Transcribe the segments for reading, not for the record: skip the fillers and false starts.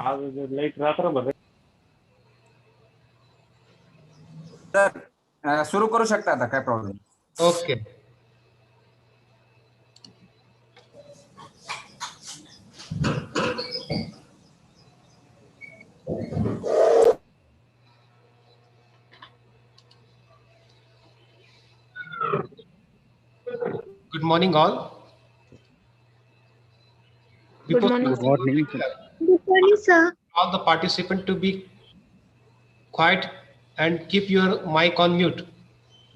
आज लेट रात्रभर तर सुरू करू शकता आता, काय problem. Okay. Good morning, all. Good morning. Good morning. Good morning, sir. All the participants to be quiet and keep your mic on mute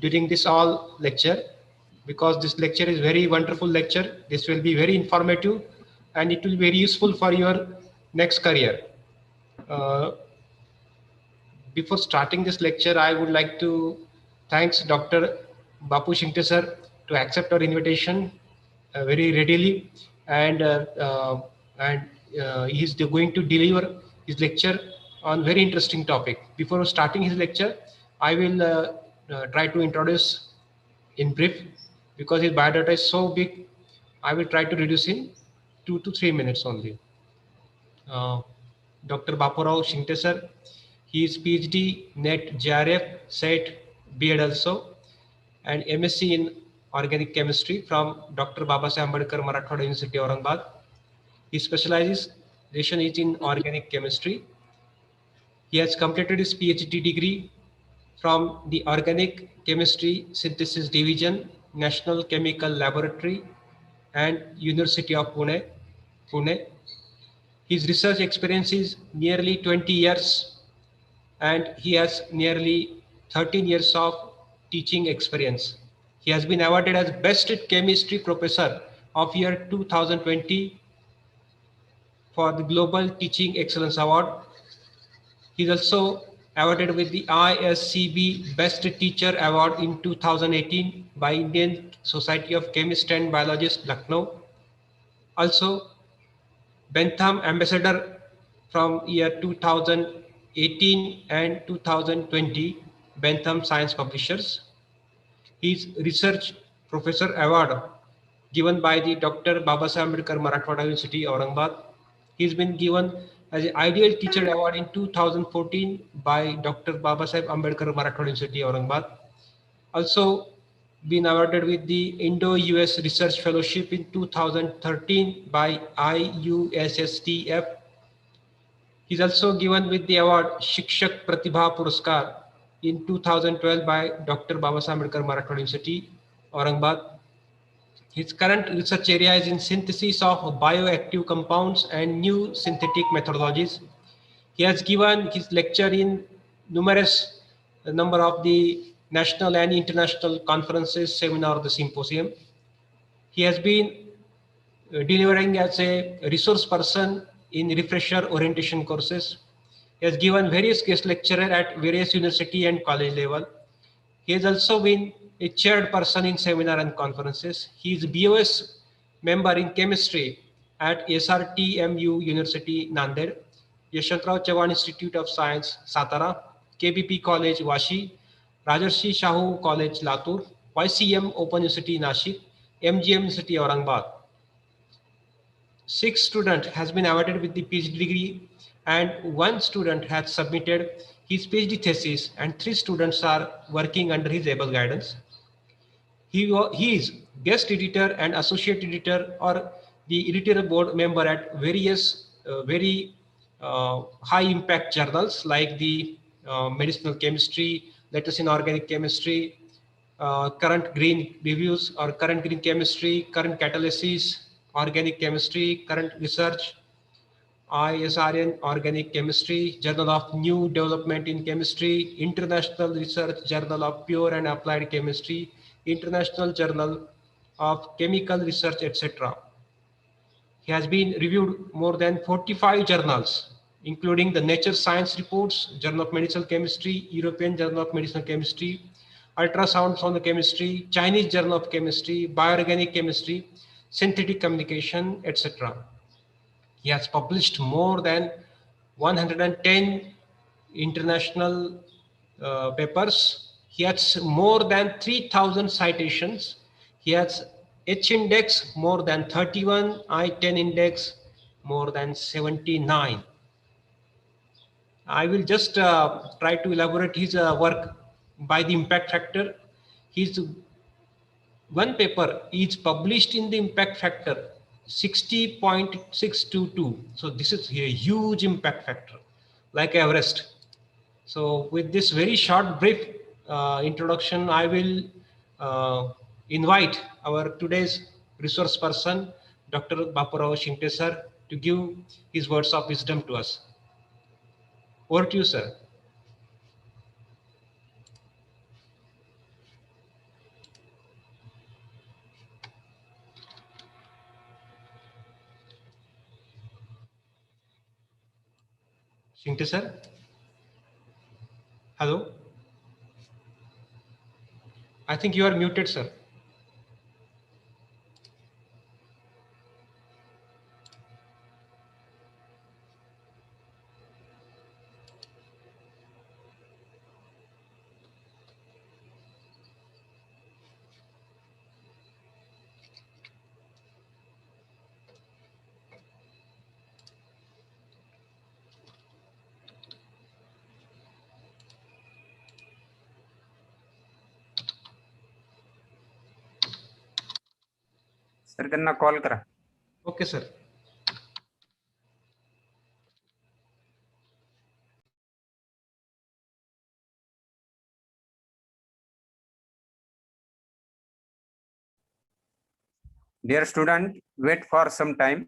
during this all lecture, because this lecture is very wonderful lecture. This will be very informative and it will be very useful for your next career. Before starting this lecture, I would like to thanks Dr. Bapu Shingte sir to accept our invitation very readily, and he's going to deliver his lecture on very interesting topic. Before starting his lecture, I will try to introduce in brief, because his biodata is so big. I will try to reduce in 2 to 3 minutes only. Dr. Bapurao Shingte sir, he is PhD, NET, JRF, SET, B.Ed also, and MSc in Organic Chemistry from Dr. Babasaheb Ambedkar Marathwada University, Aurangabad. His specialization is in Organic Chemistry. He has completed his PhD degree from the Organic Chemistry Synthesis Division, National Chemical Laboratory, and University of Pune. His research experience is nearly 20 years, and he has nearly 13 years of teaching experience. He has been awarded as Best Chemistry Professor of Year 2020 for the Global Teaching Excellence Award. He is also awarded with the ISCB Best Teacher Award in 2018 by Indian Society of Chemists and Biologists, Lucknow. Also, Bentham Ambassador from year 2018 and 2020, Bentham Science Publishers. His Research Professor Award given by the Dr. Babasaheb Ambedkar Marathwada University, Aurangabad. He's been given as an Ideal Teacher Award in 2014 by Dr. Babasaheb Ambedkar Marathwada University, Aurangabad. Also been awarded with the Indo-US Research Fellowship in 2013 by IUSSTF. He's also given with the award Shikshak Pratibha Puraskar in 2012 by Dr. Babasaheb Ambedkar Marathwada University, Aurangabad. His current research area is in synthesis of bioactive compounds and new synthetic methodologies. He has given his lecture in numerous number of the national and international conferences, seminar, the symposium. He has been delivering as a resource person in refresher orientation courses. He has given various guest lecturer at various university and college level. He has also been a chaired person in seminar and conferences. He is BOS member in chemistry at SRTMU University, Nanded, Yashwantrao Chavan Institute of Science, Satara, KBP College, Vashi, Rajarshi Shahu College, Latur, YCM Open University, Nashik, MGM University, Aurangabad. 6 student has been awarded with the PhD degree, and 1 student has submitted his PhD thesis, and 3 students are working under his able guidance. He is guest editor and associate editor or the editorial board member at various very high impact journals like the Medicinal Chemistry, Latest in Organic Chemistry, Current Green Reviews or Current Green Chemistry, Current Catalysis, Organic Chemistry, Current Research, ISRN Organic Chemistry, Journal of New Development in Chemistry, International Research Journal of Pure and Applied Chemistry, International Journal of Chemical Research, etc. He has been reviewed more than 45 journals, including the Nature Science Reports, Journal of Medicinal Chemistry, European Journal of Medicinal Chemistry, Ultrasounds on the Chemistry, Chinese Journal of Chemistry, Bioorganic Chemistry, Synthetic Communication, etc. He has published more than 110 international papers. He has more than 3,000 citations. He has H index more than 31, I-10 index more than 79. I will just try to elaborate his work by the impact factor. His one paper is published in the impact factor 60.622. So this is a huge impact factor, like Everest. So with this very short brief introduction, I will invite our today's resource person, Dr. Bapurao Shinte sir, to give his words of wisdom to us. Over to you, sir. Shinte sir. Hello. I think you are muted, sir. Sir त्यांना call करा. Okay, sir. Dear student, wait for some time.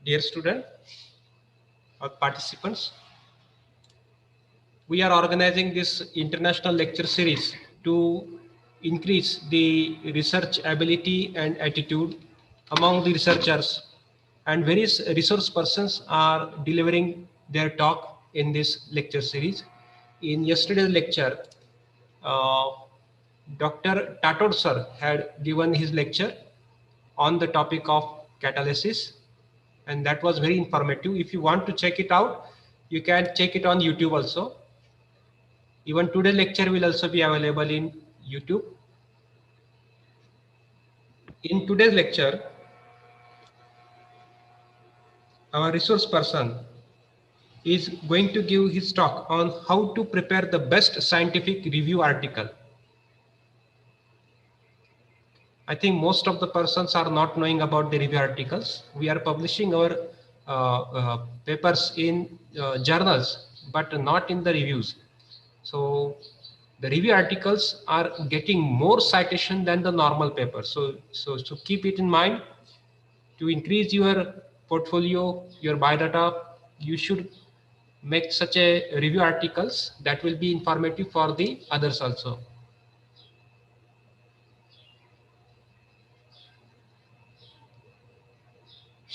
Dear student or participants, we are organizing this international lecture series to increase the research ability and attitude among the researchers, and various resource persons are delivering their talk in this lecture series. In yesterday's lecture, uh, Dr. Tatod sir had given his lecture on the topic of catalysis, and that was very informative. If you want to check it out, you can check it on YouTube also. Even today's lecture will also be available in YouTube. In today's lecture, our resource person is going to give his talk on how to prepare the best scientific review article. I think most of the persons are not knowing about the review articles. We are publishing our papers in journals, but not in the reviews. So the review articles are getting more citation than the normal paper. So keep it in mind. To increase your portfolio, your biodata, you should make such a review articles that will be informative for the others also.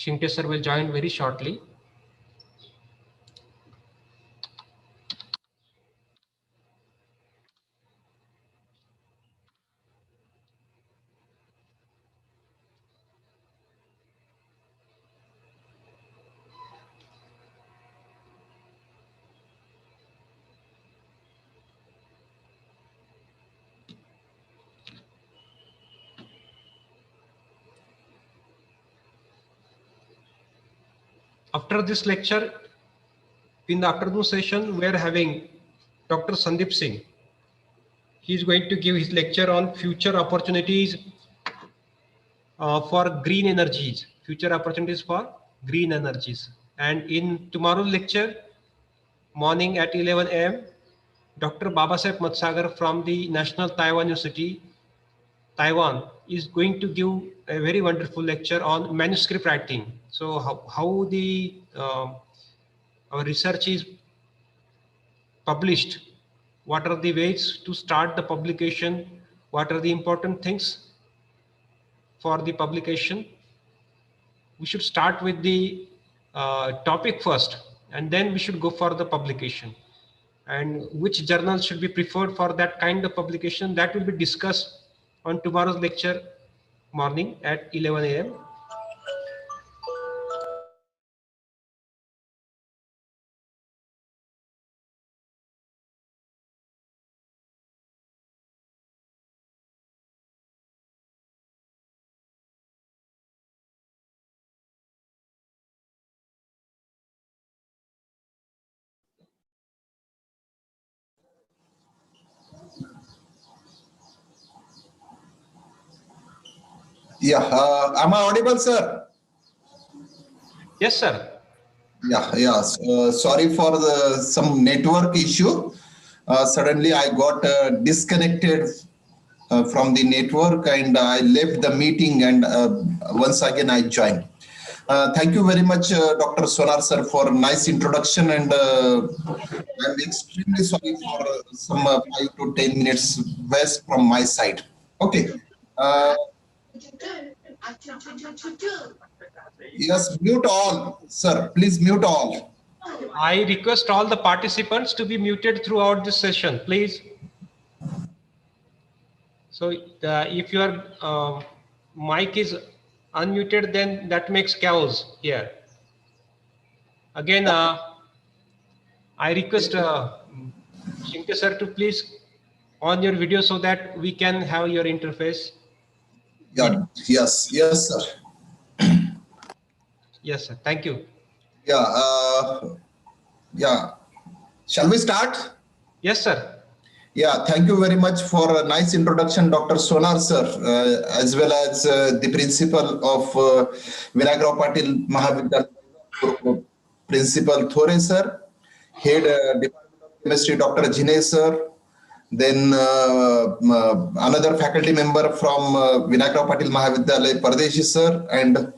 Shinte sir will join very shortly. After this lecture, In the afternoon session, we are having Dr. Sandeep Singh. He is going to give his lecture on future opportunities for green energies, future opportunities for green energies. And in tomorrow's lecture, morning at 11 a.m., Dr. Babasaheb Matsagar from the National Taiwan University, Taiwan, is going to give a very wonderful lecture on manuscript writing. So how the our research is published, what are the ways to start the publication, what are the important things for the publication. We should start with the topic first, and then we should go for the publication. And which journal should be preferred for that kind of publication, that will be discussed on tomorrow's lecture morning at 11 a.m. Yeah, am I audible, sir? Yes, sir. Yeah. Sorry for some network issue. Suddenly I got disconnected from the network and I left the meeting and once again I joined. Thank you very much, Dr. Sonar sir, for nice introduction, and I'm extremely sorry for some 5 to 10 minutes waste from my side. Okay. Uh, yes, mute all, sir. Please mute all. I request all the participants to be muted throughout this session, please. So if your mic is unmuted, then that makes chaos here. Again, I request Shinke sir to please on your video so that we can have your interface. Yeah, yes, sir. Yes, sir. Thank you. Yeah. Shall we start? Yes, sir. Yeah, thank you very much for a nice introduction, Dr. Sonar sir, as well as the principal of Vinayagrao Patil Mahavidyalaya, Principal Thore sir, Head Department of Chemistry, Dr. Jine sir, then another faculty member from Vinayagrao Patil Mahavidyalaya, Pardeshi sir, and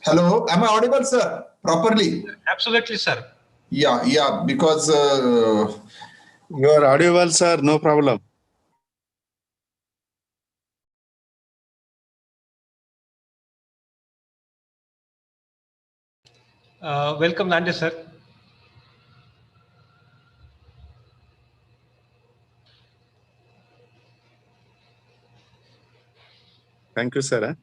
hello, am I audible, sir, properly? Absolutely, sir. Yeah, because You are audible, sir. No problem. Welcome, Nande, sir. Thank you, sir.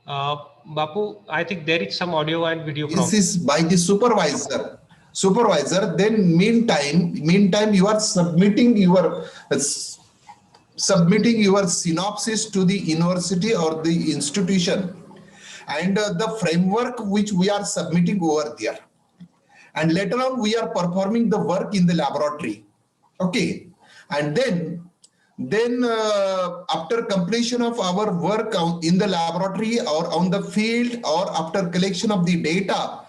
Bapu, I think there is some audio and video from. this is by the supervisor, then meantime you are submitting your synopsis to the university or the institution, and the framework which we are submitting over there, and later on we are performing the work in the laboratory. Okay, and then after completion of our work in the laboratory or on the field, or after collection of the data,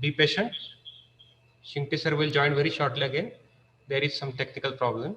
Be patient. Shinkti sir will join very shortly again. There is some technical problem.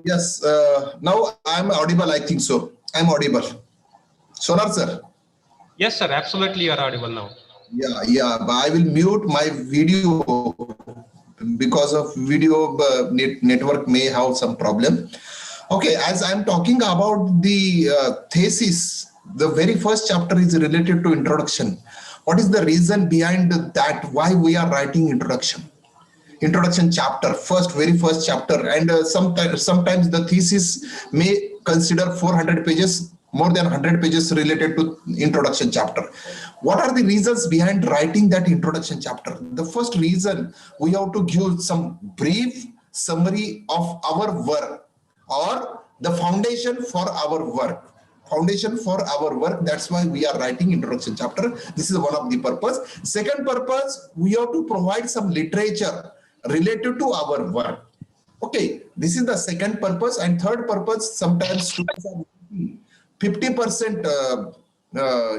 Yes, now I'm audible, I think so. I'm audible. Sonar sir. Yes, sir. Absolutely, you are audible now. Yeah, but I will mute my video because of video network may have some problem. Okay, as I'm talking about the thesis, the very first chapter is related to introduction. What is the reason behind that? Why we are writing introduction chapter, very first chapter, and sometimes the thesis may consider 400 pages, more than 100 pages related to introduction chapter. What are the reasons behind writing that introduction chapter? The first reason, we have to give some brief summary of our work, or the foundation for our work. That's why we are writing introduction chapter. This is one of the purpose. Second purpose, we have to provide some literature related to our work. Okay, this is the second purpose. And third purpose, sometimes students are 50%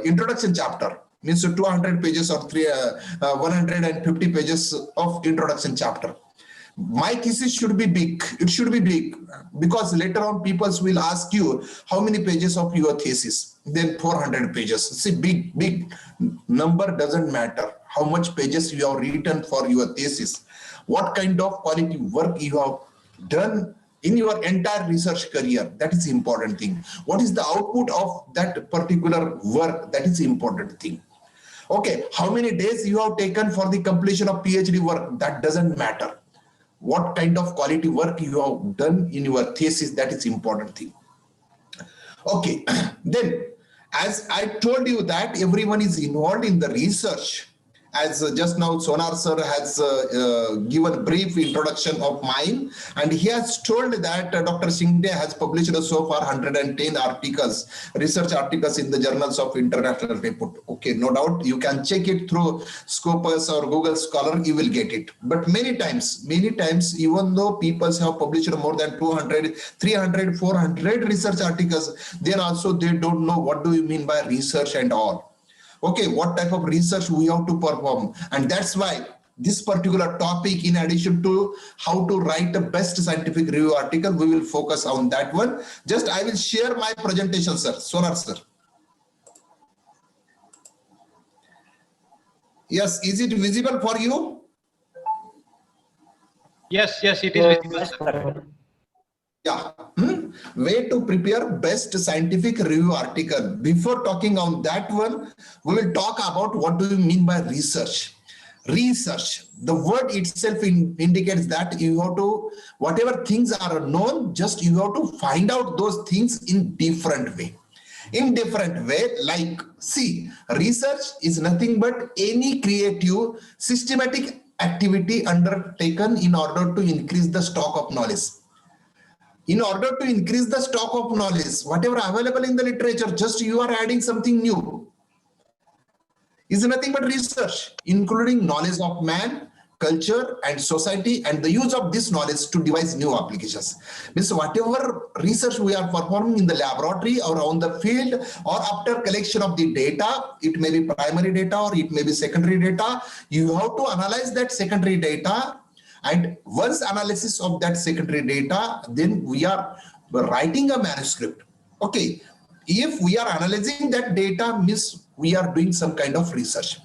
introduction chapter, means 200 pages or 150 pages of introduction chapter. My thesis should be big. It should be big, because later on people will ask you how many pages of your thesis. Then 400 pages. See, big number doesn't matter. How much pages you have written for your thesis, what kind of quality work you have done in your entire research career, that is the important thing. What is the output of that particular work, that is the important thing. Okay, how many days you have taken for the completion of PhD work, that doesn't matter. What kind of quality work you have done in your thesis, that is important thing. Okay, then as I told you that everyone is involved in the research, as just now Sonar sir has given brief introduction of mine, and he has told that Dr. Shingde has published so far 110 articles, research articles in the journals of international report. Okay, no doubt you can check it through Scopus or Google Scholar, you will get it. But many times, even though people have published more than 200, 300, 400 research articles, then also they don't know what do you mean by research and all. Okay, what type of research we have to perform, and that's why this particular topic, in addition to how to write the best scientific review article, we will focus on that one. Just I will share my presentation, sir. Sonar sir. Yes, is it visible for you? Yes, it is visible, sir. Yeah. Way to prepare best scientific review article. Before talking on that one, we will talk about what do you mean by research. Research, the word itself indicates that you have to, whatever things are known, just you have to find out those things in different way. In different way, like, see, research is nothing but any creative, systematic activity undertaken in order to increase the stock of knowledge. In order to increase the stock of knowledge, whatever available in the literature, just you are adding something new. Is nothing but research, including knowledge of man, culture, and society, and the use of this knowledge to devise new applications. Means whatever research we are performing in the laboratory or on the field or after collection of the data, it may be primary data or it may be secondary data, you have to analyze that secondary data. And once analysis of that secondary data, then we are writing a manuscript. Okay, if we are analyzing that data, means we are doing some kind of research.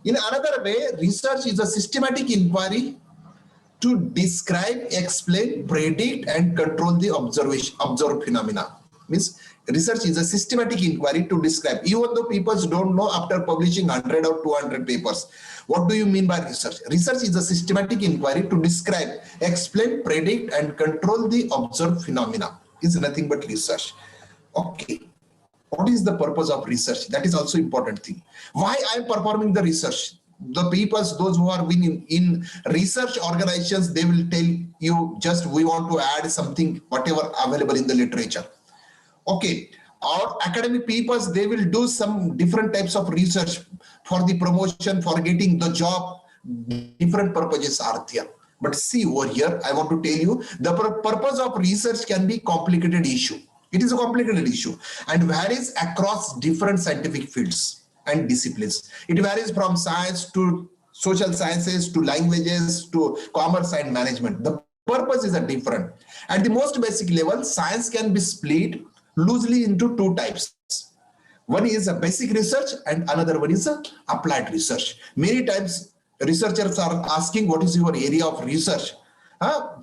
In another way, research is a systematic inquiry to describe, explain, predict, and control the observed phenomena. Means research is a systematic inquiry to describe, even though people don't know after publishing 100 or 200 papers. What do you mean by research? Research is a systematic inquiry to describe, explain, predict, and control the observed phenomena. It's nothing but research. Okay. What is the purpose of research? That is also important thing. Why I am performing the research? The people, those who are in research organizations, they will tell you just we want to add something, whatever available in the literature. Okay. Or academic peoples, they will do some different types of research for the promotion, for getting the job. Different purposes are there. But see over here, I want to tell you, the purpose of research can be complicated issue. It is a complicated issue and varies across different scientific fields and disciplines. It varies from science to social sciences to languages to commerce and management. The purpose is different. At the most basic level, science can be split loosely into two types. One is a basic research and another one is a applied research. Many times researchers are asking what is your area of research.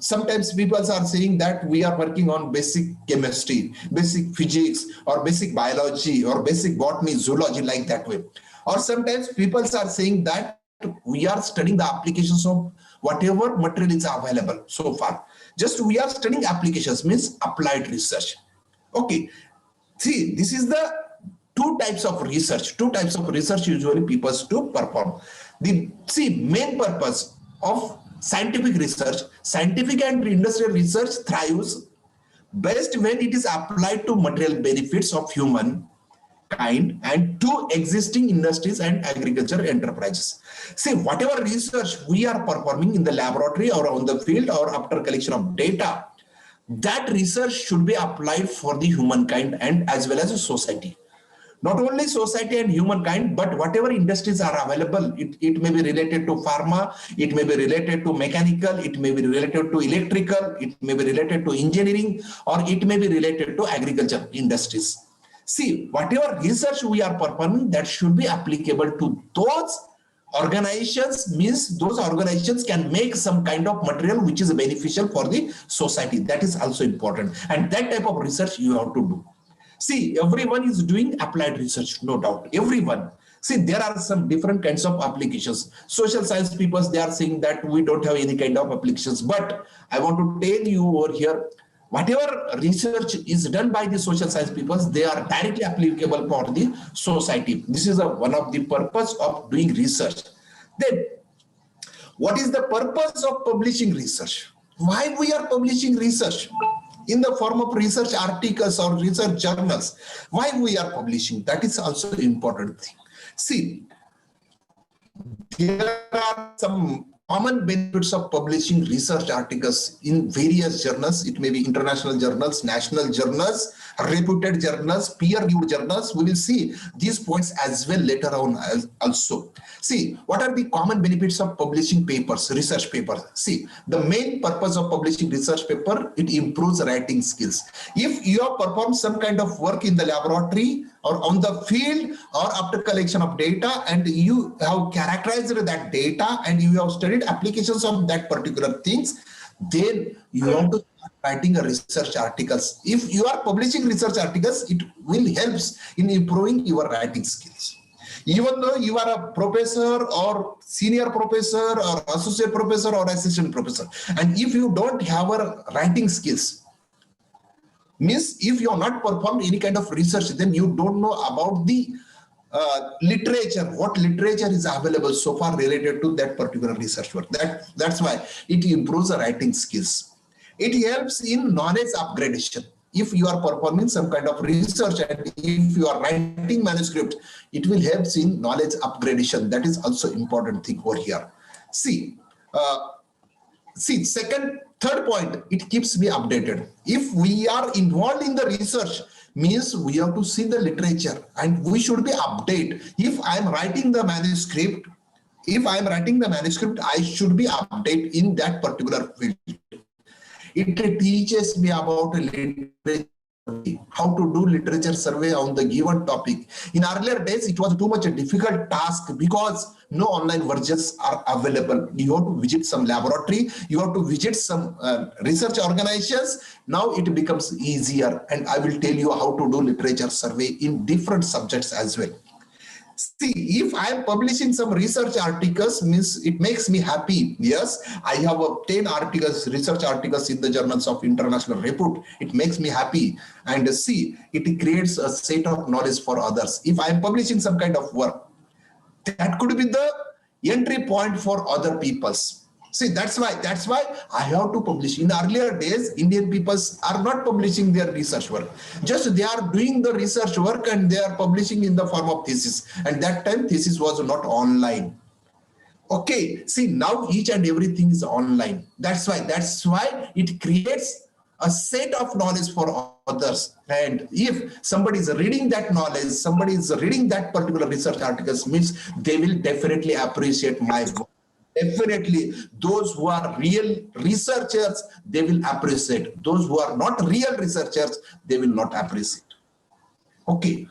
Sometimes people are saying that we are working on basic chemistry, basic physics, or basic biology, or basic botany, zoology, like that way. Or sometimes people are saying that we are studying the applications of whatever material is available so far. Just we are studying applications, means applied research. Okay, see, this is the two types of research. Two types of research usually people to perform. The main purpose of scientific research, scientific and industrial research thrives best when it is applied to material benefits of human kind and to existing industries and agriculture enterprises. See, whatever research we are performing in the laboratory or on the field or after collection of data, that research should be applied for the humankind and as well as a society. Not only society and humankind, but whatever industries are available, it may be related to pharma, it may be related to mechanical, it may be related to electrical, it may be related to engineering, or it may be related to agriculture industries. See, whatever research we are performing, that should be applicable to those organizations, means those organizations can make some kind of material which is beneficial for the society. That is also important. And that type of research you have to do. See, everyone is doing applied research, no doubt. Everyone. See, there are some different kinds of applications. Social science people, they are saying that we don't have any kind of applications. But I want to tell you over here, whatever research is done by the social science people, they are directly applicable for the society. This is one of the purpose of doing research. Then, what is the purpose of publishing research? Why we are publishing research in the form of research articles or research journals? Why we are publishing? That is also an important thing. See, there are some common benefits of publishing research articles in various journals. It may be international journals, national journals, reputed journals, peer-reviewed journals. We will see these points as well later on also. See, what are the common benefits of publishing papers, research papers? See, the main purpose of publishing research paper, it improves writing skills. If you have performed some kind of work in the laboratory or on the field or after collection of data, and you have characterized that data and you have studied applications of that particular things, then you have to start writing a research articles. If you are publishing research articles, it will help in improving your writing skills. Even though you are a professor or senior professor or associate professor or assistant professor, and if you don't have a writing skills, means if you have not performed any kind of research, then you don't know about the literature, what literature is available so far related to that particular research work. That's why it improves the writing skills. It helps in knowledge upgradation. If you are performing some kind of research and if you are writing manuscript, it will help in knowledge upgradation. That is also important thing over here. See, third point, it keeps me updated. If we are involved in the research, means we have to see the literature and we should be updated. If I am writing the manuscript, I should be updated in that particular field. It teaches me about literature, how to do literature survey on the given topic. In earlier days, it was too much a difficult task because no online versions are available. You have to visit some laboratory, you have to visit some research organizations. Now it becomes easier, and I will tell you how to do literature survey in different subjects as well. See, if I am publishing some research articles, means it makes me happy. Yes, I have obtained articles, research articles in the journals of international repute. It makes me happy. And see, it creates a set of knowledge for others. If I am publishing some kind of work, that could be the entry point for other peoples. See, that's why I have to publish. In earlier days, Indian peoples are not publishing their research work. Just they are doing the research work and they are publishing in the form of thesis. And that time thesis was not online. Okay, see, now each and everything is online. That's why it creates a set of knowledge for others. And if somebody is reading that knowledge, somebody is reading that particular research articles, means they will definitely appreciate my work. Definitely, those who are real researchers, they will appreciate. Those who are not real researchers, they will not appreciate. Okay.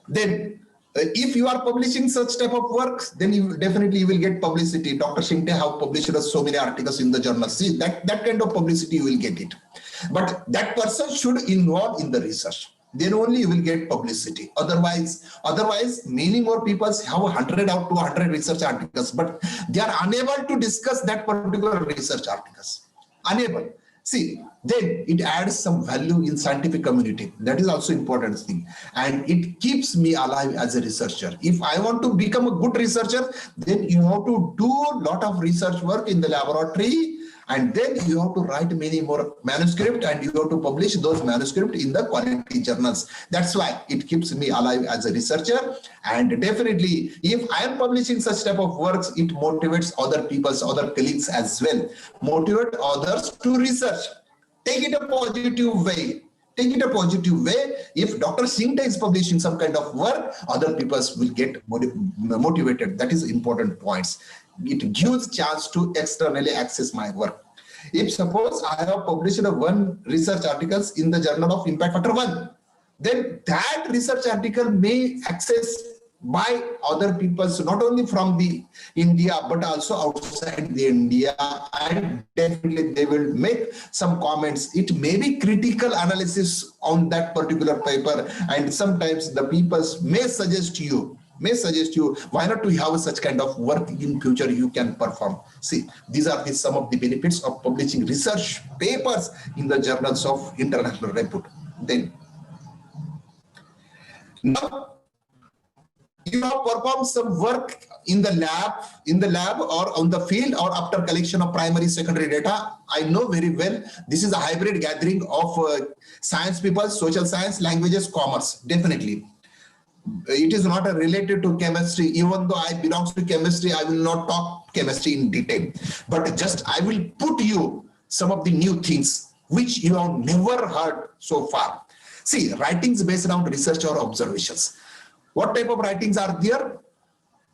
Then, if you are publishing such type of works, then you definitely will get publicity. Dr. Shinte have published so many articles in the journal. See, that kind of publicity you will get it. But that person should involve in the research. Then only you will get publicity. Otherwise, many more people have 100 out to 100 research articles, but they are unable to discuss that particular research articles. Unable. See, then it adds some value in scientific community. That is also important thing. And it keeps me alive as a researcher. If I want to become a good researcher, then you have to do a lot of research work in the laboratory. And then you have to write many more manuscripts and you have to publish those manuscripts in the quality journals. That's why it keeps me alive as a researcher. And definitely, if I am publishing such type of works, it motivates other people's, other colleagues as well. Motivate others to research. Take it a positive way. Take it a positive way. If Dr. Shinte is publishing some kind of work, other people will get motivated. That is important points. It gives chance to externally access my work. If suppose I have published one research articles in the Journal of Impact Factor 1, then that research article may access by other people, so not only from the India, but also outside the India, and definitely they will make some comments. It may be critical analysis on that particular paper, and sometimes the people may suggest you may suggest you, why not to have such kind of work in future you can perform. See, these are some of the benefits of publishing research papers in the journals of international repute. Then, now you have performed some work in the lab or on the field or after collection of primary, secondary data. I know very well this is a hybrid gathering of science people, social science, languages, commerce, definitely. It is not related to chemistry. Even though I belong to chemistry, I will not talk chemistry in detail, but just I will put you some of the new things which you have never heard so far. See, writings based on research or observations. What type of writings are there?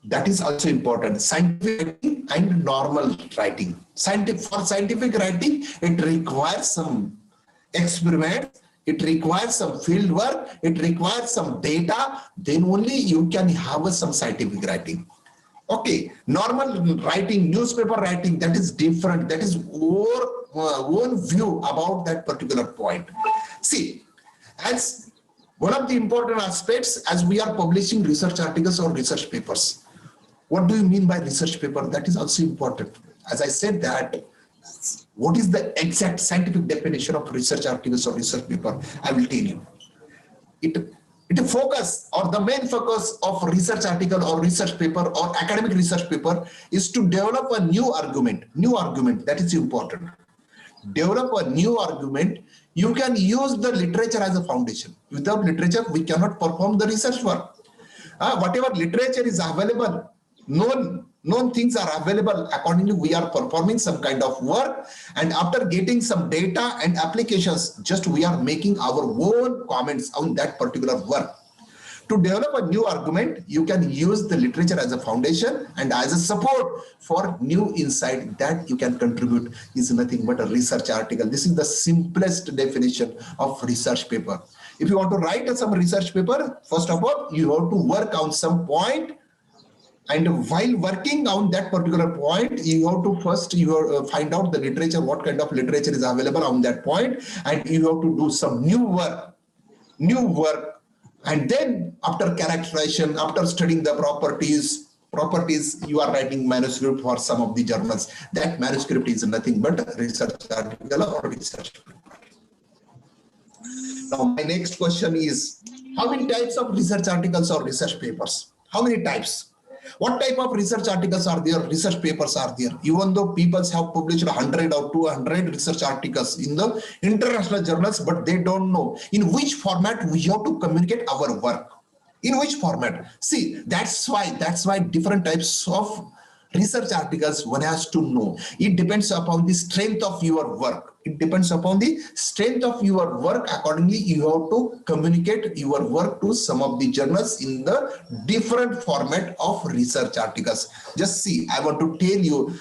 That is also important. Scientific writing and normal writing. For scientific writing, it requires some experiments, it requires some field work, it requires some data, then only you can have some scientific writing. Okay, normal writing, newspaper writing, that is different. That is own view about that particular point. See, as one of the important aspects, as we are publishing research articles or research papers, what do you mean by research paper? That is also important. As I said that, what is the exact scientific definition of research articles or research paper? I will tell you. It focus or the main focus of research article or research paper or academic research paper is to develop a new argument. That is important. Develop a new argument. You can use the literature as a foundation. Without literature, we cannot perform the research work. Whatever literature is available, known things are available. Accordingly, we are performing some kind of work, and after getting some data and applications, just we are making our own comments on that particular work. To develop a new argument, you can use the literature as a foundation and as a support for new insight that you can contribute is nothing but a research article. This is the simplest definition of research paper. If you want to write some research paper, first of all, you have to work on some point. And while working on that particular point, you have to first find out the literature, what kind of literature is available on that point, and you have to do some new work. And then after characterization, after studying the properties, you are writing manuscript for some of the journals. That manuscript is nothing but a research article or research paper. Now, my next question is, how many types of research articles or research papers? How many types? What type of research articles are there, research papers are there? Even though people have published 100 or 200 research articles in the international journals, but they don't know in which format we have to communicate our work. In which format? See, that's why different types of research articles one has to know. It depends upon the strength of your work. Accordingly, you have to communicate your work to some of the journals in the different format of research articles. Just see, I want to tell you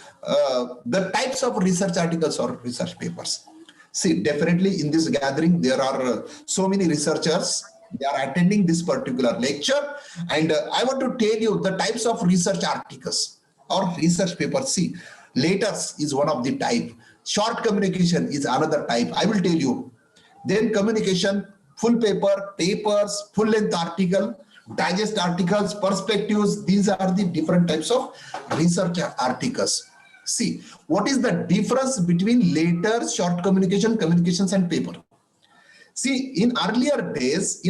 the types of research articles or research papers. See, definitely in this gathering, there are so many researchers. They are attending this particular lecture, and I want to tell you the types of research articles or research papers. See, letters is one of the type. Short communication is another type. I will tell you. Then communication, full paper, papers, full length article, digest articles, perspectives. These are the different types of research articles. See, what is the difference between letters, short communication, communications, and paper? See, in earlier days,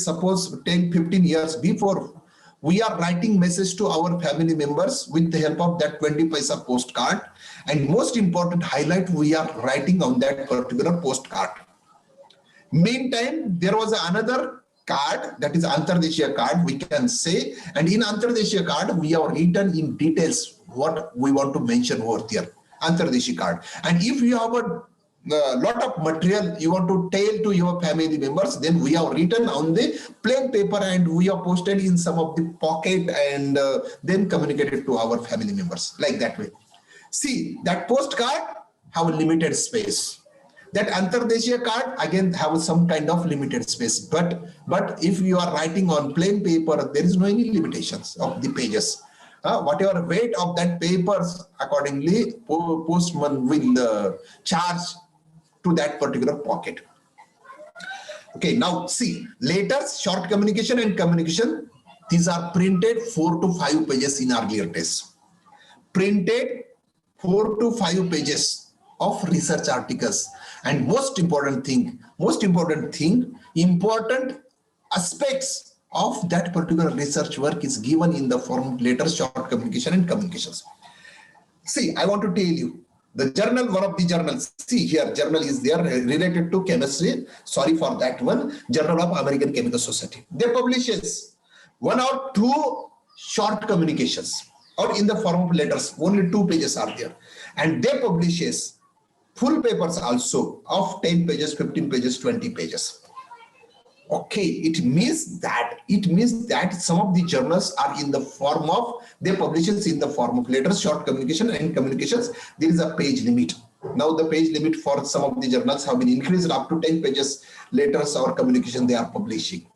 suppose 10, 15 years before, we are writing message to our family members with the help of that 20 paisa postcard, and most important highlight, we are writing on that particular postcard. Meantime, there was another card, that is Antardeshiya card, we can say, and in Antardeshiya card, we have written in details what we want to mention over there, Antardeshiya card. And if you have a lot of material you want to tell to your family members, then we have written on the plain paper and we have posted in some of the pocket and then communicated to our family members like that way. See, that postcard have a limited space. That Antardeshiya card again have some kind of limited space. But if you are writing on plain paper, there is no any limitations of the pages. Whatever weight of that papers, accordingly, postman will charge to that particular pocket. Okay, now see, letters, short communication, and communication, These are printed 4 to 5 pages in earlier days. Printed 4 to 5 pages of research articles. And most important aspects of that particular research work is given in the form of letters, short communication and communications. See, I want to tell you, the journal, one of the journals, see here, journal is there related to chemistry. Sorry for that one, Journal of American Chemical Society. They publishes 1 or 2 short communications or in the form of letters, only 2 pages are there. And they publishes full papers also of 10 pages, 15 pages, 20 pages. Okay, it means that some of the journals are in the form of, they publish it in the form of letters, short communication and communications. There is a page limit. Now the page limit for some of the journals have been increased up to 10 pages letters or communication they are publishing.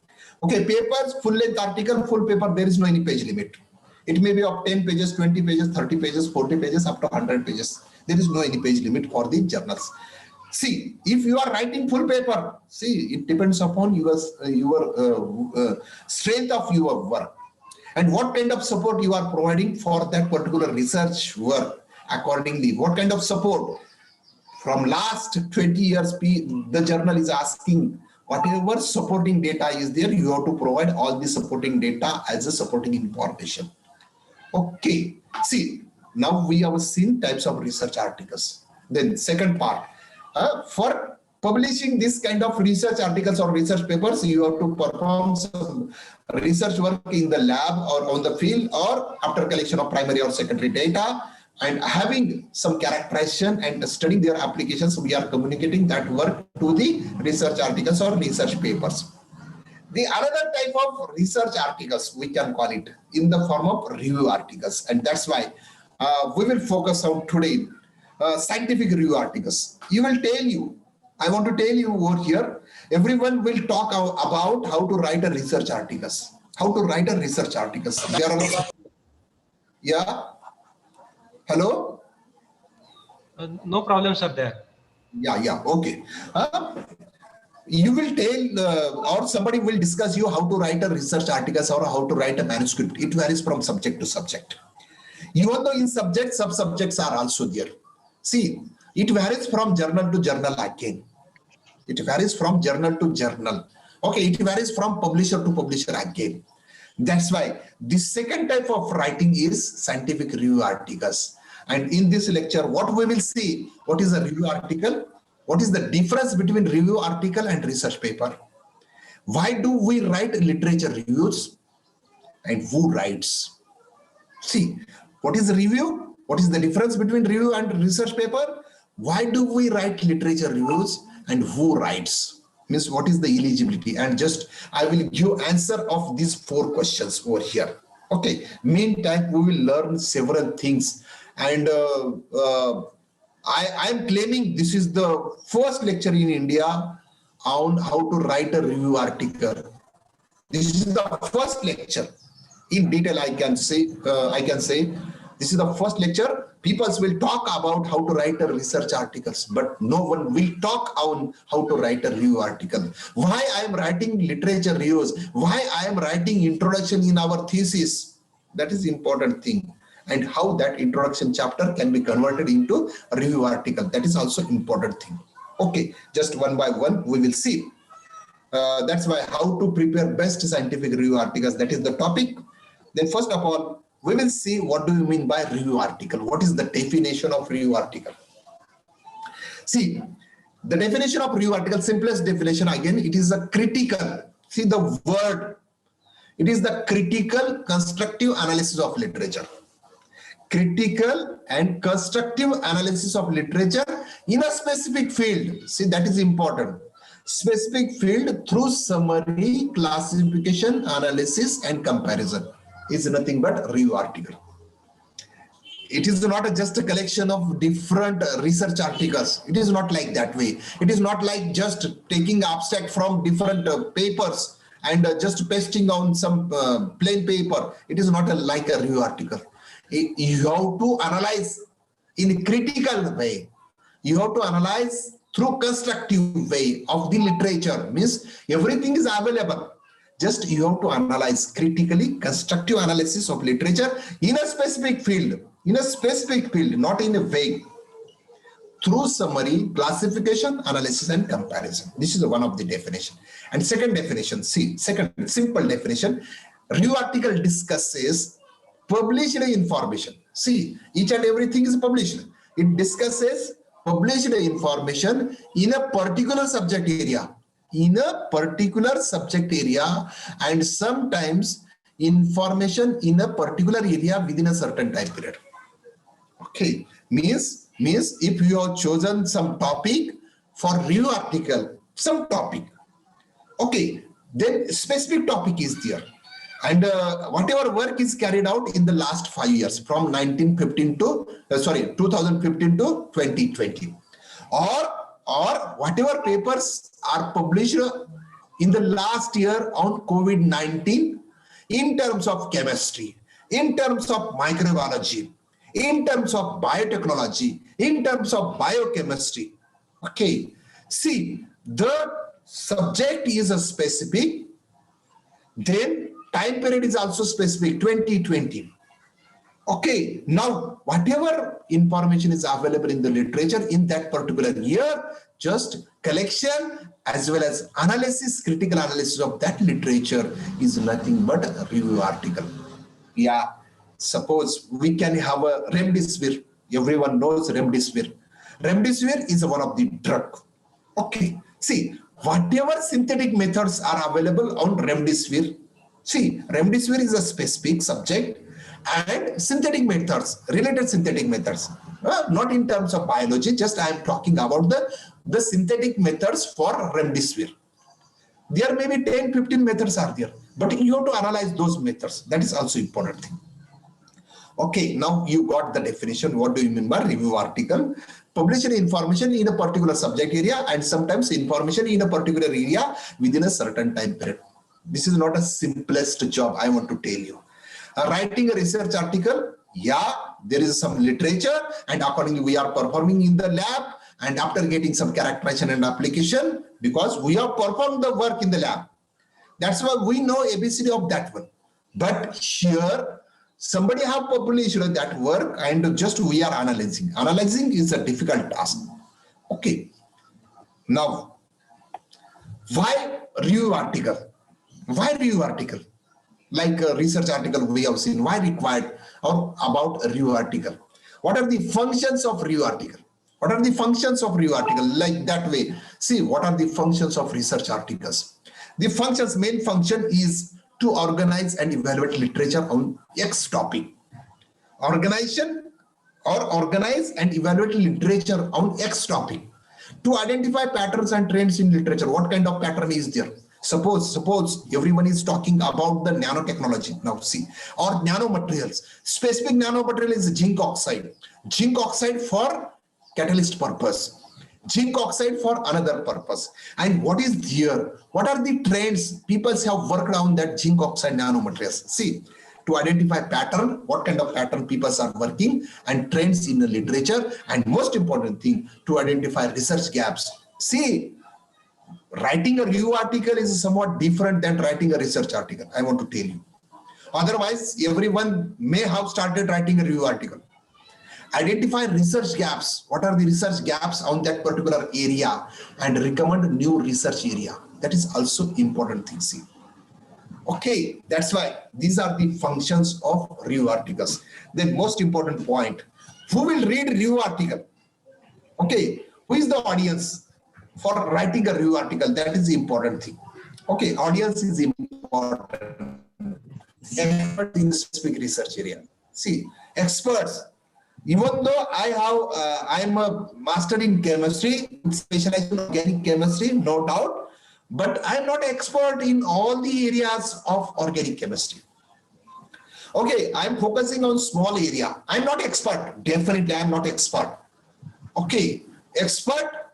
Okay, papers, full length article, full paper, there is no any page limit. It may be of 10 pages, 20 pages, 30 pages, 40 pages, up to 100 pages. There is no any page limit for the journals. See, if you are writing full paper, see, it depends upon your strength of your work and what kind of support you are providing for that particular research work. Accordingly, what kind of support from last 20 years, the journal is asking whatever supporting data is there, you have to provide all the supporting data as a supporting information. Okay, see, now we have seen types of research articles. Then second part. For publishing this kind of research articles or research papers, you have to perform some research work in the lab or on the field or after collection of primary or secondary data and having some characterization and studying their applications. We are communicating that work to the research articles or research papers. The another type of research articles, we can call it in the form of review articles. And that's why we will focus on today scientific review articles. I want to tell you over here, everyone will talk about how to write a research articles. Yeah. Hello? No problem, sir, there. Yeah, okay. You will tell or somebody will discuss you how to write a research articles or how to write a manuscript. It varies from subject to subject. Even though in subjects, sub-subjects are also there. See, it varies from journal to journal again. It varies from journal to journal. Okay, it varies from publisher to publisher again. That's why the second type of writing is scientific review articles. And in this lecture, what we will see, what is a review article? What is the difference between review article and research paper? Why do we write literature reviews? And who writes? See, what is a review? What is the difference between review and research paper? Why do we write literature reviews and who writes? Means what is the eligibility? And just I will give answer of these 4 questions over here. Okay, meantime, we will learn several things. And I am claiming this is the first lecture in India on how to write a review article. This is the first lecture. In detail, I can say this is the first lecture. People will talk about how to write a research articles, but no one will talk on how to write a review article. Why I am writing literature reviews? Why I am writing introduction in our thesis? That is important thing. And how that introduction chapter can be converted into a review article. That is also important thing. Okay, just one by one we will see. That's why how to prepare best scientific review articles. That is the topic. Then first of all, we will see what do you mean by review article. What is the definition of review article? See, the definition of review article, simplest definition again, it is a critical, see the word, it is the critical constructive analysis of literature. Critical and constructive analysis of literature in a specific field. See, that is important. Specific field through summary, classification, analysis, and comparison is nothing but review article. It is not just a collection of different research articles. It is not like that way. It is not like just taking abstract from different papers and just pasting on some plain paper. It is not like a review article. You have to analyze in a critical way. You have to analyze through constructive way of the literature. Means everything is available. Just you have to analyze critically, constructive analysis of literature in a specific field, not in a vague, through summary, classification, analysis, and comparison. This is one of the definition. And second definition, second simple definition, review article discusses published information. See, each and everything is published. It discusses published information in a particular subject area, and sometimes information in a particular area within a certain time period. Okay, means if you have chosen some topic for review article, some topic, okay, then specific topic is there, and whatever work is carried out in the last 5 years from 2015 to 2020, or whatever papers are published in the last year on COVID-19 in terms of chemistry, in terms of microbiology, in terms of biotechnology, in terms of biochemistry. Okay, see, the subject is a specific, then time period is also specific, 2020. Okay, now whatever information is available in the literature in that particular year, just collection as well as analysis, critical analysis of that literature is nothing but a review article. Yeah, suppose we can have a remdesivir. Everyone knows remdesivir. Remdesivir is one of the drug. Okay, see, whatever synthetic methods are available on remdesivir. See, remdesivir is a specific subject, and synthetic methods, related synthetic methods, not in terms of biology, just I am talking about the synthetic methods for remdesivir. There may be 10-15 methods are there, but you have to analyze those methods. That is also important thing. Okay, now you got the definition. What do you mean by review article? Published information in a particular subject area, and sometimes information in a particular area within a certain time period. This is not a simplest job, I want to tell you. Writing a research article, yeah, there is some literature, and accordingly we are performing in the lab, and after getting some characterization and application, because we have performed the work in the lab. That's why we know ABCD of that one. But here, somebody have published that work, and just we are analyzing. Analyzing is a difficult task. Okay. Now, why review article? Why review article? Like a research article we have seen, why required, or about a review article? What are the functions of review article? What are the functions of review article? Like that way, see, what are the functions of research articles? The functions, main function is to organize and evaluate literature on X topic. Organization or organize and evaluate literature on X topic. To identify patterns and trends in literature. What kind of pattern is there? Suppose everyone is talking about the nanotechnology now, see, or nanomaterials. Specific nanomaterial is zinc oxide. Zinc oxide for catalyst purpose. Zinc oxide for another purpose. And what is here? What are the trends people have worked on that zinc oxide nanomaterials? See, to identify pattern, what kind of pattern people are working, and trends in the literature, and most important thing, to identify research gaps. See, writing a review article is somewhat different than writing a research article, I want to tell you. Otherwise, everyone may have started writing a review article. Identify research gaps. What are the research gaps on that particular area, and recommend a new research area. That is also important thing. See. Okay, that's why these are the functions of review articles. Then most important point, who will read review article? Okay, who is the audience for writing a review article? That is the important thing. Okay, audience is important. Experts in specific research area. See, experts. Even though I am a master in chemistry, specialized in organic chemistry, no doubt, but I am not expert in all the areas of organic chemistry. Okay, I am focusing on small area. I am not expert. Definitely, I am not expert. Okay, expert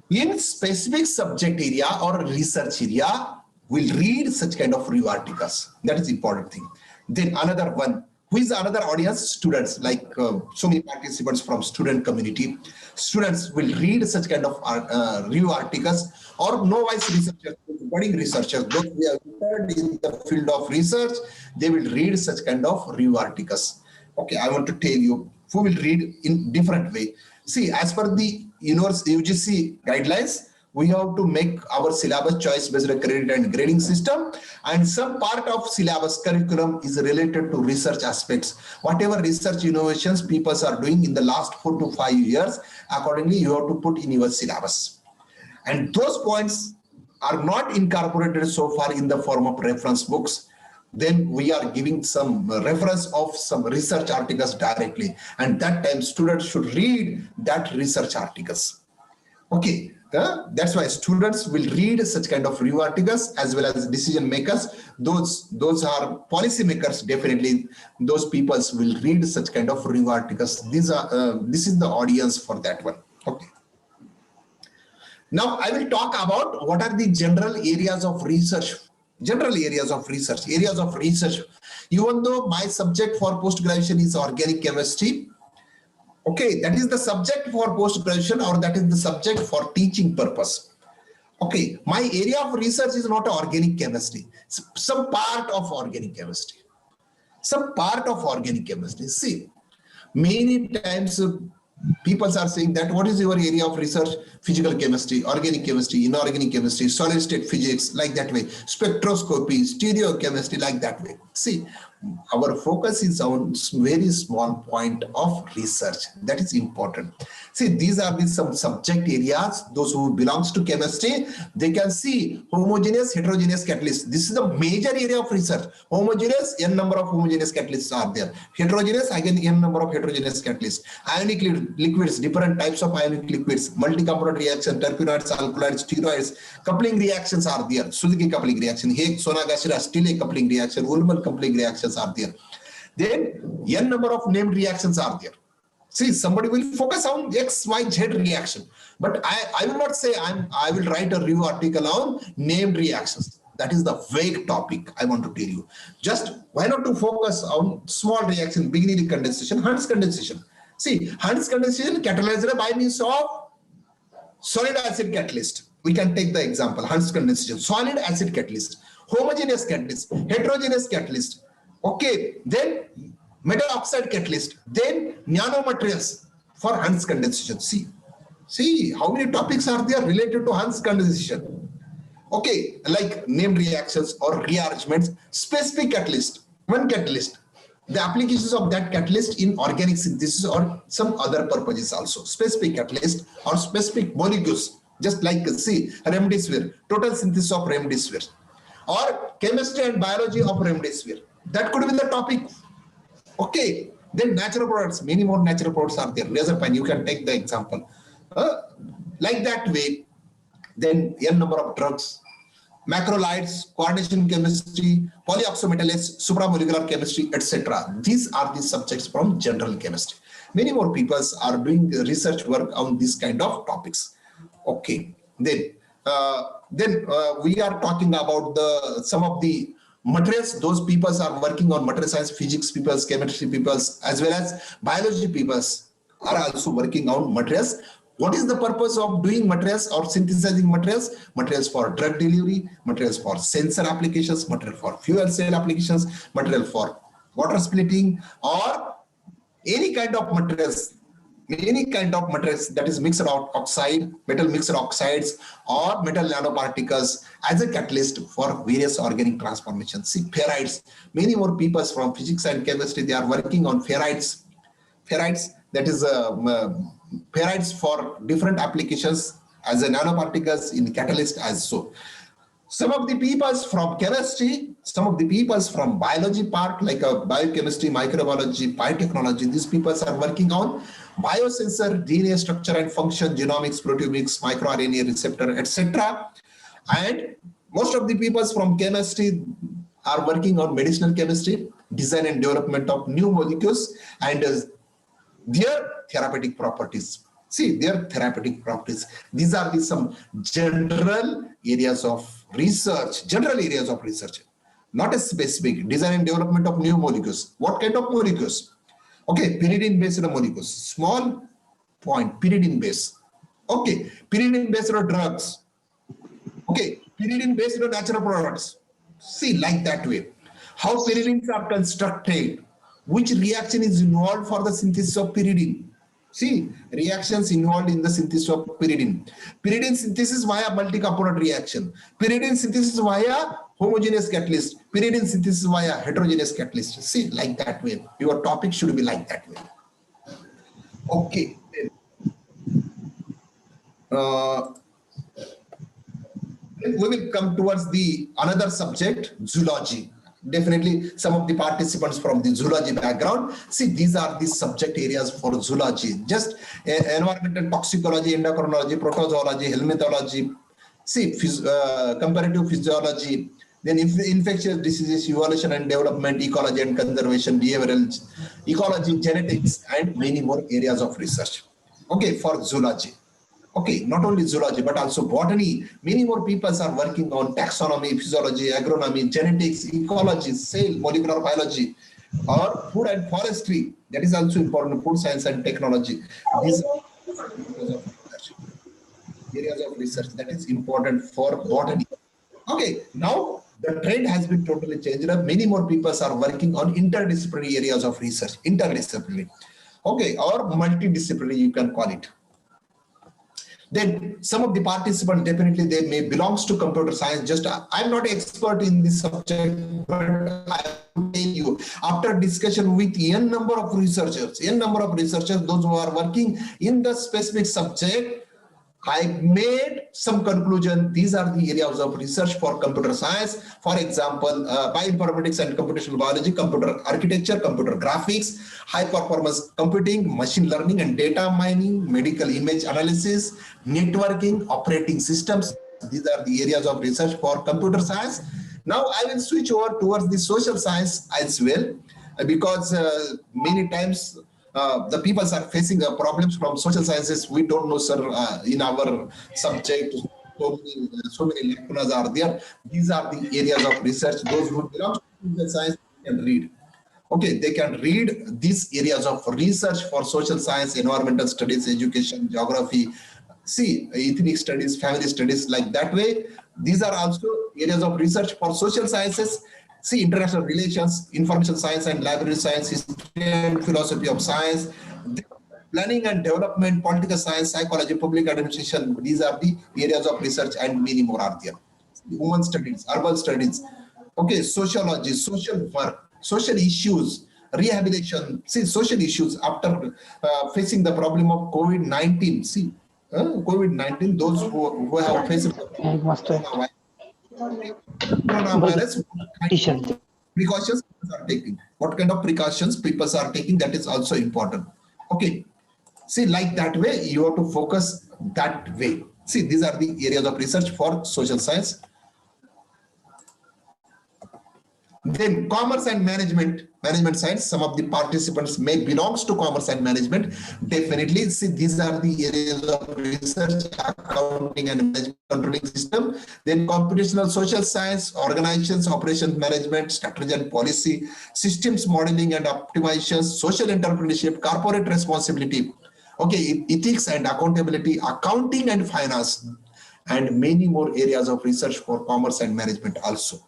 in specific subject area or research area will read such kind of review articles. That is important thing. Then another one, Who is another audience? Students, like so many participants from student community. Students will read such kind of review articles, or novice researchers, budding researchers, those who have entered in the field of research, they will read such kind of review articles. Okay, I want to tell you who will read in different way. See, as per the UGC guidelines, we have to make our syllabus choice based on credit and grading system, and some part of syllabus curriculum is related to research aspects. Whatever research innovations people are doing in the last 4 to 5 years, accordingly you have to put in your syllabus. And those points are not incorporated so far in the form of reference books. Then we are giving some reference of some research articles directly, and that time students should read that research articles. Okay, that's why students will read such kind of review articles, as well as decision makers. Those are policy makers. Definitely, those people will read such kind of review articles. This is the audience for that one. Okay. Now I will talk about what are the general areas of research. Areas of research. Even though my subject for post-graduation is organic chemistry, okay, that is the subject for post-graduation, or that is the subject for teaching purpose. Okay, my area of research is not organic chemistry. Some part of organic chemistry. See, many times people are saying that what is your area of research? Physical chemistry, organic chemistry, inorganic chemistry, solid state physics, like that way, spectroscopy, stereochemistry, like that way. See, our focus is on very small point of research. That is important. See, these are some subject areas. Those who belongs to chemistry, they can see homogeneous, heterogeneous catalysts. This is the major area of research. Homogeneous, n number of homogeneous catalysts are there. Heterogeneous, again n number of heterogeneous catalysts. Ionic liquids, different types of ionic liquids, multi-component reaction, terpenoids, alkaloids, steroids, coupling reactions are there. Suzuki coupling reaction, Hague, Sonagashira, Stille coupling reaction, Ullmann coupling reactions are there. Then n number of named reactions are there. See, somebody will focus on X, Y, Z reaction, but I will not say I will write a review article on named reactions. That is the vague topic I want to tell you. Just why not to focus on small reaction, beginning condensation, Hunt's condensation. See, Hunt's condensation catalyzed by means of solid acid catalyst. We can take the example, Hunt's condensation, solid acid catalyst, homogeneous catalyst, heterogeneous catalyst. Okay, then metal oxide catalyst, then nanomaterials for Hunt's condensation. See how many topics are there related to Hunt's condensation. Okay, like named reactions or rearrangements, specific catalyst, one catalyst, the applications of that catalyst in organic synthesis or some other purposes also. Specific catalyst or specific molecules, just like see remdesivir, total synthesis of remdesivir, or chemistry and biology of remdesivir. That could be the topic. Okay, then natural products, many more natural products are there. Razorpine, you can take the example. Like that way, then n number of drugs, macrolides, coordination chemistry, polyoxymetalase, supramolecular chemistry, etc. These are the subjects from general chemistry. Many more people are doing research work on these kind of topics. Okay, then we are talking about some of the materials. Those people are working on material science, physics people, chemistry people, as well as biology people are also working on materials. What is the purpose of doing materials or synthesizing materials? Materials for drug delivery, materials for sensor applications, material for fuel cell applications, material for water splitting, or any kind of materials that is mixed oxide, metal mixed oxides, or metal nanoparticles as a catalyst for various organic transformations. See, ferrites, many more people from physics and chemistry, they are working on ferrites, that is ferrites for different applications as a nanoparticles in catalyst as so. Some of the peoples from chemistry, some of the peoples from biology part, like biochemistry, microbiology, biotechnology, these peoples are working on biosensor, DNA structure and function, genomics, proteomics, microRNA receptor, etc. And most of the peoples from chemistry are working on medicinal chemistry, design and development of new molecules, and their therapeutic properties. See, their therapeutic properties. These are some general areas of research, not a specific, design and development of new molecules. What kind of molecules? Okay, pyridine-based molecules. Small point, pyridine-based. Okay, pyridine-based drugs. Okay, pyridine-based natural products. See, like that way. How pyridines are constructed, which reaction is involved for the synthesis of pyridine. See, reactions involved in the synthesis of pyridine. Pyridine synthesis via multi-component reaction. Pyridine synthesis via homogeneous catalyst. Pyridine synthesis via heterogeneous catalyst. See, like that way. Your topic should be like that way. Okay. We will come towards the another subject, zoology. Definitely some of the participants from the zoology background. See, these are the subject areas for zoology. Just environmental toxicology, endocrinology, protozoology, helminthology. See, comparative physiology, then infectious diseases, evolution and development, ecology and conservation, behavioral ecology, genetics, and many more areas of research. Okay, for zoology. Okay, not only zoology, but also botany. Many more people are working on taxonomy, physiology, agronomy, genetics, ecology, cell, molecular biology, or food and forestry. That is also important, food science and technology. These are areas of research that is important for botany. Okay, now the trend has been totally changed. Many more people are working on interdisciplinary areas of research, interdisciplinary. Okay, or multidisciplinary, you can call it. Then some of the participants, definitely they may belongs to computer science. Just I'm not an expert in this subject, but I will tell you, after discussion with n number of researchers, those who are working in the specific subject, I made some conclusion. These are the areas of research for computer science. For example, bioinformatics and computational biology, computer architecture, computer graphics, high performance computing, machine learning and data mining, medical image analysis, networking, operating systems. These are the areas of research for computer science. Now I will switch over towards the social science as well, because many times the people are facing problems from social sciences. We don't know, sir, in our subject, so many lacunas are there. These are the areas of research. Those who belong to social science can read. Okay, they can read these areas of research for social science, environmental studies, education, geography, see, ethnic studies, family studies, like that way. These are also areas of research for social sciences. See, international relations, information science and library science, history and philosophy of science, planning and development, political science, psychology, public administration. These are the areas of research and many more are there. Women studies, urban studies, okay, sociology, social work, social issues, rehabilitation. See, social issues after facing the problem of COVID-19. See, COVID-19, those who have faced coronavirus, precautions people are taking. What kind of precautions people are taking, that is also important. Okay. See, like that way, you have to focus that way. See, these are the areas of research for social science. Then commerce and management science, some of the participants may belongs to commerce and management. Definitely, see, these are the areas of research, accounting and management controlling system. Then computational social science, organizations, operations management, strategy and policy, systems modeling and optimization, social entrepreneurship, corporate responsibility, okay, ethics and accountability, accounting and finance, and many more areas of research for commerce and management also.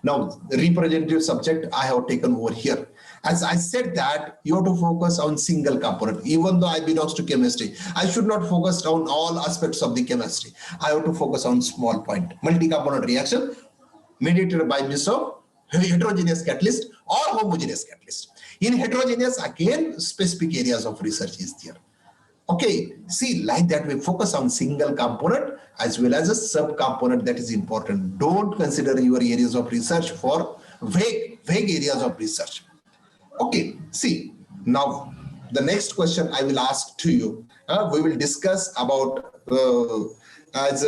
Now, the representative subject I have taken over here. As I said that you have to focus on single component. Even though I belongs to chemistry, I should not focus on all aspects of the chemistry. I have to focus on small point. Multi-component reaction mediated by means of heterogeneous catalyst or homogeneous catalyst. In heterogeneous, again, specific areas of research is there. Okay, see, like that we focus on single component as well as a sub-component. That is important. Don't consider your areas of research for vague areas of research. Okay, see, now the next question I will ask to you, we will discuss about as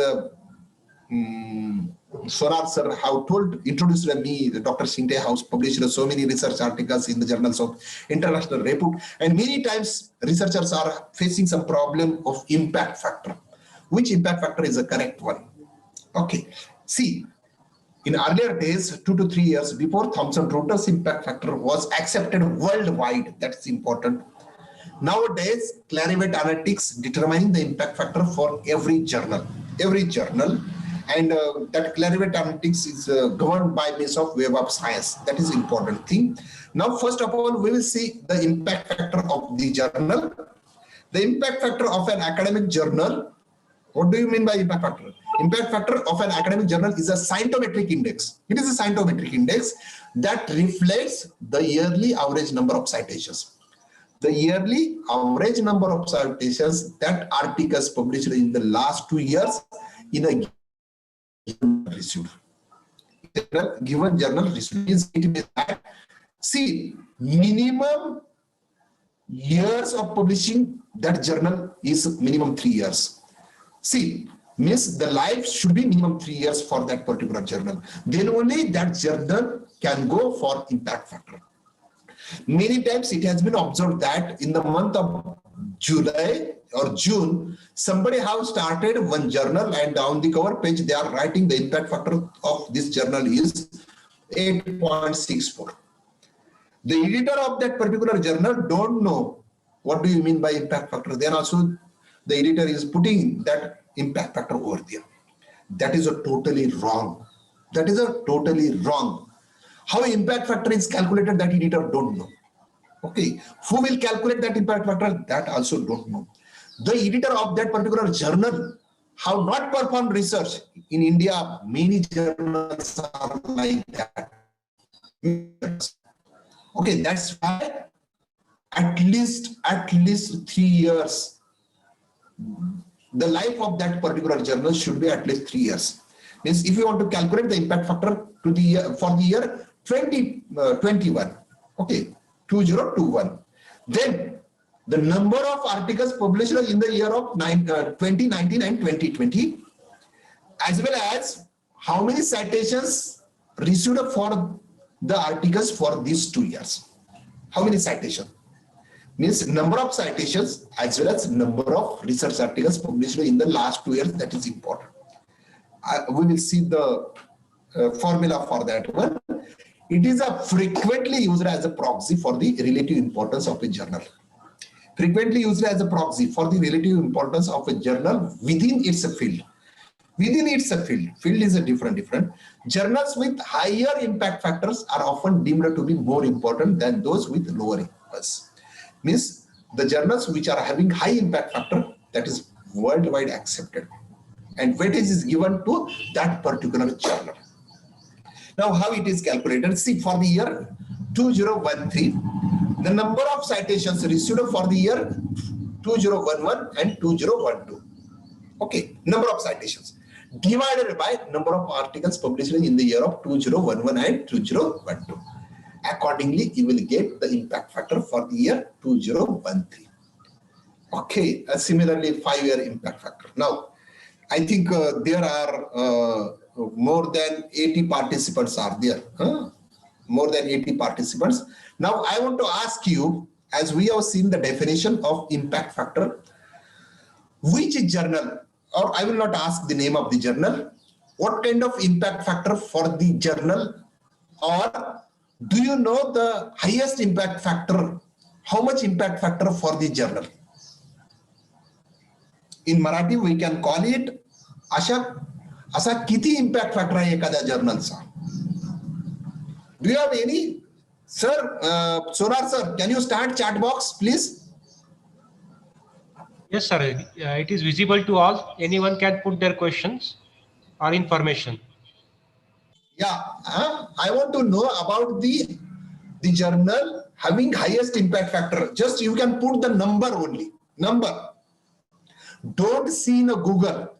Sonar sir have introduced me, Dr. Shingte House published so many research articles in the journals of international repute, and many times researchers are facing some problem of impact factor. Which impact factor is the correct one? Okay, see, In earlier days, 2 to 3 years before, Thomson Reuters impact factor was accepted worldwide. That's important. Nowadays, Clarivate Analytics determining the impact factor for every journal, and that Clarivate Analytics is governed by means of Web of Science. That is important thing. Now, first of all, we will see the impact factor of the journal. The impact factor of an academic journal. What do you mean by impact factor? Impact factor of an academic journal is a scientometric index. It is a scientometric index that reflects the yearly average number of citations. The yearly average number of citations that articles published in the last 2 years in a given journal received. It means that, see, minimum years of publishing that journal is minimum 3 years. See, means the life should be minimum 3 years for that particular journal. Then only that journal can go for impact factor. Many times it has been observed that in the month of July or June, somebody has started one journal and on the cover page they are writing the impact factor of this journal is 8.64. The editor of that particular journal don't know what do you mean by impact factor. Then also the editor is putting that impact factor over there. That is a totally wrong. That is a totally wrong. How impact factor is calculated, that editor don't know. Okay, who will calculate that impact factor? That also don't know. The editor of that particular journal have not performed research. In India, many journals are like that. Okay, that's why at least 3 years. The life of that particular journal should be at least 3 years. Means if you want to calculate the impact factor to the year, for the year 2021, okay, 2021, then the number of articles published in the year of 2019 and 2020, as well as how many citations received for the articles for these 2 years. How many citations? Means number of citations as well as number of research articles published in the last 2 years. That is important. We will see the formula for that one. It is a frequently used as a proxy for the relative importance of a journal. Frequently used as a proxy for the relative importance of a journal within its field. Within its field. Field is a different. Journals with higher impact factors are often deemed to be more important than those with lower impacts. Means the journals which are having high impact factor, that is worldwide accepted, and weightage is given to that particular journal. Now, how it is calculated? See, for the year 2013, the number of citations received for the year 2011 and 2012. Okay, number of citations divided by number of articles published in the year of 2011 and 2012. Accordingly, you will get the impact factor for the year 2013. Okay, similarly, 5-year impact factor. Now, I think there are more than 80 participants are there. More than 80 participants. Now, I want to ask you, as we have seen the definition of impact factor, which journal, or I will not ask the name of the journal, what kind of impact factor for the journal, or do you know the highest impact factor? How much impact factor for the journal? In Marathi, we can call it असा किती impact factor आहे एखाद्या जर्नलचा? Do you have any? Sir, Sonar sir, can you start chat box, please? Yes, sir. It is visible to all. Anyone can put their questions or information. Yeah, I want to know about the journal having highest impact factor. Just you can put the number only. Number. Don't see in a Google.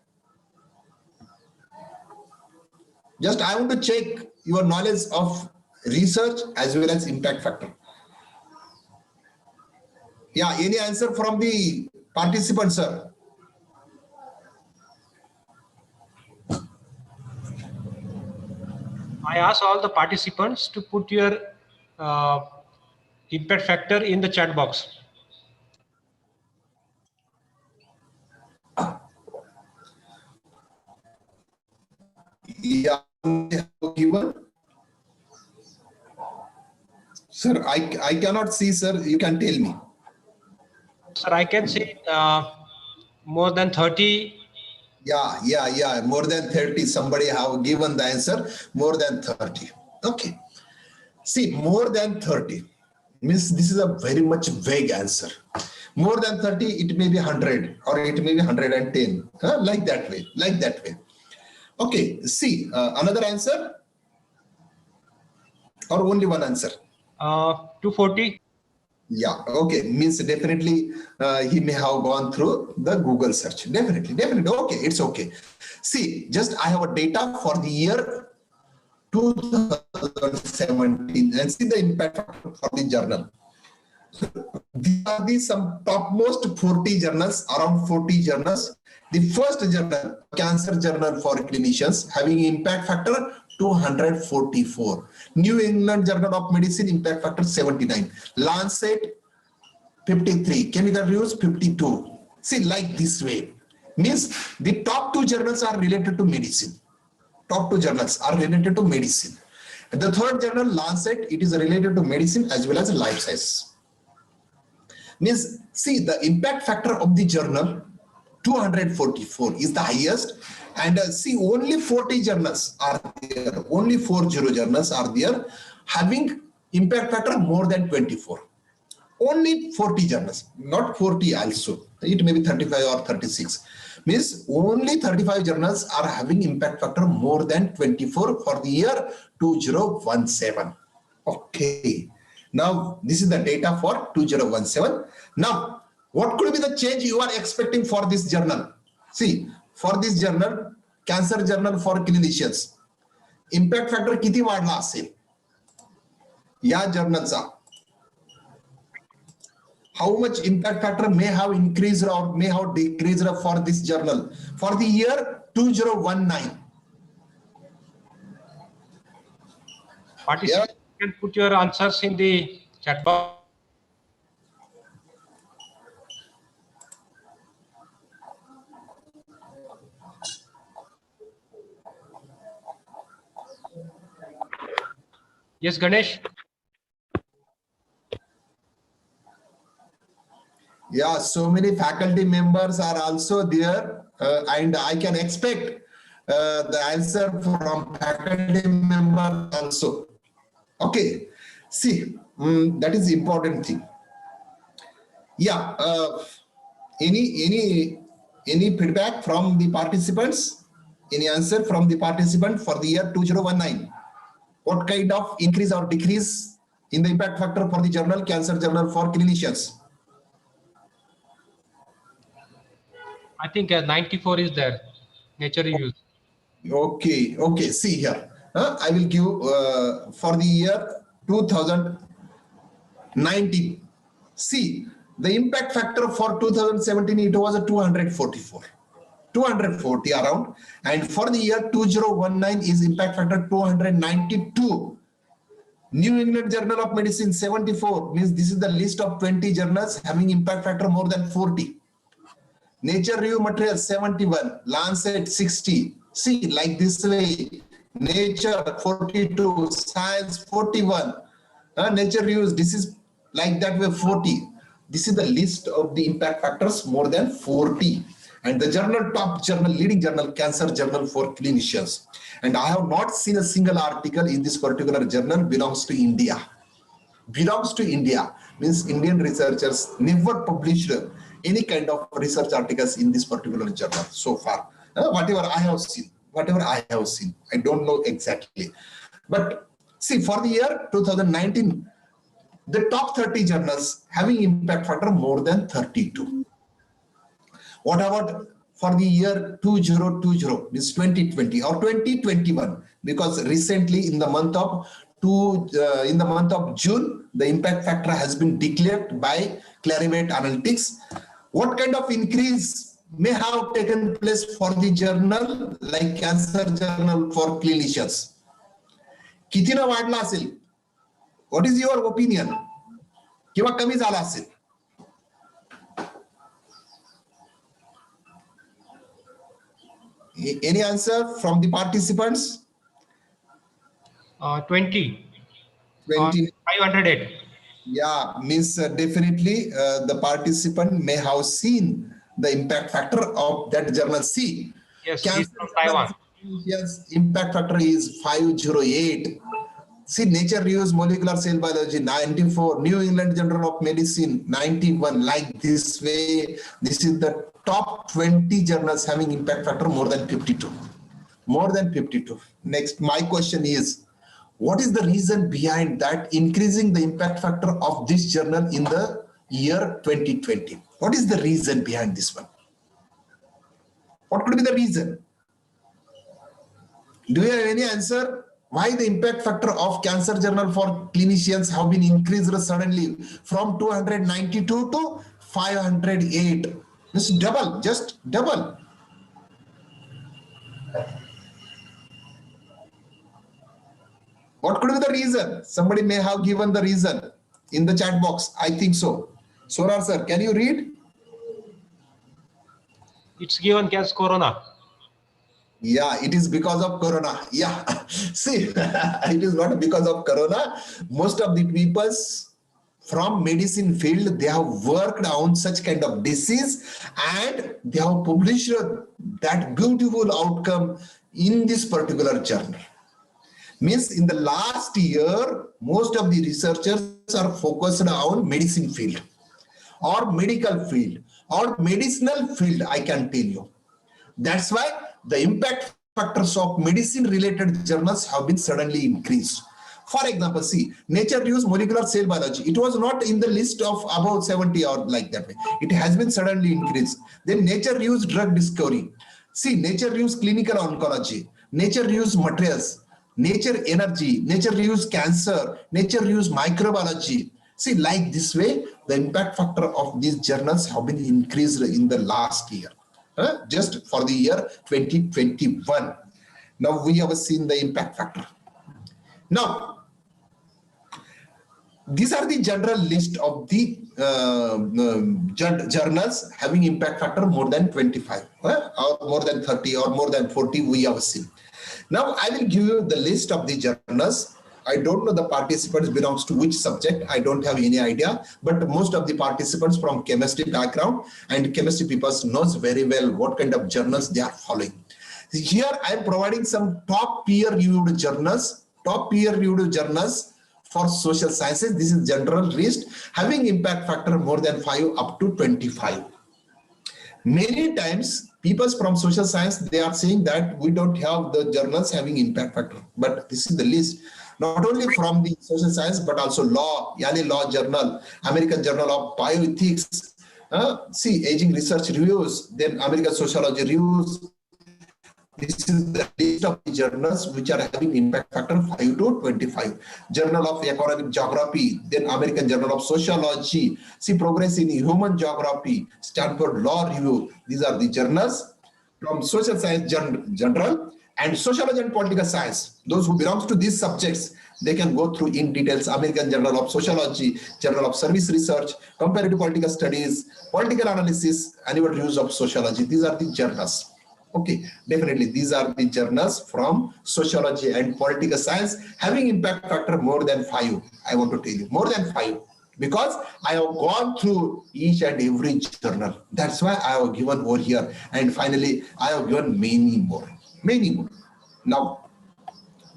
Just I want to check your knowledge of research as well as impact factor. Yeah, any answer from the participants, sir? I ask all the participants to put your impact factor in the chat box. Yeah, okay. given? Sir, I cannot see, sir. You can tell me. Sir, I can say more than 30. Yeah. More than 30. Somebody have given the answer. More than 30. Okay. See, more than 30 means this is a very much vague answer. More than 30, it may be 100 or it may be 110. Like that way. Okay. See, another answer or only one answer? 240. Yeah, okay. Means definitely he may have gone through the Google search. Definitely. Okay, it's okay. See, just I have a data for the year 2017 and see the impact factor for the journal. These are the some topmost 40 journals, around 40 journals. The first journal, Cancer Journal for Clinicians, having impact factor 244. New England Journal of Medicine, impact factor 79. Lancet 53. Chemical Reviews 52. See, like this way. Means the top two journals are related to medicine. Top two journals are related to medicine. And the third journal, Lancet, it is related to medicine as well as life science. Means, see, the impact factor of the journal 244 is the highest, and see, only 40 journals are there, only 40 journals are there having impact factor more than 24. Only 40 journals, not 40 also, it may be 35 or 36. Means only 35 journals are having impact factor more than 24 for the year 2017. Okay. Now, this is the data for 2017. Now, what could be the change you are expecting for this journal? See, for this journal, Cancer Journal for Clinicians, impact factor किती वाढला असेल या जर्नलचा? How much impact factor may have increased or may have decreased for this journal for the year 2019? Participants can put your answers in the chat box. Yes, Ganesh. Yeah, so many faculty members are also there, and I can expect the answer from faculty member also. Okay, see, that is important thing. Yeah, any feedback from the participants? Any answer from the participant for the year 2019? What kind of increase or decrease in the impact factor for the journal, Cancer Journal for Clinicians? I think 94 is there. Nature Reviews. Okay. See here. I will give for the year 2019. See, the impact factor for 2017, it was a 244. 240 around. And for the year 2019 is impact factor 292. New England Journal of Medicine 74, means this is the list of 20 journals having impact factor more than 40. Nature Review Materials 71, Lancet 60. See, like this way, Nature 42, Science 41, Nature Reviews, this is like that way 40. This is the list of the impact factors more than 40. And the journal, top journal, leading journal, Cancer Journal for Clinicians. And I have not seen a single article in this particular journal belongs to India. Belongs to India means Indian researchers never published any kind of research articles in this particular journal so far. Whatever I have seen, I don't know exactly. But see, for the year 2019, the top 30 journals having impact factor more than 32. What about for the year 2020, means 2020 or 2021? Because recently in the month of June, the impact factor has been declared by Clarivate Analytics. What kind of increase may have taken place for the journal like Cancer Journal for Clinicians? कितीनं वाढला असेल? What is your opinion? किंवा कमी झाला असेल? Any answer from the participants? 20 on 20. 508. Yeah, means definitely the participant may have seen the impact factor of that journal. See, Yes, he's cancer from journal Taiwan. clinicians impact factor is 508. See, Nature Reviews Molecular Cell Biology 94, New England Journal of Medicine 91. Like this way, this is the top 20 journals having impact factor more than 52. More than 52. Next, my question is, what is the reason behind that increasing the impact factor of this journal in the year 2020? What is the reason behind this one? What could be the reason? Do you have any answer? Why the impact factor of Cancer Journal for clinicians have been increased suddenly from 292 to 508? It's double, just double. What could be the reason? Somebody may have given the reason in the chat box. I think so. Sonar sir, can you read? It's given as corona. Yeah, it is because of corona. Yeah, see, it is not because of corona. Most of the peoples from medicine field, they have worked on such kind of disease and they have published that beautiful outcome in this particular journal. Means in the last year, most of the researchers are focused on medicine field or medical field or medicinal field, I can tell you. That's why the impact factors of medicine related journals have been suddenly increased. For example, see, Nature Reviews Molecular Cell Biology. It was not in the list of about 70 or like that way. It has been suddenly increased. Then Nature Reviews Drug Discovery. See, Nature Reviews Clinical Oncology, Nature Reviews Materials, Nature Energy, Nature Reviews Cancer, Nature Reviews Microbiology. See, like this way, the impact factor of these journals have been increased in the last year, just for the year 2021. Now we have seen the impact factor. Now, these are the general list of the journals having impact factor more than 25, or more than 30 or more than 40 we have seen. Now I will give you the list of the journals. I don't know the participants belongs to which subject. I don't have any idea, but most of the participants from chemistry background and chemistry people knows very well what kind of journals they are following. Here I am providing some top peer-reviewed journals, for social sciences. This is general list having impact factor more than 5 up to 25. Many times people from social science, they are saying that we don't have the journals having impact factor, but this is the list. Not only from the social science, but also law, Yale Law Journal, American Journal of Bioethics, see, Aging Research Reviews, then American Sociology Reviews. This is the list of the journals which are having impact factor 5 to 25. Journal of Economic Geography, then American Journal of Sociology, see, Progress in Human Geography, Stanford Law Review. These are the journals from social science general and sociology and political science. Those who belongs to these subjects, they can go through in details. American Journal of Sociology, Journal of Service Research, Comparative Political Studies, Political Analysis, Annual Reviews of Sociology. These are the journals. Okay, definitely these are the journals from sociology and political science having impact factor more than 5. I want to tell you more than 5 because I have gone through each and every journal. That's why I have given over here, and finally I have given many more. Now,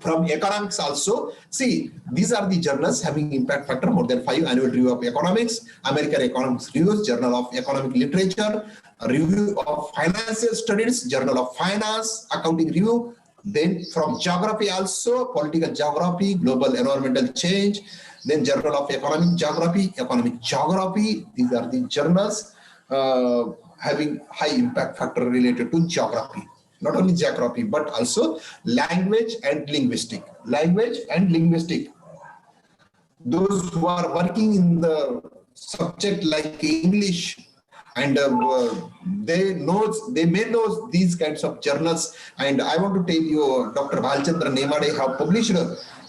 from economics also, see, these are the journals having impact factor more than 5. Annual Review of Economics, American Economics Reviews, Journal of Economic Literature, Review of Financial Studies, Journal of Finance, Accounting Review. Then from geography also, Political Geography, Global Environmental Change, then Journal of Economic Geography, Economic Geography. These are the journals having high impact factor related to geography. Not only geography, but also language and linguistic. Those who are working in the subject like English, and they may know these kinds of journals. And I want to tell you, Dr. Bhalchandra Nemade have published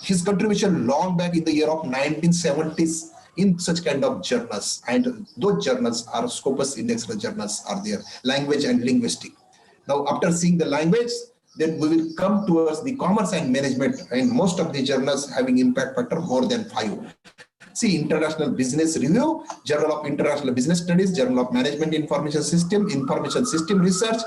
his contribution long back in the year of 1970s in such kind of journals. And those journals are Scopus Index journals are there, language and linguistic. Now, after seeing the language, then we will come towards the commerce and management, and most of the journals having impact factor more than 5. See, International Business Review, Journal of International Business Studies, Journal of Management Information System Research.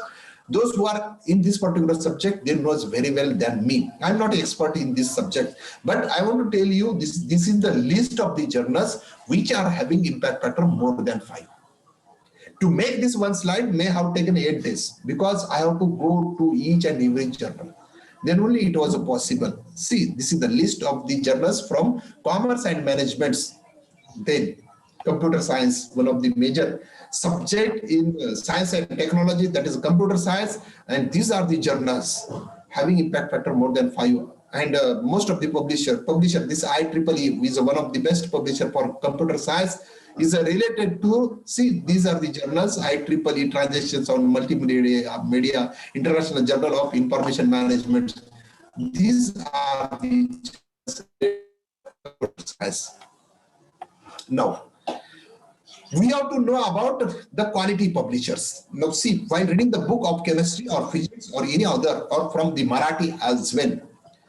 Those who are in this particular subject, they knows very well than me. I'm not an expert in this subject, but I want to tell you this is the list of the journals which are having impact factor more than 5. To make this one slide may have taken 8 days because I have to go to each and every journal. Then only it was possible. See, this is the list of the journals from commerce and managements. Then computer science, one of the major subject in science and technology, that is computer science. And these are the journals having impact factor more than 5. And most of the publisher, this IEEE is one of the best publisher for computer science, is related to, see, these are the journals, IEEE Transactions on Multimedia, International Journal of Information Management. These are the journals. Now, we have to know about the quality publishers. Now, see, while reading the book of chemistry or physics or any other, or from the Marathi as well,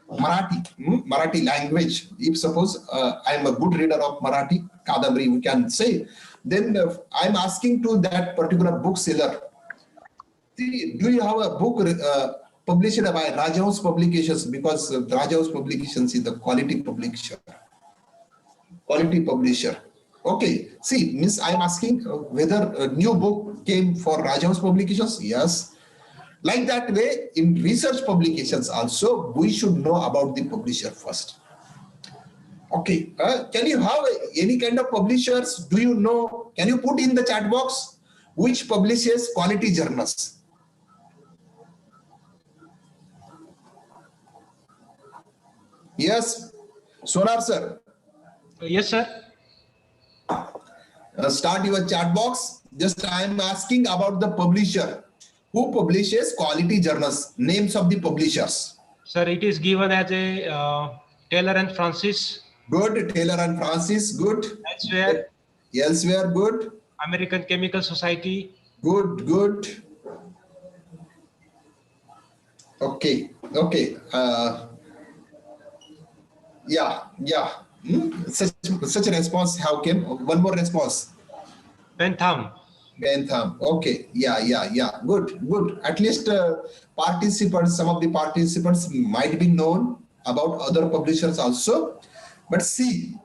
Marathi language, if suppose I'm a good reader of Marathi, Kadambari, we can say, then I'm asking to that particular bookseller, see, do you have a book published by Rajahans Publications? Because Rajahans Publications is the quality publisher. Okay, see, means I'm asking whether a new book came for Rajahans Publications? Yes. Like that way, in research publications also, we should know about the publisher first. Okay, can you have any kind of publishers? Do you know? Can you put in the chat box which publishes quality journals? Yes, Sonar sir. Yes, sir. Start your chat box. Just I am asking about the publisher. Who publishes quality journals? Names of the publishers. Sir, it is given as a Taylor and Francis. Good. Taylor and Francis. Good. Elsewhere. Good. American Chemical Society. Good. Okay. Yeah. Such a response. How came? One more response. Bentham. Okay. Yeah. Good. At least participants, some of the participants might be known about other publishers also. But see,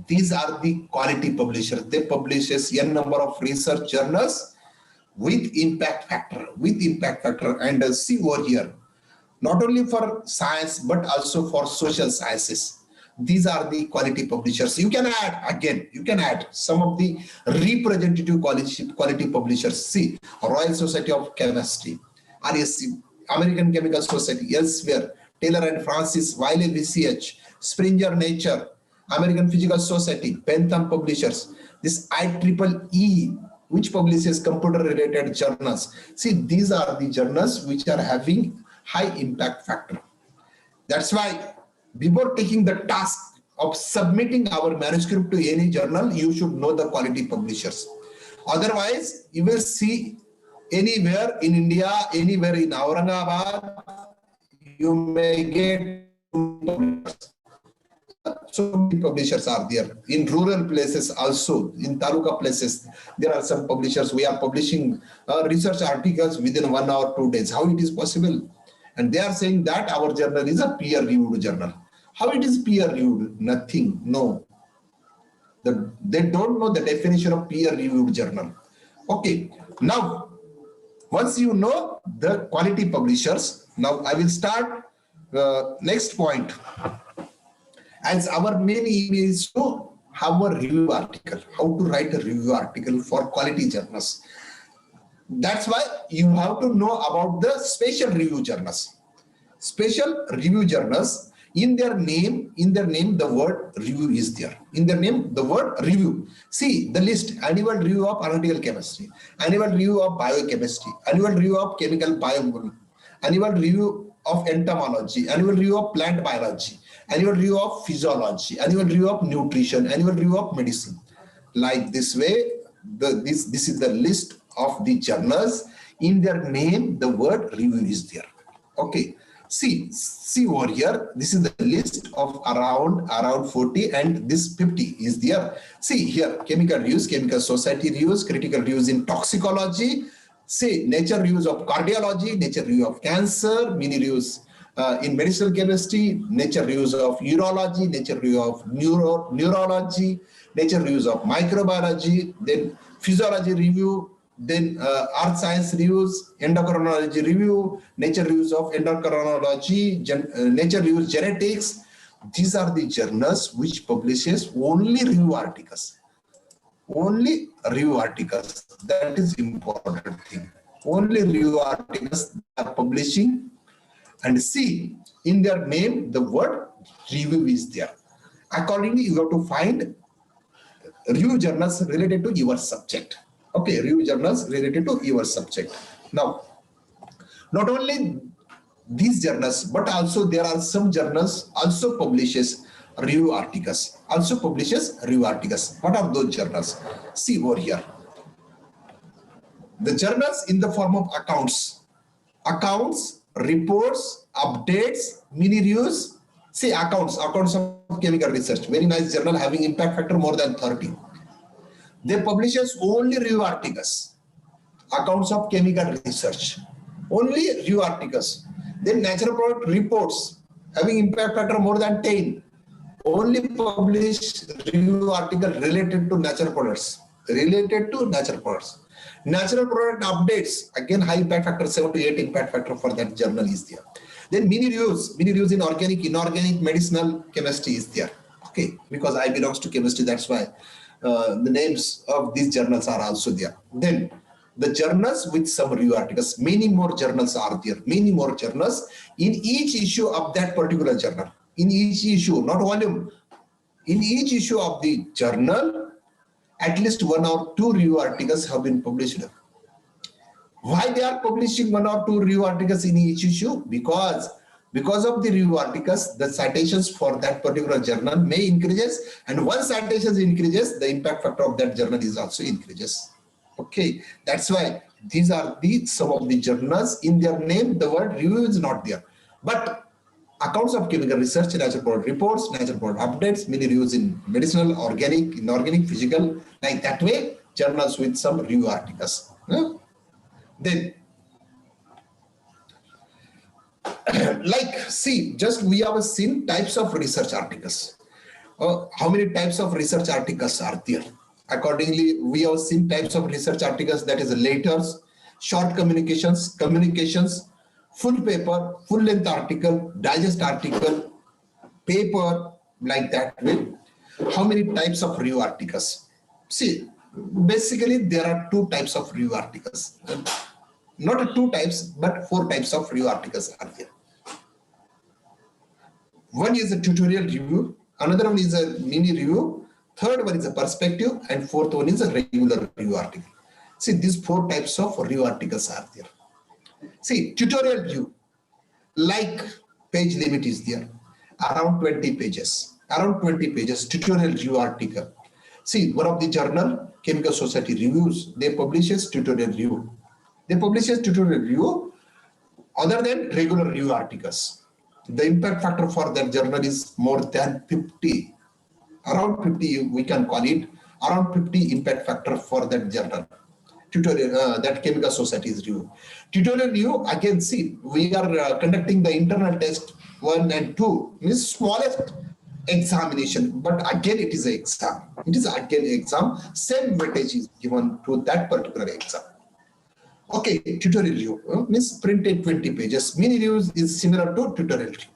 these are the quality publishers. They publishes n number of research journals with impact factor. And see over here, not only for science, but also for social sciences. These are the quality publishers. You can add some of the representative quality publishers. See, Royal Society of Chemistry, RSC, American Chemical Society, elsewhere, Taylor and Francis, Wiley VCH, Springer Nature, American Physical Society, Bentham Publishers, this IEEE, which publishes computer-related journals. See, these are the journals which are having high impact factor. That's why before taking the task of submitting our manuscript to any journal, you should know the quality publishers. Otherwise, you will see anywhere in India, anywhere in Aurangabad, you may get so many publishers are there. In rural places also, in taluka places, there are some publishers. We are publishing research articles within 1 or 2 days. How it is possible? And they are saying that our journal is a peer-reviewed journal. How it is peer-reviewed? Nothing. No. They don't know the definition of peer-reviewed journal. Okay. Now, once you know the quality publishers, now I will start next point. As our main aim is to have a review article, how to write a review article for quality journals. That's why you have to know about the special review journals. Special review journals, in their name, the word review is there. In their name, the word review. See the list: annual review of analytical chemistry, annual review of biochemistry, annual review of chemical biology, annual review of entomology, annual review of plant biology, annual review of physiology, annual review of nutrition, annual review of medicine. Like this way, this is the list of the journals. In their name, the word review is there. Okay. See over here. This is the list of around 40, and this 50 is there. See here, chemical reviews, chemical society reviews, critical reviews in toxicology. See nature reviews of cardiology, nature review of cancer, mini reviews in medicinal chemistry, nature reviews of urology, nature review of neurology, nature reviews of microbiology, then physiology review, then earth science reviews, endocrinology review, nature reviews of endocrinology, nature reviews genetics. These are the journals which publishes only review articles. Only review articles. That is important thing. Only review articles are publishing, and see in their name the word review is there. Accordingly, you have to find review journals related to your subject. Okay, review journals related to your subject. Now, not only these journals, but also there are some journals also publishes review articles. Also publishes review articles. What are those journals? See over here. The journals in the form of accounts, reports, updates, mini reviews. See accounts of chemical research. Very nice journal having impact factor more than 30. They publishes only review articles, accounts of chemical research, only review articles. Then natural product reports having impact factor more than 10, only publish review article related to natural products, Natural product updates, again high impact factor, 7 to 8 impact factor for that journal is there. Then mini reviews in organic, inorganic, medicinal chemistry is there. Okay, because I belongs to chemistry, that's why the names of these journals are also there. Then the journals with some review articles, many more journals are there, many more journals in each issue of that particular journal. In each issue, not volume, in each issue of the journal, at least 1 or 2 review articles have been published. Why they are publishing 1 or 2 review articles in each issue? Because of the review articles, the citations for that particular journal may increases, and once citations increases, the impact factor of that journal is also increases. Okay, that's why these are the some of the journals. In their name, the word review is not there, but accounts of chemical research, natural product reports, natural product updates, many reviews in medicinal, organic, inorganic, physical, like that way, journals with some review articles. Then, like, see, just we have seen types of research articles. How many types of research articles are there? Accordingly, we have seen types of research articles, that is letters, short communications, full paper, full length article, digest article, paper, like that way. How many types of review articles? See, basically there are 2 types of review articles. Not 2 types, but 4 types of review articles are there. One is a tutorial review, another one is a mini review, third one is a perspective, and fourth one is a regular review article. See, these 4 types of review articles are there. See, tutorial review, like page limit is there, around 20 pages, tutorial review article. See, one of the journal, Chemical Society Reviews, they publishes tutorial review. Other than regular review articles. The impact factor for that journal is more than 50, around 50 we can call it, around 50 impact factor for that journal. Tutorial, that Chemical Society's review. Tutorial review, again, see, we are conducting the internal test 1 and 2, means smallest examination, but again it is an exam. Same weightage is given to that particular exam. Okay, tutorial review means printed 20 pages. Mini reviews is similar to tutorial review.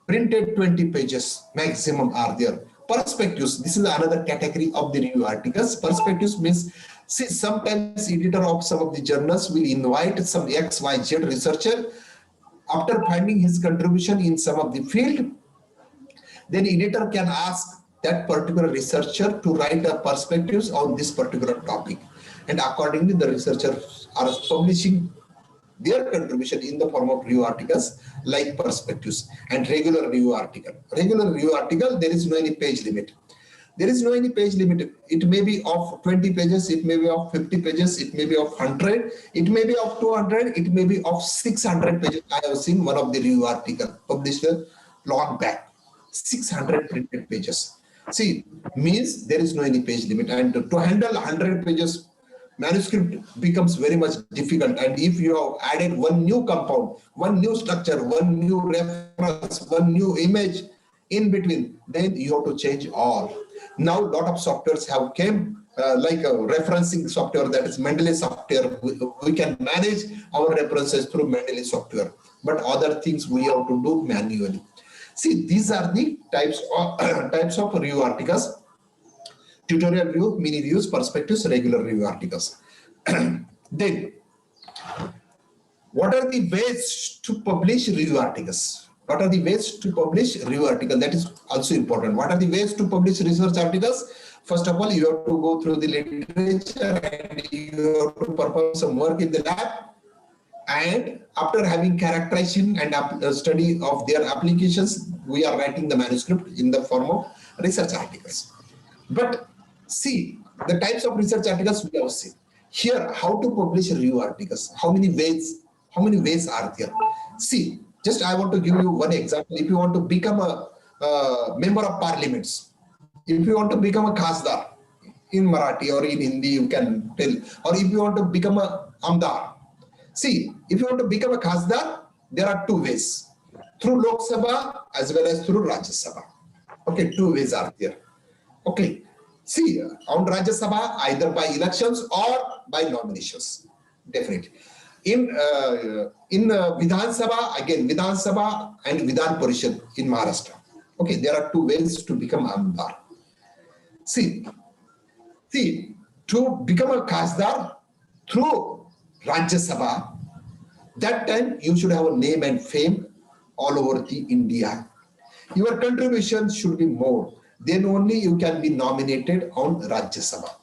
Printed 20 pages maximum are there. Perspectives, this is another category of the review articles. Perspectives means, see, sometimes editor of some of the journals will invite some XYZ researcher. After finding his contribution in some of the field, then editor can ask that particular researcher to write a perspectives on this particular topic. And accordingly, the researchers are publishing their contribution in the form of review articles like perspectives and regular review article. Regular review article, there is no any page limit. There is no any page limit. It may be of 20 pages, it may be of 50 pages, it may be of 100, it may be of 200, it may be of 600 pages. I have seen one of the review article published long back, 600 printed pages. See, means there is no any page limit, and to handle 100 pages manuscript becomes very much difficult. And if you have added one new compound, one new structure, one new reference, one new image in between, then you have to change all. Now lot of softwares have came like a referencing software, that is Mendeley software. We can manage our references through Mendeley software, but other things we have to do manually. See, these are the types of review articles: tutorial review, mini reviews, perspectives, regular review articles. Then, what are the ways to publish review articles? What are the ways to publish review article? That is also important. What are the ways to publish research articles? First of all, you have to go through the literature and you have to perform some work in the lab. And after having characterization and study of their applications, we are writing the manuscript in the form of research articles. But see, the types of research articles we have seen. Here, how to publish review articles? How many ways are there? See, just I want to give you one example. If you want to become a member of parliaments, if you want to become a khasdar in Marathi or in Hindi, you can tell, or if you want to become a amdar. See, if you want to become a khasdar, there are two ways: through Lok Sabha as well as through Rajya Sabha. Okay, two ways are there. Okay, see, on Rajya Sabha, either by elections or by nominations, definitely. In Vidhan Sabha, again, Vidhan Sabha and Vidhan Parishad in Maharashtra. Okay, there are two ways to become Amdar. See, to become a Khasdar through Rajya Sabha, that time you should have a name and fame all over the India. Your contribution should be more. Then only you can be nominated on Rajya Sabha.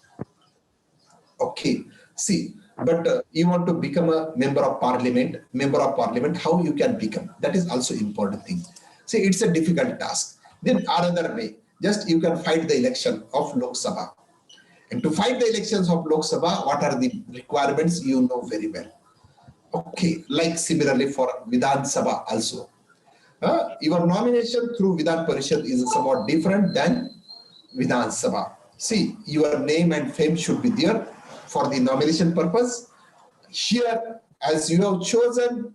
Okay, see. But you want to become a member of parliament, how you can become? That is also important thing. See, it's a difficult task. Then another way, just you can fight the election of Lok Sabha. And to fight the elections of Lok Sabha, what are the requirements? You know very well. Okay, like similarly for Vidhan Sabha also. Your nomination through Vidhan Parishad is somewhat different than Vidhan Sabha. See, your name and fame should be there for the nomination purpose. Here, as you have chosen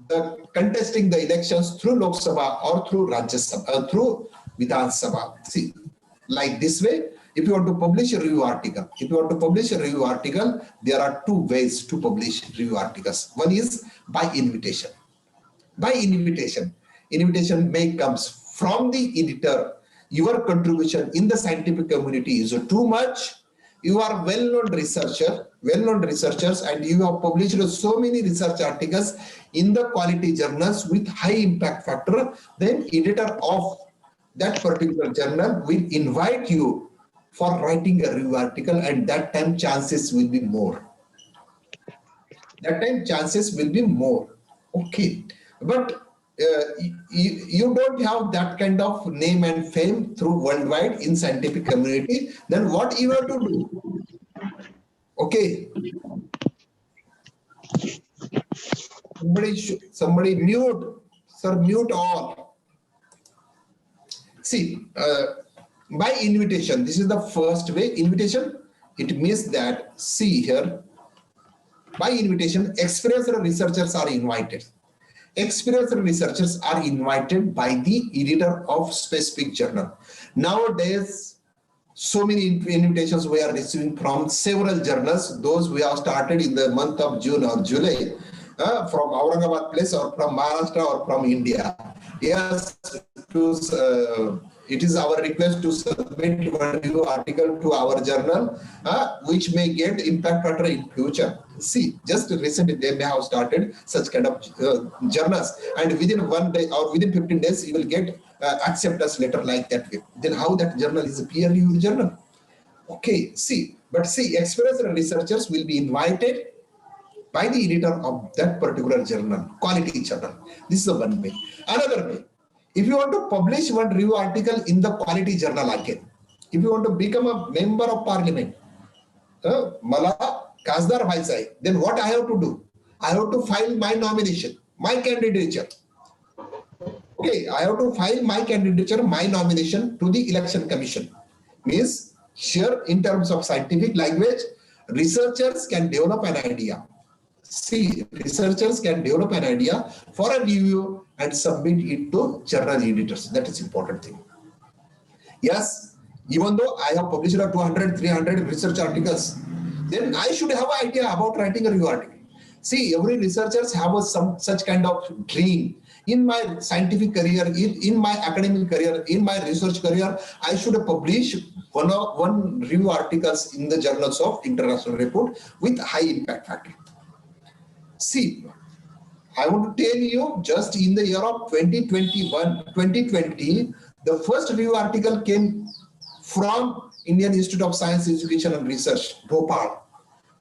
the contesting the elections through Lok Sabha or through Rajya Sabha, through Vidhan Sabha. See, like this way, if you want to publish a review article, there are two ways to publish review articles. One is by invitation. By invitation. Invitation may comes from the editor. Your contribution in the scientific community is too much. You are well-known researchers, and you have published so many research articles in the quality journals with high impact factor. Then editor of that particular journal will invite you for writing a review article, and that time chances will be more. Okay, but you don't have that kind of name and fame through worldwide in scientific community. Then what you have to do? Okay, somebody mute, sir, mute all. See, by invitation, this is the first way. Invitation, it means that, see here, by invitation, experienced researchers are invited. Experienced researchers are invited by the editor of specific journal. Nowadays, so many invitations we are receiving from several journals. Those we have started in the month of June or July, from Aurangabad place or from Maharashtra or from India. Yes, it is our request to submit one review article to our journal, which may get impact factor in future. See, just recently they may have started such kind of journals, and within 1 day or within 15 days, you will get acceptance letter like that way. Then how that journal is a peer-reviewed journal? Okay, see, but see, experienced researchers will be invited by the editor of that particular journal, quality journal. This is the one way. Another way, if you want to publish one review article in the quality journal again, If you want to become a member of parliament, मला खासदार व्हायचं आहे, then what I have to do? I have to file my nomination, my candidature. Okay, I have to file my candidature, my nomination to the election commission. Means here in terms of scientific language, researchers can develop an idea. See, researchers can develop an idea for a review and submit it to journal editors. That is important thing. Yes, even though I have published 200, 300 research articles, then I should have an idea about writing a review article. See, every researchers have some such kind of dream. In my scientific career, in my academic career, in my research career, I should publish one review articles in the journals of international report with high impact factor. See, I want to tell you, just in the year of 2020, the first review article came from Indian Institute of Science, Education and Research, Bhopal.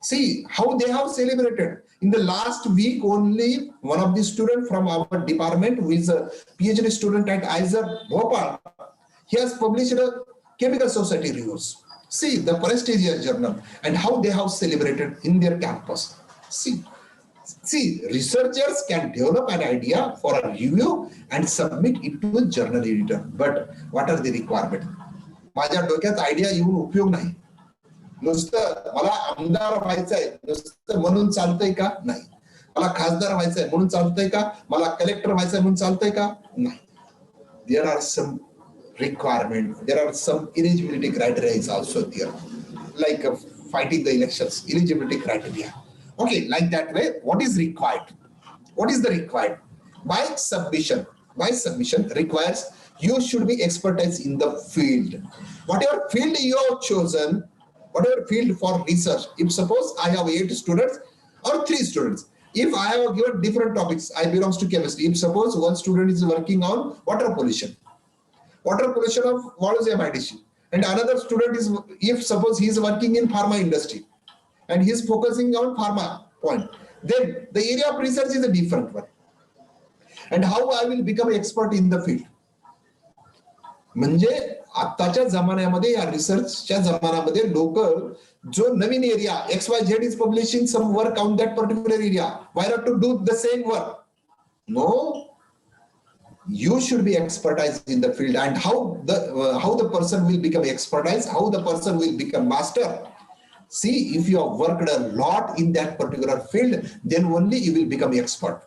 See how they have celebrated. In the last week only, one of the students from our department, who is a PhD student at IISER Bhopal, he has published a Chemical Society reviews. See the prestigious journal and how they have celebrated in their campus. See, researchers can develop an idea for a review and submit it to a journal editor. But what are the requirements? माझ्या डोक्यात idea येऊन उपयोग नाही. नुसतं मला आमदार व्हायचंय नुसतं म्हणून चालतंय का? नाही. मला खासदार व्हायचंय म्हणून चालतंय का? मला कलेक्टर व्हायचंय म्हणून चालतंय का? नाही. There are some requirements. There are some eligibility criteria is also there, like fighting the elections, eligibility criteria. Okay, like that way, what is required? What is the required? By submission requires you should be expertise in the field. Whatever field you have chosen, whatever field for research, if suppose I have 8 students or 3 students, if I have given different topics, I belongs to chemistry. If suppose one student is working on water pollution of volume addition, and another student is, if suppose he is working in pharma industry and he is focusing on pharma point, then the area of research is a different one. And how I will become expert in the field? म्हणजे आताच्या जमान्यामध्ये या रिसर्चच्या जमान्यामध्ये लोक जो नवीन area XYZ is publishing some work on that particular area, why not to do the same work? No, you should be expertise in the field. And how the person will become expertise, how the person will become master. See, if you have worked a lot in that particular field, then only you will become expert.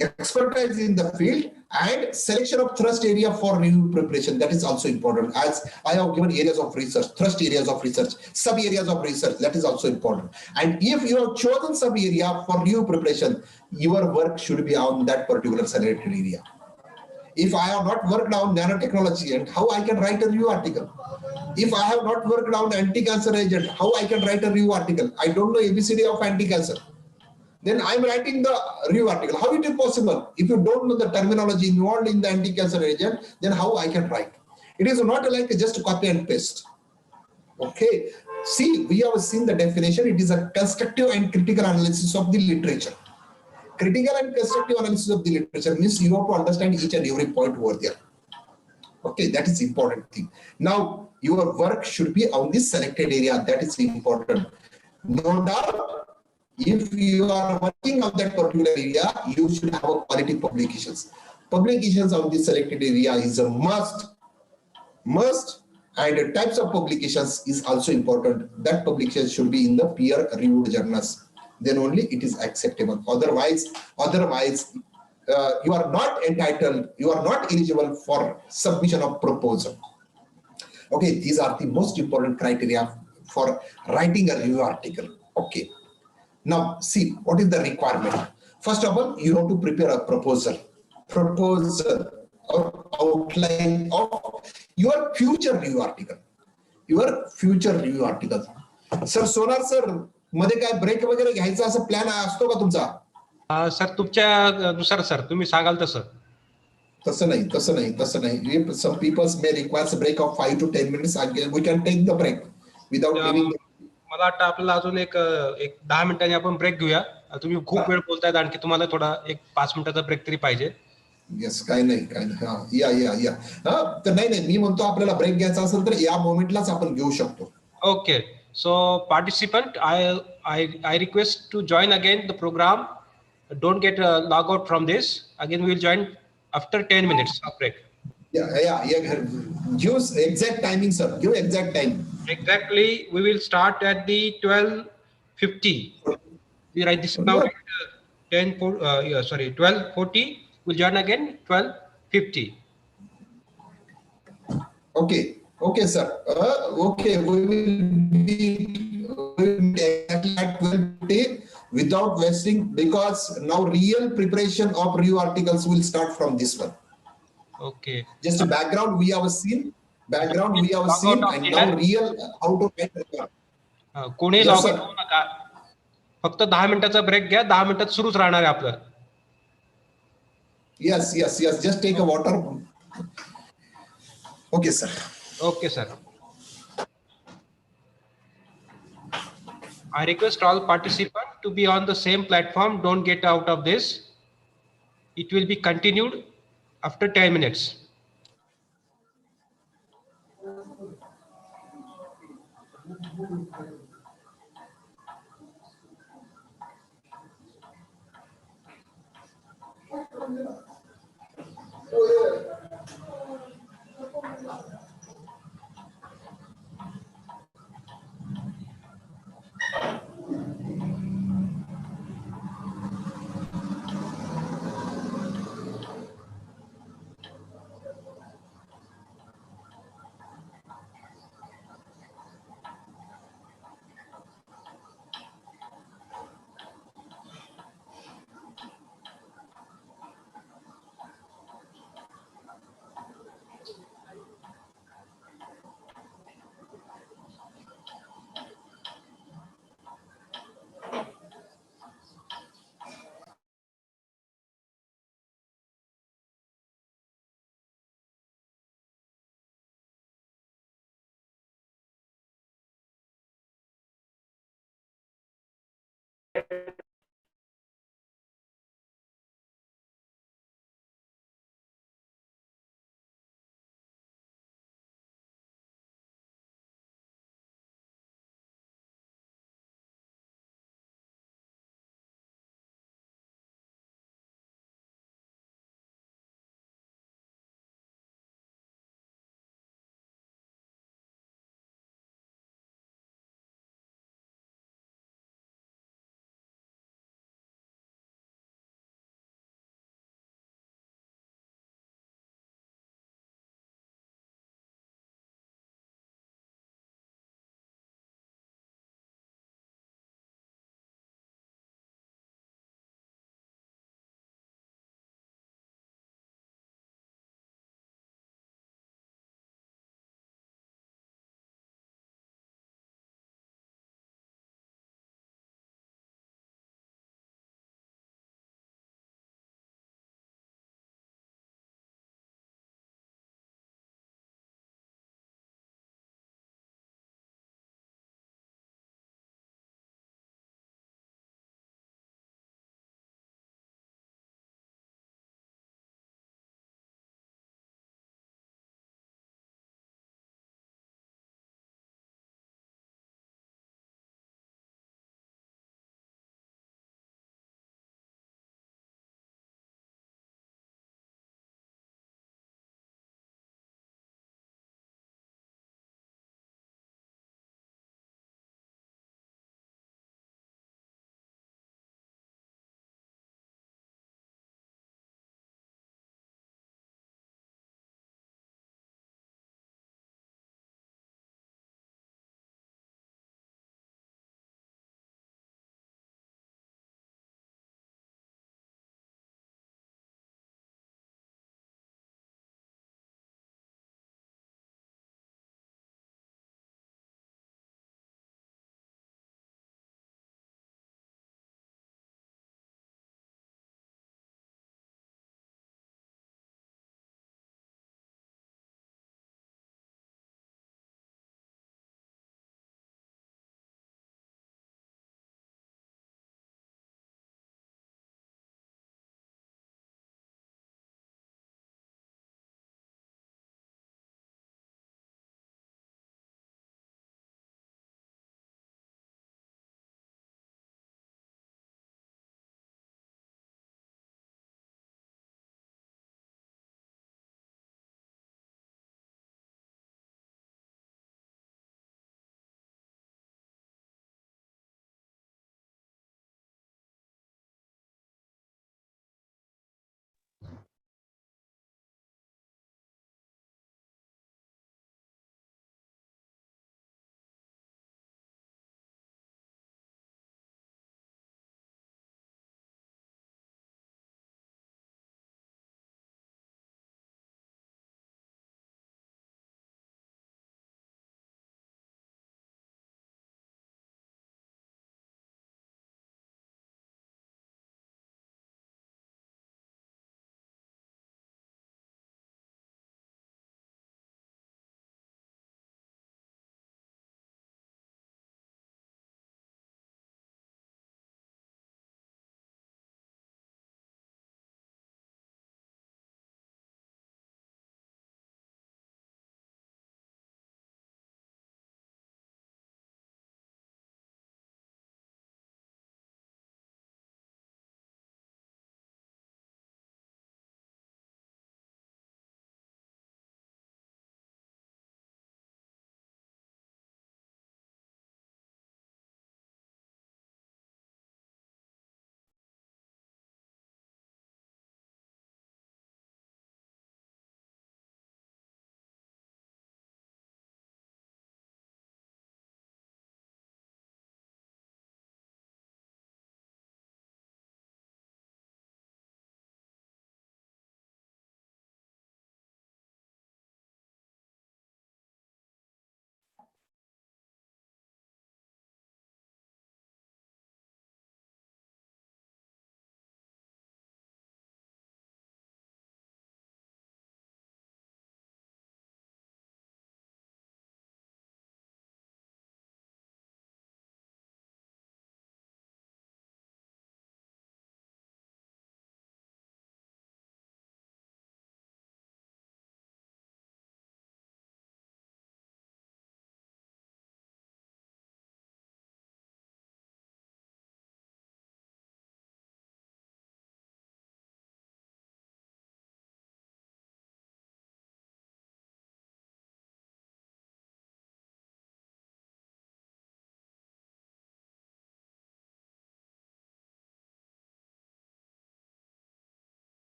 Expertise in the field and selection of thrust area for review preparation, that is also important. As I have given areas of research, thrust areas of research, sub areas of research, that is also important. And if you have chosen sub area for review preparation, your work should be on that particular selected area. If I have not worked on nanotechnology, and how I can write a review article? If I have not worked on anti-cancer agent, how I can write a review article? I don't know ABCD of anti-cancer. Then I'm writing the review article. How it is possible? If you don't know the terminology involved in the anti-cancer agent, then how I can write? It is not like just copy and paste. Okay. See, we have seen the definition. It is a constructive and critical analysis of the literature. Critical and constructive analysis of the literature means you have to understand each and every point over there. Okay, that is important thing. Now, your work should be on this selected area. That is important. No doubt, if you are working on that particular area, you should have a quality publications. Publications on this selected area is a must. And the types of publications is also important. That publication should be in the peer-reviewed journals. Then only it is acceptable. Otherwise, you are not entitled, you are not eligible for submission of proposal. Okay, these are the most important criteria for writing a review article. Okay. Now, see, what is the requirement? First of all, you have to prepare a proposal or outline of your future review article. Sir, Sonar sir, मध्ये काय break वगैरे घ्यायचा असा plan असतो का तुमचा? Sir तुमच्या नुसार सर तुम्ही सांगाल तसं. तसं नाही. If some people may require a break of 5 to 10 minutes, we can take the break without giving. मला वाटतं आपल्याला अजून एक 10 मिनिटांनी आपण ब्रेक घेऊया. तुम्ही खूप वेळ बोलतायत, आणखी तुम्हाला थोडा एक 5 मिनिटाचा ब्रेक तरी पाहिजे. येस, काही नाही हा या तर नाही मी म्हणतो आपल्याला ब्रेक घ्यायचा असेल तर या मोमेंटलाच आपण घेऊ शकतो. Okay. So participant, I request to join again the program. Don't get log out from this. Again, we'll join after 10 minutes of break. या give exact timing sir, give exact time. Exactly, we will start at the 12:50. We write this now at 12:40. We'll join again 12:50. Okay sir, okay, we will be exactly at 12:50 without wasting, because now real preparation of review articles will start from this one. Okay. Just a background we have seen, Log out of and here. now real how to write the record. कोणी Yes, log sir. Out होऊ नका. फक्त 10 मिनिटाचा break घ्या. 10 मिनिटात सुरूच राहणार आहे आपलं. Yes, just take a water. Okay sir. Okay, sir. I request all participants to be on the same platform. Don't get out of this. It will be continued after 10 minutes.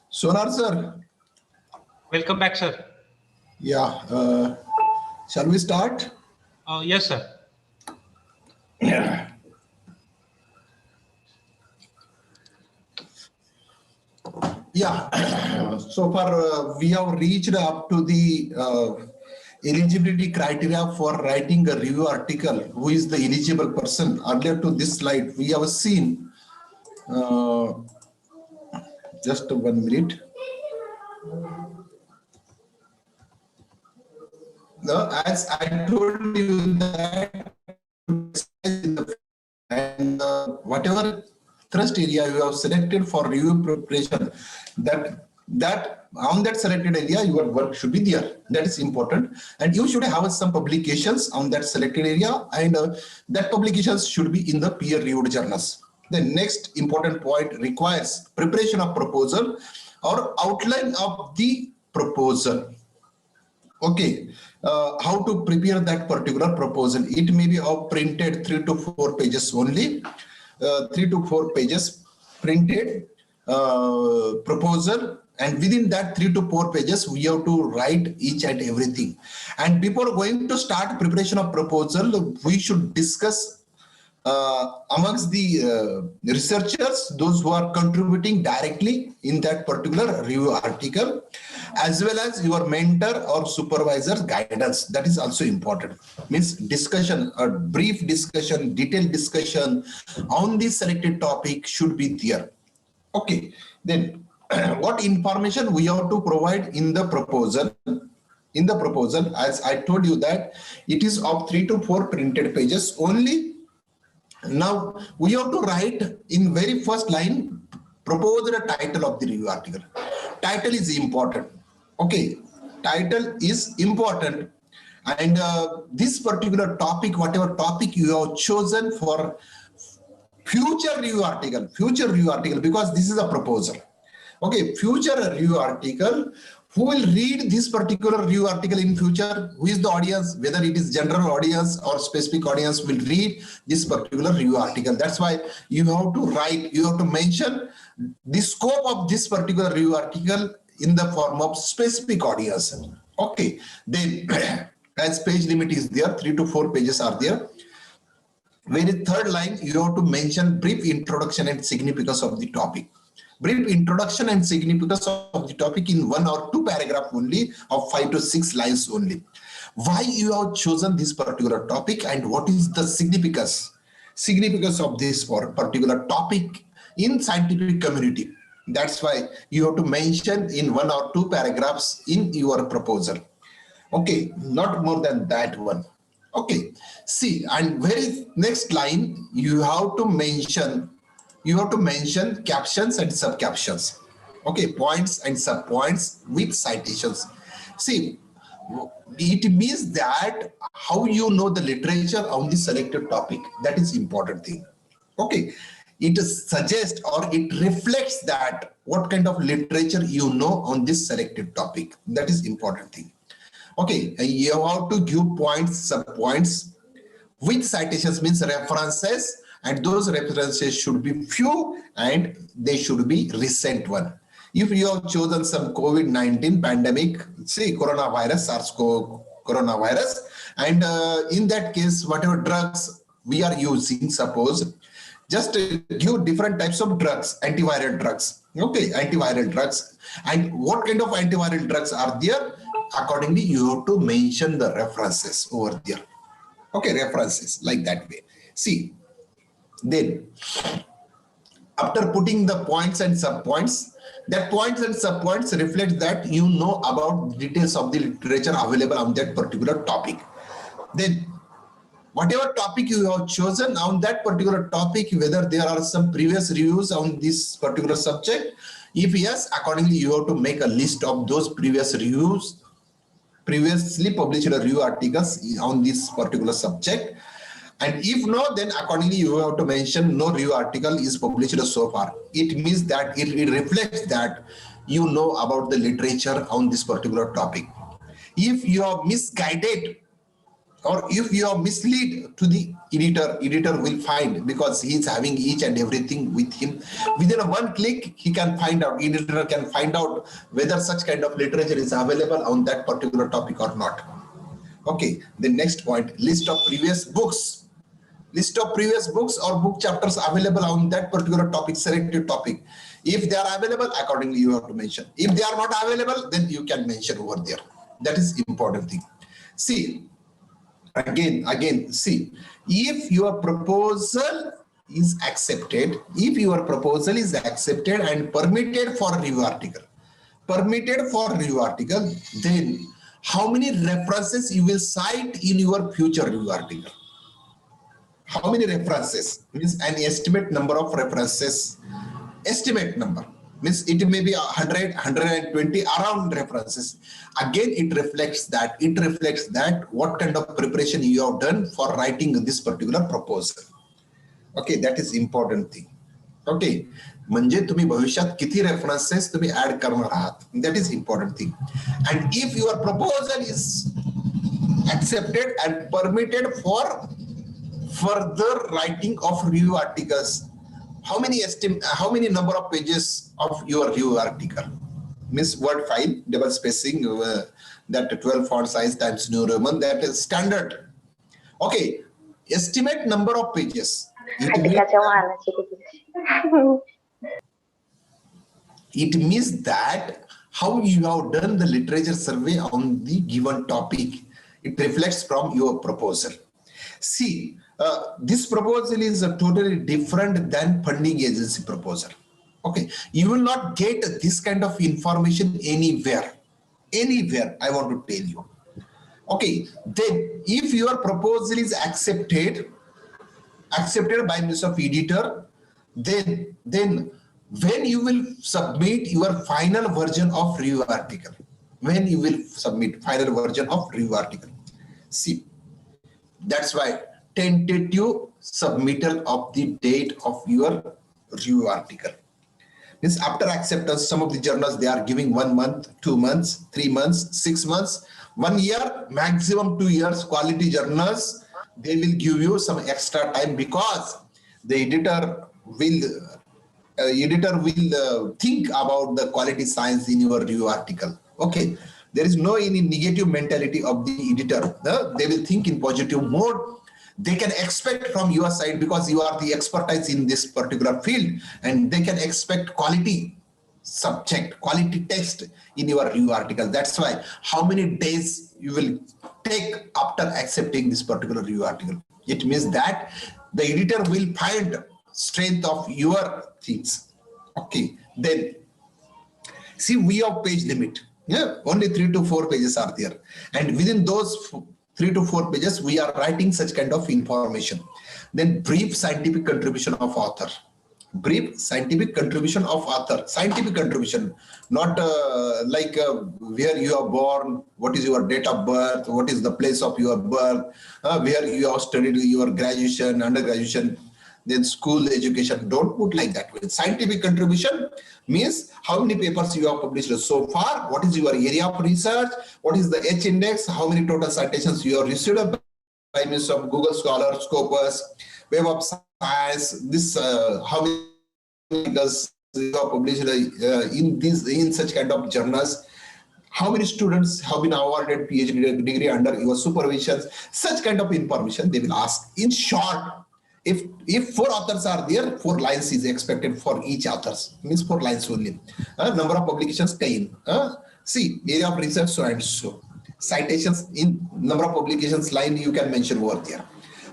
Sonar sir, Welcome back, sir. yeah, shall we start? Yes, sir. Yeah, so far we have reached up to the eligibility criteria for writing a review article. Who is the eligible person? Earlier to this slide, we have seen Uh, just 1 minute. No, as I told you that and whatever thrust area you have selected for review preparation, that on that selected area your work should be there. That is important, and you should have some publications on that selected area, and that publications should be in the peer-reviewed journals. The next important point requires preparation of proposal or outline of the proposal. Okay, how to prepare that particular proposal? It may be of printed 3 to 4 pages only, 3 to 4 pages printed proposal, and within that 3 to 4 pages we have to write each and everything. And before going to start preparation of proposal, we should discuss amongst the researchers, those who are contributing directly in that particular review article, as well as your mentor or supervisor's guidance. That is also important. Means discussion, a brief discussion, detailed discussion on the selected topic should be there. Okay, then what information we have to provide in the proposal? In the proposal, as I told you that it is of 3 to 4 printed pages only. Now we have to write in very first line, propose the title of the review article. Title is important. Okay, title is important, and this particular topic, whatever topic you have chosen for future review article, because this is a proposal. Okay, future review article. Who will read this particular review article in future? Who is the audience? Whether it is general audience or specific audience will read this particular review article. That's why you have to write, you have to mention the scope of this particular review article in the form of specific audience. Okay, then as page limit is there, 3 to 4 pages are there. Very third line, you have to mention brief introduction and significance of the topic. Brief introduction and significance of the topic in 1 or 2 paragraph only, of 5 to 6 lines only. Why you have chosen this particular topic and what is the significance of this particular topic in scientific community. That's why you have to mention in 1 or 2 paragraphs in your proposal. Okay, not more than that one. Okay, see, and very next line, you have to mention captions and sub-captions. Okay, points and sub-points with citations. See, it means that how you know the literature on the selected topic, that is important thing. Okay, it suggests or it reflects that what kind of literature you know on this selected topic. That is important thing. Okay, you have to give points, sub-points with citations, means references, and those references should be few and they should be recent one. If you have chosen some COVID-19 pandemic, say coronavirus, SARS-CoV coronavirus, and in that case, whatever drugs we are using, suppose, just give different types of drugs, antiviral drugs. Okay, antiviral drugs. And what kind of antiviral drugs are there? Accordingly, you have to mention the references over there. Okay, references like that way. See, then after putting the points and sub-points, that points and sub-points reflect that you know about details of the literature available on that particular topic. Then whatever topic you have chosen on that particular topic, whether there are some previous reviews on this particular subject, if yes, accordingly you have to make a list of those previous reviews, previously published review articles on this particular subject. And if no, then accordingly you have to mention no review article is published so far. It means that it reflects that you know about the literature on this particular topic. If you are misguided or if you are misled to the editor will find, because he is having each and everything with him. Within a 1 click, he can find out, editor can find out whether such kind of literature is available on that particular topic or not. Okay, the next point, list of previous books. List of previous books or book chapters available on that particular topic, selected topic. If they are available, accordingly you have to mention. If they are not available, then you can mention over there. That is important thing. See, again, see, if your proposal is accepted, if your proposal is accepted and permitted for review article, then how many references you will cite in your future review article? How many references means an estimate number of references. Estimate number means it may be 100, 120 around references. Again, it reflects that what kind of preparation you have done for writing this particular proposal. Okay, that is important thing. Okay, म्हणजे तुम्ही भविष्यात किती references तुम्ही add करणार आहात, that is important thing. And if your proposal is accepted and permitted for further writing of review articles, how many number of pages of your review article? Means word file, double spacing, that 12 font size times New Roman, that is standard. Okay, estimate number of pages. It means that how you have done the literature survey on the given topic. It reflects from your proposal. See, this proposal is totally different than funding agency proposal. Okay, you will not get this kind of information anywhere. I want to tell you. Okay, then if your proposal is accepted by means of editor, then when you will submit your final version of review article, see, that's why tentative submittal of the date of your review article. Means after acceptance, some of the journals, they are giving 1 month, 2 months, 3 months, 6 months, 1 year, maximum 2 years. Quality journals, they will give you some extra time because the editor will think about the quality science in your review article. Okay, there is no any negative mentality of the editor. They will think in positive mode. They can expect from your side, because you are the expertise in this particular field, and they can expect quality subject, quality text in your review article. That's why how many days you will take after accepting this particular review article. It means that the editor will find strength of your things. Okay, then see, we have page limit. Yeah, only 3 to 4 pages are there, and within those 3 to 4 pages we are writing such kind of information. Then brief scientific contribution of author. Scientific contribution, not where you are born, what is your date of birth, what is the place of your birth, where you have studied your graduation, undergraduation, then school education. Don't put like that. Scientific contribution means how many papers you have published so far, what is your area of research, what is the H index, how many total citations you have received by means of Google Scholar, Scopus, Web of Science, this how many articles you have published in such kind of journals, how many students have been awarded PhD degree under your supervision. Such kind of information they will ask. In short, if 4 authors are there, 4 lines is expected for each authors, means 4 lines only. Number of publications 10. See, area of research so and so. Citations in number of publications line you can mention over there.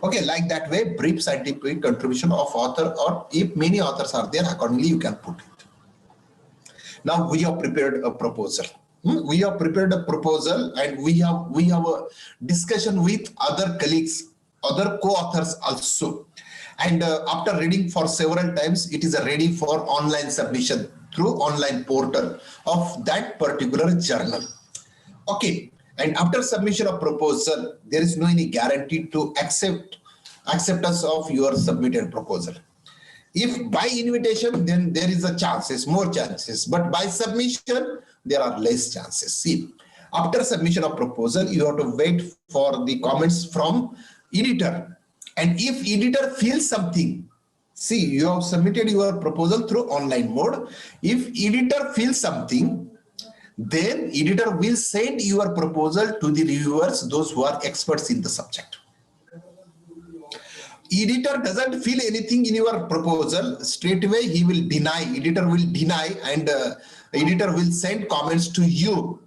Okay, like that way, brief scientific contribution of author, or if many authors are there, accordingly you can put it. Now we have prepared a proposal. And we have a discussion with other colleagues, other co-authors also. And after reading for several times, it is ready for online submission through online portal of that particular journal. Okay, and after submission of proposal, there is no any guarantee to acceptance of your submitted proposal. If by invitation, then there is a chances, more chances, but by submission, there are less chances. See, after submission of proposal, you have to wait for the comments from editor. And if editor feels something, see, you have submitted your proposal through online mode. If editor feels something, then editor will send your proposal to the reviewers, those who are experts in the subject. Editor doesn't feel anything in your proposal, straight away he will deny, editor will deny, and editor will send comments to you.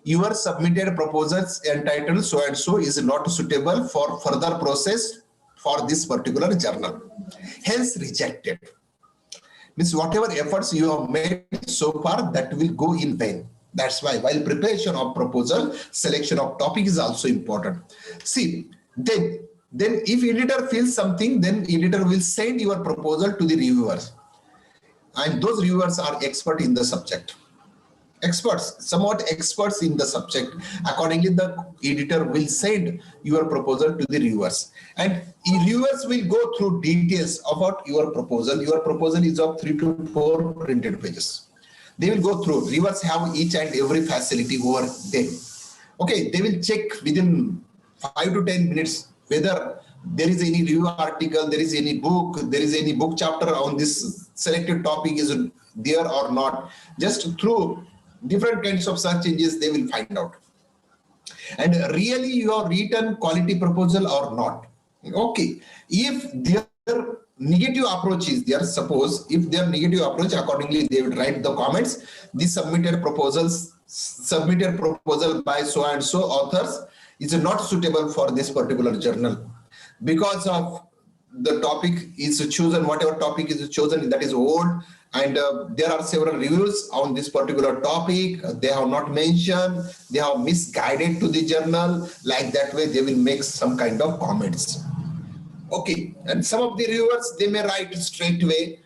Your submitted proposals entitled so and so is not suitable for further process for this particular journal. Hence rejected. Means whatever efforts you have made so far, that will go in vain. That's why while preparation of proposal, selection of topic is also important. See, then if editor feels something, then editor will send your proposal to the reviewers. And those reviewers are expert in the subject. Experts, somewhat experts in the subject. Accordingly, the editor will send your proposal to the reviewers. And reviewers will go through details about your proposal. Your proposal is of 3 to 4 printed pages. They will go through. Reviewers have each and every facility over them. Okay, they will check within 5 to 10 minutes whether there is any review article, there is any book, there is any book chapter on this selected topic is there or not. Just through different kinds of search engines, they will find out. And really you have written quality proposal or not. Okay, if their negative approach is there, suppose if their negative approach, accordingly they will write the comments. The submitted proposal by so and so authors is not suitable for this particular journal because of the topic is chosen, whatever topic is chosen, that is old, and there are several reviews on this particular topic. They have not mentioned, they have misguided to the journal. Like that way they will make some kind of comments. Okay, and some of the reviewers, they may write straight away,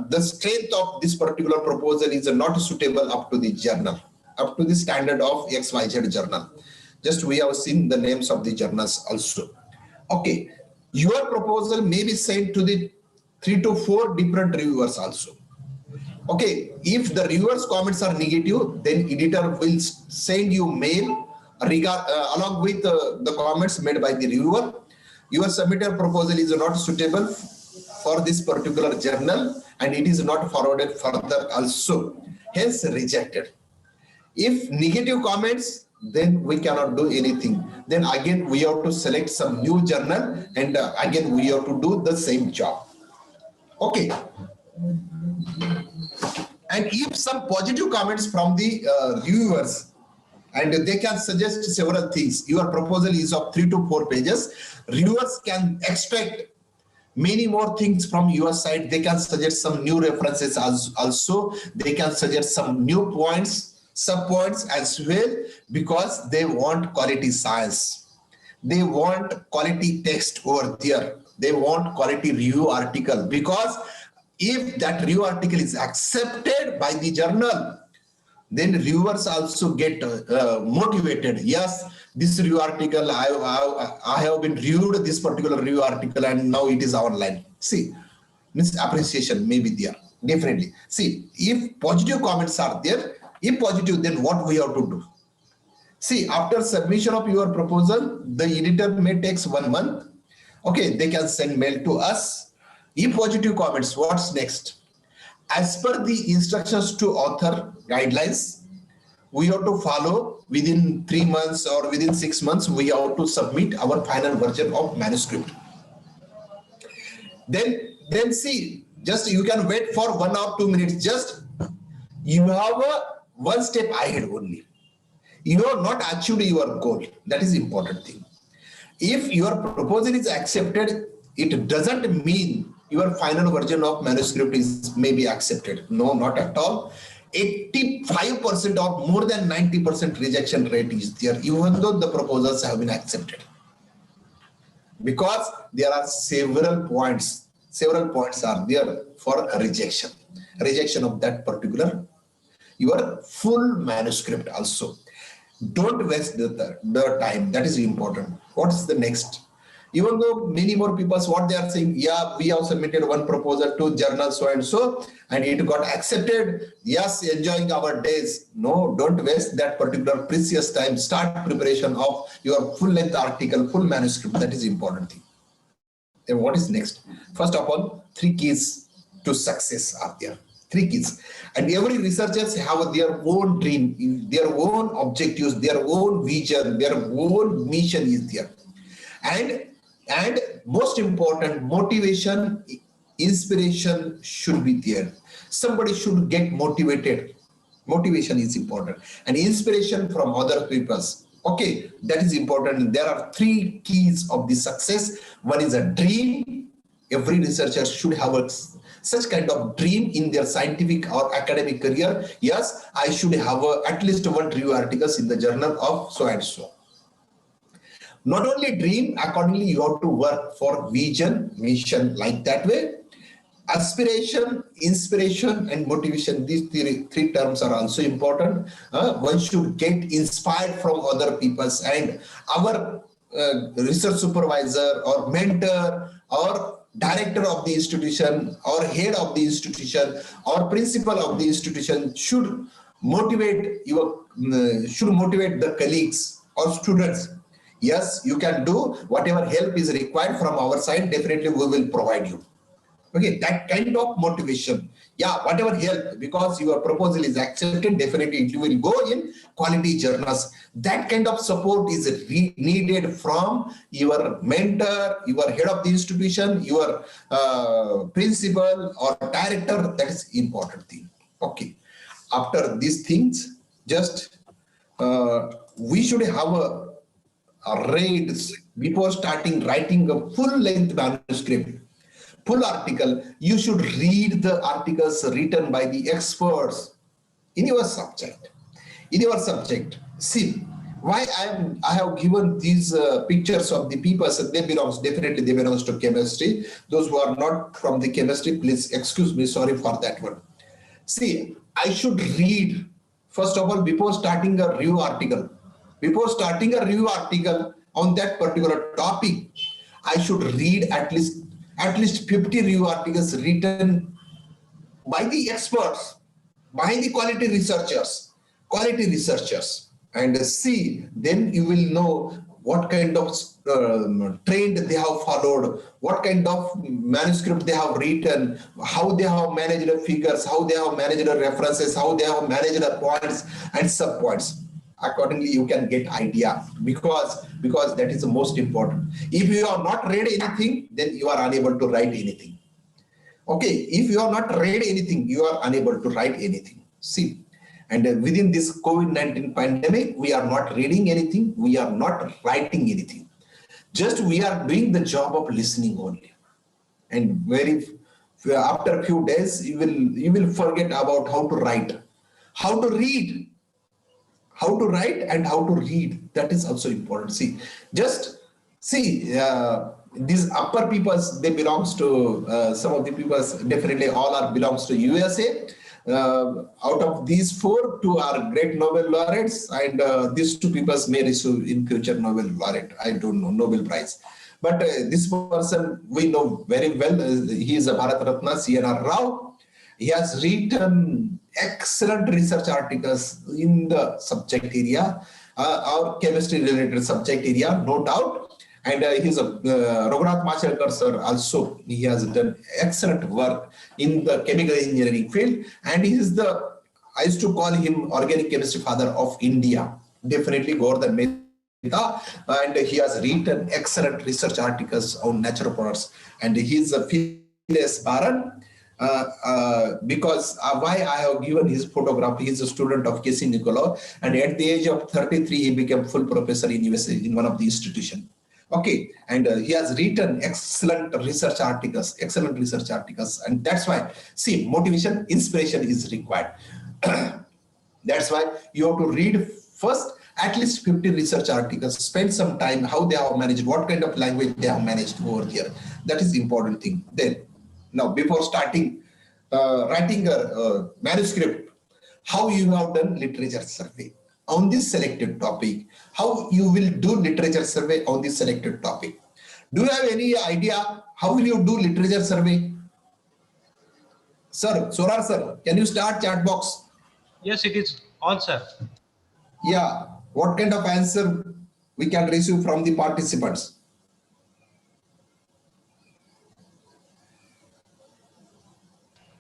the strength of this particular proposal is not suitable up to the journal, up to the standard of XYZ journal. Just we have seen the names of the journals also. Okay, your proposal may be sent to the 3 to 4 different reviewers also. Okay, if the reviewers' comments are negative, then editor will send you mail along with the comments made by the reviewer. Your submitted proposal is not suitable for this particular journal and it is not forwarded further also, hence rejected. If negative comments, then we cannot do anything. Then again we have to select some new journal and again we have to do the same job. Okay. And if some positive comments from the reviewers, and they can suggest several things. Your proposal is of 3 to 4 pages. Reviewers can expect many more things from your side. They can suggest some new references also. They can suggest some new points, sub-points as well, because they want quality science. They want quality text over there. They want quality review article, because if that review article is accepted by the journal, then reviewers also get motivated. Yes, this review article, I have been reviewed this particular review article and now it is online. See, means appreciation may be there, definitely. See, if positive comments are there, if positive, then what we have to do? See, after submission of your proposal, the editor may take 1 month. Okay, they can send mail to us. If positive comments, what's next? As per the instructions to author guidelines, we have to follow within 3 months or within 6 months, we have to submit our final version of manuscript. Then see, just you can wait for 1 or 2 minutes, just you have a 1 step ahead only. You have not achieved your goal. That is important thing. If your proposal is accepted, it doesn't mean your final version of manuscript is maybe accepted. No, not at all. 85% or more than 90% rejection rate is there, even though the proposals have been accepted. Because there are several points are there for a rejection of that particular, your full manuscript also. Don't waste the time. That is important. What is the next? Even though many more people, what they are saying, yeah, we have submitted 1 proposal to journal so and so, and it got accepted. Yes, enjoying our days. No, don't waste that particular precious time. Start preparation of your full length article, full manuscript. That is important thing. Then what is next? First of all, 3 keys to success are there. 3 keys. And every researchers have their own dream, their own objectives, their own vision, their own mission is there. And most important, motivation, inspiration should be there. Somebody should get motivated. Motivation is important. And inspiration from other people. Okay, that is important. There are three keys of the success. One is a dream. Every researcher should have such kind of dream in their scientific or academic career. Yes, I should have at least one review articles in the journal of so and so. Not only dream, accordingly you have to work for vision, mission, like that way. Aspiration, inspiration, and motivation, these three terms are also important. One should get inspired from other people's, and our research supervisor or mentor or director of the institution or head of the institution or principal of the institution should motivate the colleagues or students. Yes, you can do whatever help is required from our side. Definitely we will provide you. Okay, that kind of motivation. Yeah, whatever help, because your proposal is accepted, definitely it will go in quality journals. That kind of support is needed from your mentor, your head of the institution, your principal or director. That is important thing. Okay, after these things, just we should have a read before starting writing a full-length manuscript. Full article, you should read the articles written by the experts in your subject. See, why I have given these pictures of the people. So they belongs to chemistry. Those who are not from the chemistry, please excuse me. Sorry for that one. See, I should read first of all before starting a review article. Before starting a review article on that particular topic, I should read at least 50 review articles written by the experts, by the quality researchers, and see, then you will know what kind of trend they have followed, what kind of manuscript they have written, how they have managed the figures, how they have managed the references, how they have managed the points and sub points. Accordingly, you can get idea, because that is the most important. If you have not read anything, then you are unable to write anything. Okay, if you have not read anything, you are unable to write anything. See, and within this COVID-19 pandemic, we are not reading anything, we are not writing anything. Just we are doing the job of listening only. And after a few days, you will forget about how to write, how to read. How to write and how to read, that is also important. See, these upper peoples, they belongs to some of the peoples, definitely all are belongs to USA. Out of these 4, 2 are great Nobel laureates, and these 2 peoples may receive in future Nobel laureate, I don't know, Nobel Prize. But this person we know very well. He is a Bharat Ratna, C.N.R. Rao. He has written excellent research articles in the subject area, or chemistry related subject area, no doubt. And he's a Raghunath Machelkar sir also. He has done excellent work in the chemical engineering field, and he is I used to call him organic chemistry father of India. Definitely Govardhan Mehta, and he has written excellent research articles on natural products, and he is a Phileas Baran. Because why I have given his photograph, he is a student of K.C. Nicolau, and at the age of 33 he became full professor in USA in one of the institutions. Okay, and he has written excellent research articles, and that's why, see, motivation, inspiration is required. That's why you have to read first at least 50 research articles, spend some time how they have managed, what kind of language they have managed over here. That is important thing. Then now, before starting writing a manuscript, how you have done literature survey on this selected topic, how you will do literature survey on this selected topic. Do you have any idea how will you do literature survey? Sir, Sorar sir, can you start chat box? Yes, it is on, sir. Yeah, what kind of answer we can receive from the participants?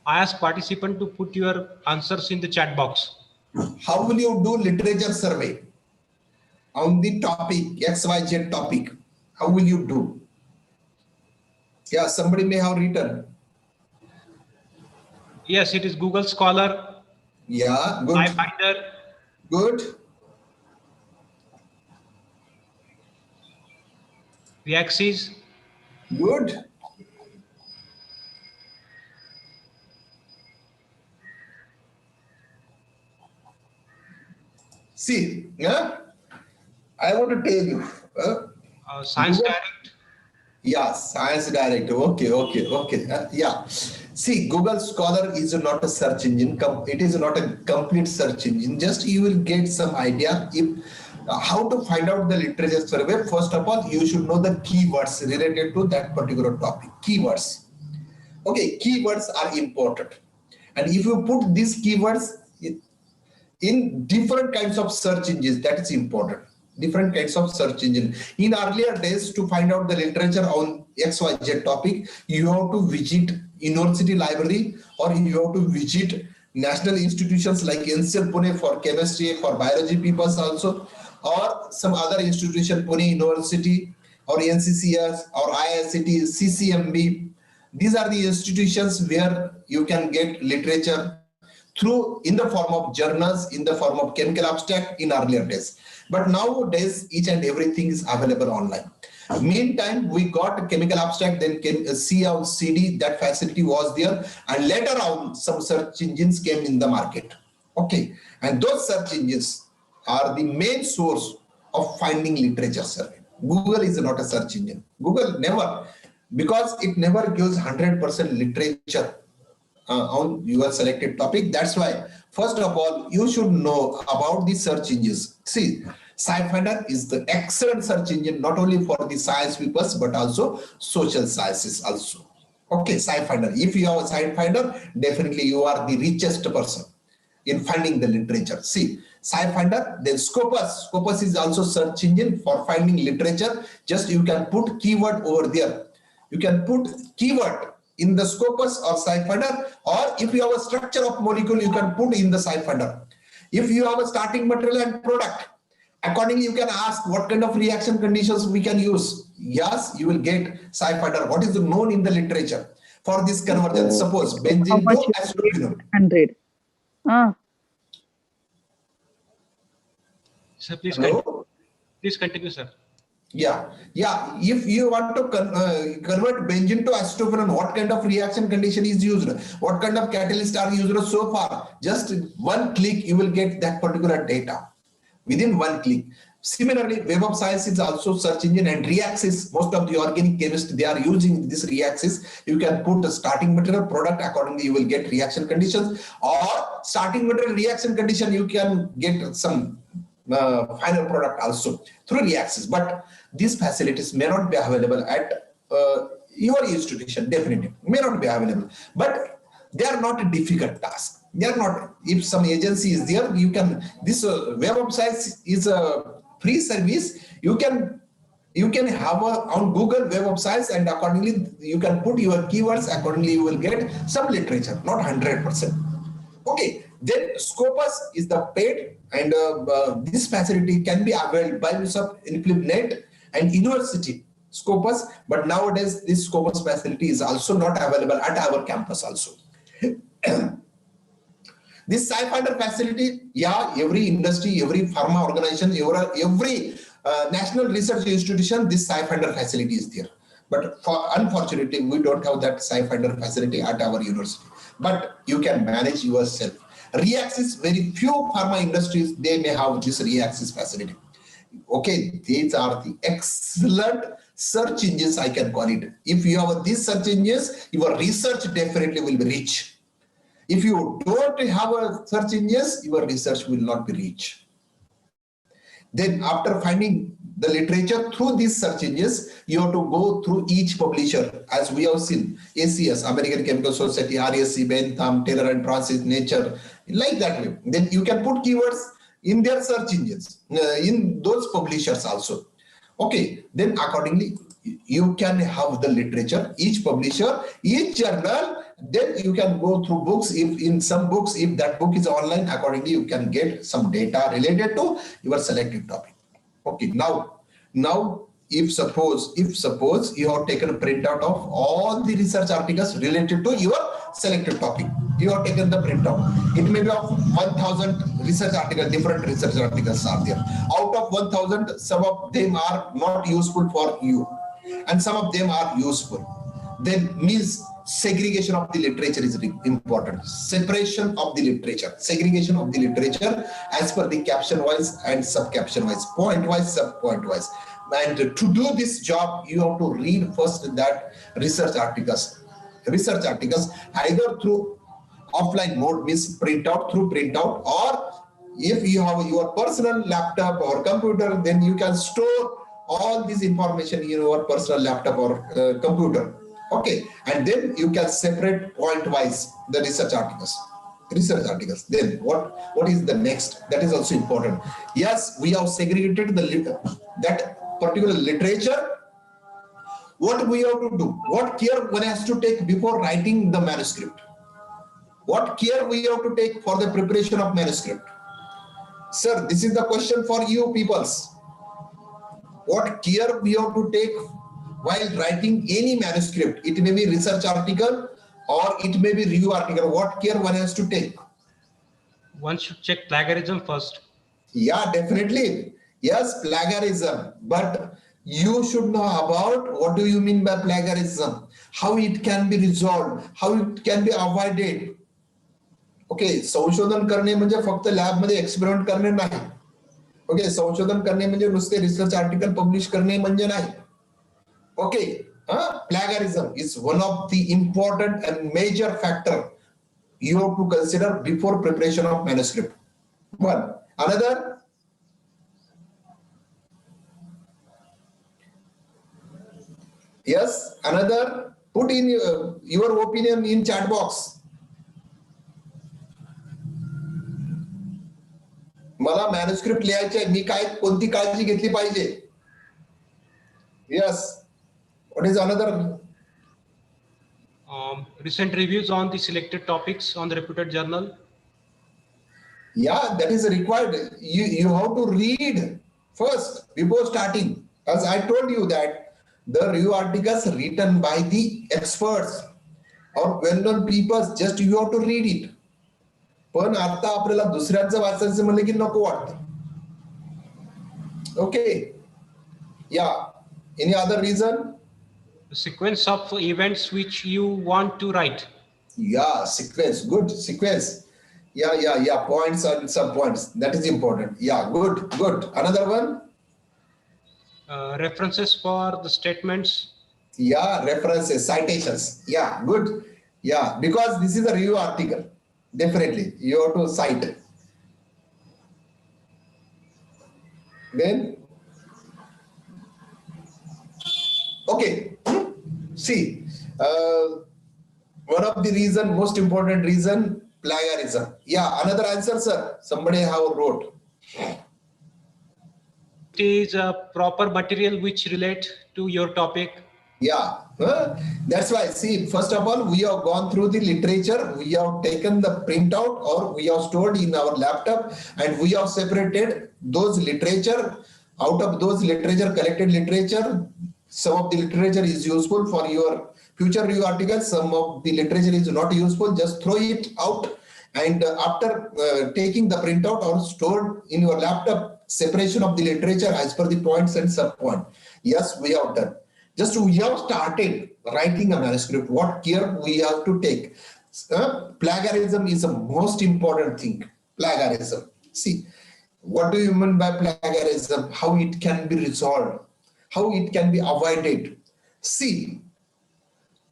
I ask participant to put your answers in the chat box. How will you do literature survey on the topic, XYZ topic? How will you do? Yeah, somebody may have written. Yes, it is Google Scholar. Yeah, good. iFinder. Good. Reaxis, Good. See, yeah, I want to tell you. Science Google- Direct, Yeah, Science Direct. Okay. Yeah. See, Google Scholar is not a search engine. It is not a complete search engine. Just you will get some idea if how to find out the literature survey. First of all, you should know the keywords related to that particular topic. Keywords. Okay, keywords are important. And if you put these keywords in different kinds of search engines, that is important. Different kinds of search engine. In earlier days, to find out the literature on XYZ topic, you have to visit university library, or you have to visit national institutions like NCL Pune for chemistry, for biology peoples also, or some other institution, Pune University, or NCCS, or IICT, CCMB. These are the institutions where you can get literature through in the form of journals, in the form of chemical abstract in earlier days. But nowadays, each and everything is available online. Meantime, we got chemical abstract, then came C on CD, that facility was there. And later on, some search engines came in the market. Okay. And those search engines are the main source of finding literature survey. Google is not a search engine. Google never, because it never gives 100% literature on your selected topic. That's why, first of all, you should know about the search engines. See, SciFinder is the excellent search engine, not only for the science papers, but also social sciences also. Okay, SciFinder. If you have a SciFinder, definitely you are the richest person in finding the literature. See, SciFinder, then Scopus. Scopus is also search engine for finding literature. Just you can put keyword over there. You can put keyword in the Scopus or SciFinder, or if you have a structure of molecule, you can put in the SciFinder. If you have a starting material and product, accordingly you can ask what kind of reaction conditions we can use. Yes, you will get SciFinder. What is known in the literature for this conversion? Suppose How benzene much to you paid? acetophenone. 100. Ah, sir, please continue. Hello? Please continue, sir. Yeah. If you want to convert benzene to acetophenone, what kind of reaction condition is used? What kind of catalyst are used so far? Just one click, you will get that particular data within one click. Similarly, Web of Science is also search engine, and Reaxis. Most of the organic chemists, they are using this Reaxis. You can put a starting material, product, accordingly you will get reaction conditions, or starting material, reaction condition, you can get some final product also through Reaxis. But these facilities may not be available at your institution. Definitely may not be available, but they are not a difficult task. They are not. If some agency is there, you can, this Web of Science is a free service. You can have on Google Web of Science, and accordingly you can put your keywords. Accordingly you will get some literature, not 100%. Okay, then Scopus is the paid, and this facility can be availed by use of InfluNet and university Scopus. But nowadays this Scopus facility is also not available at our campus also. This SciFinder facility, yeah, every industry, every pharma organization, every national research institution, this SciFinder facility is there. But unfortunately, we don't have that SciFinder facility at our university. But you can manage yourself. Reaxis, very few pharma industries, they may have this Reaxis facility. Okay, these are the excellent search engines, I can call it. If you have these search engines, your research definitely will be rich. If you don't have a search engines, your research will not be rich. Then after finding the literature through these search engines, you have to go through each publisher, as we have seen, ACS, American Chemical Society, RSC, Bentham, Taylor and Francis, Nature, like that way. Then you can put keywords in their search engines, in those publishers also. Okay, then accordingly, you can have the literature, each publisher, each journal. Then you can go through books. If in some books, if that book is online, accordingly you can get some data related to your selected topic. Okay, now if suppose you have taken a printout of all the research articles related to your selected topic, you have taken the printout. It may be of 1,000 research articles, different research articles are there. Out of 1,000, some of them are not useful for you. and some of them are useful. Then means segregation of the literature is important. Separation of the literature, segregation of the literature as per the caption wise and sub caption wise, point wise, sub point wise. And to do this job, you have to read first that research articles either through offline mode, means printout, or if you have your personal laptop or computer, then you can store all this information in your personal laptop or computer. Okay, and then you can separate point wise the research articles. Then what is the next? That is also important. Yes, we have segregated that particular literature. What we have to do, what care one has to take before writing the manuscript, what care we have to take for the preparation of manuscript. Sir, this is the question for you peoples. What care we have to take while writing any manuscript? It may be research article or it may be review article. What care one has to take? One should check plagiarism first. Yeah, definitely. Yes, plagiarism. But you should know about what do you mean by plagiarism, how it can be resolved, how it can be avoided. Okay, संशोधन करणे म्हणजे फक्त lab मध्ये experiment करणे नाही. Okay, संशोधन करणे म्हणजे नुसते रिसर्च आर्टिकल पब्लिश करणे म्हणजे नाही. Okay, plagiarism is one of the important and major factor you have to consider before preparation of manuscript. One, another. Yes, another. Put in your opinion in chat box. मला manuscript लिहायचे, मी काय कोणती काळजी घेतली पाहिजे? Yes. What is another? Recent reviews on the selected topics on the reputed journal. Yeah, that is required. You have to read first before starting. As I told you that the review articles written by the experts or well-known people, just you have to read it. पण आता आपल्याला दुसऱ्यांचं वाचायचं म्हणलं की नको वाटतं. Okay, yeah any other reason? The sequence of events which you want to write. Yeah, sequence, good sequence. Yeah, points and sub points, that is important. Yeah, good. Another one? References for the statements. Yeah, references, citations. Yeah, good. Yeah, because this is a review article. Definitely, you have to cite. Then, okay. See, one of the reason, most important reason, plagiarism. Yeah, another answer, sir. Somebody have wrote. It is a proper material which relate to your topic. Yeah, that's why. See, first of all, we have gone through the literature. We have taken the printout or we have stored in our laptop, and we have separated those literature. Out of those literature, collected literature, some of the literature is useful for your future review articles. Some of the literature is not useful. Just throw it out. And after taking the printout or stored in your laptop, separation of the literature as per the points and sub point. Yes, we have done. Just we have started writing a manuscript. What care we have to take? Plagiarism is the most important thing. Plagiarism. See, what do you mean by plagiarism? How it can be resolved? How it can be avoided? See,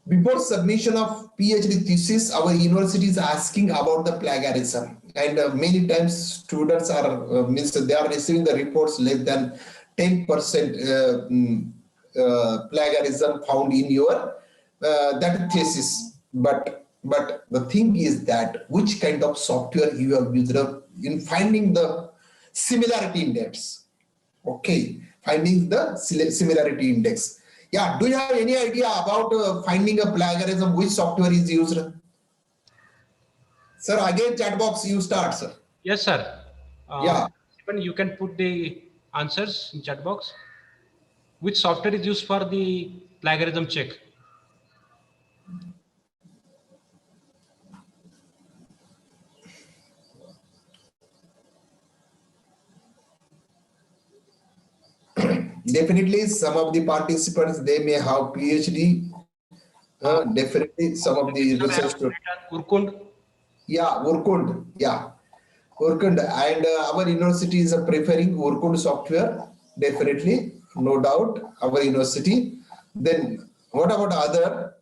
before submission of PhD thesis, our university is asking about the plagiarism, and many times students are means they are receiving the reports less than 10% plagiarism found in your that thesis. But the thing is that which kind of software you have used in finding the similarity index. Okay, finding the similarity index. Yeah, do you have any idea about finding a plagiarism? Which software is used? Sir, again chat box, you start, sir. Yes, sir. Yeah. Even you can put the answers in chat box. Which software is used for the plagiarism check? Definitely, some of the participants, they may have PhD. Definitely, some of the research students. Urkund. Yeah, Urkund. Yeah, Urkund. And our university is preferring Urkund software. Definitely, no doubt, our university. Then, what about other?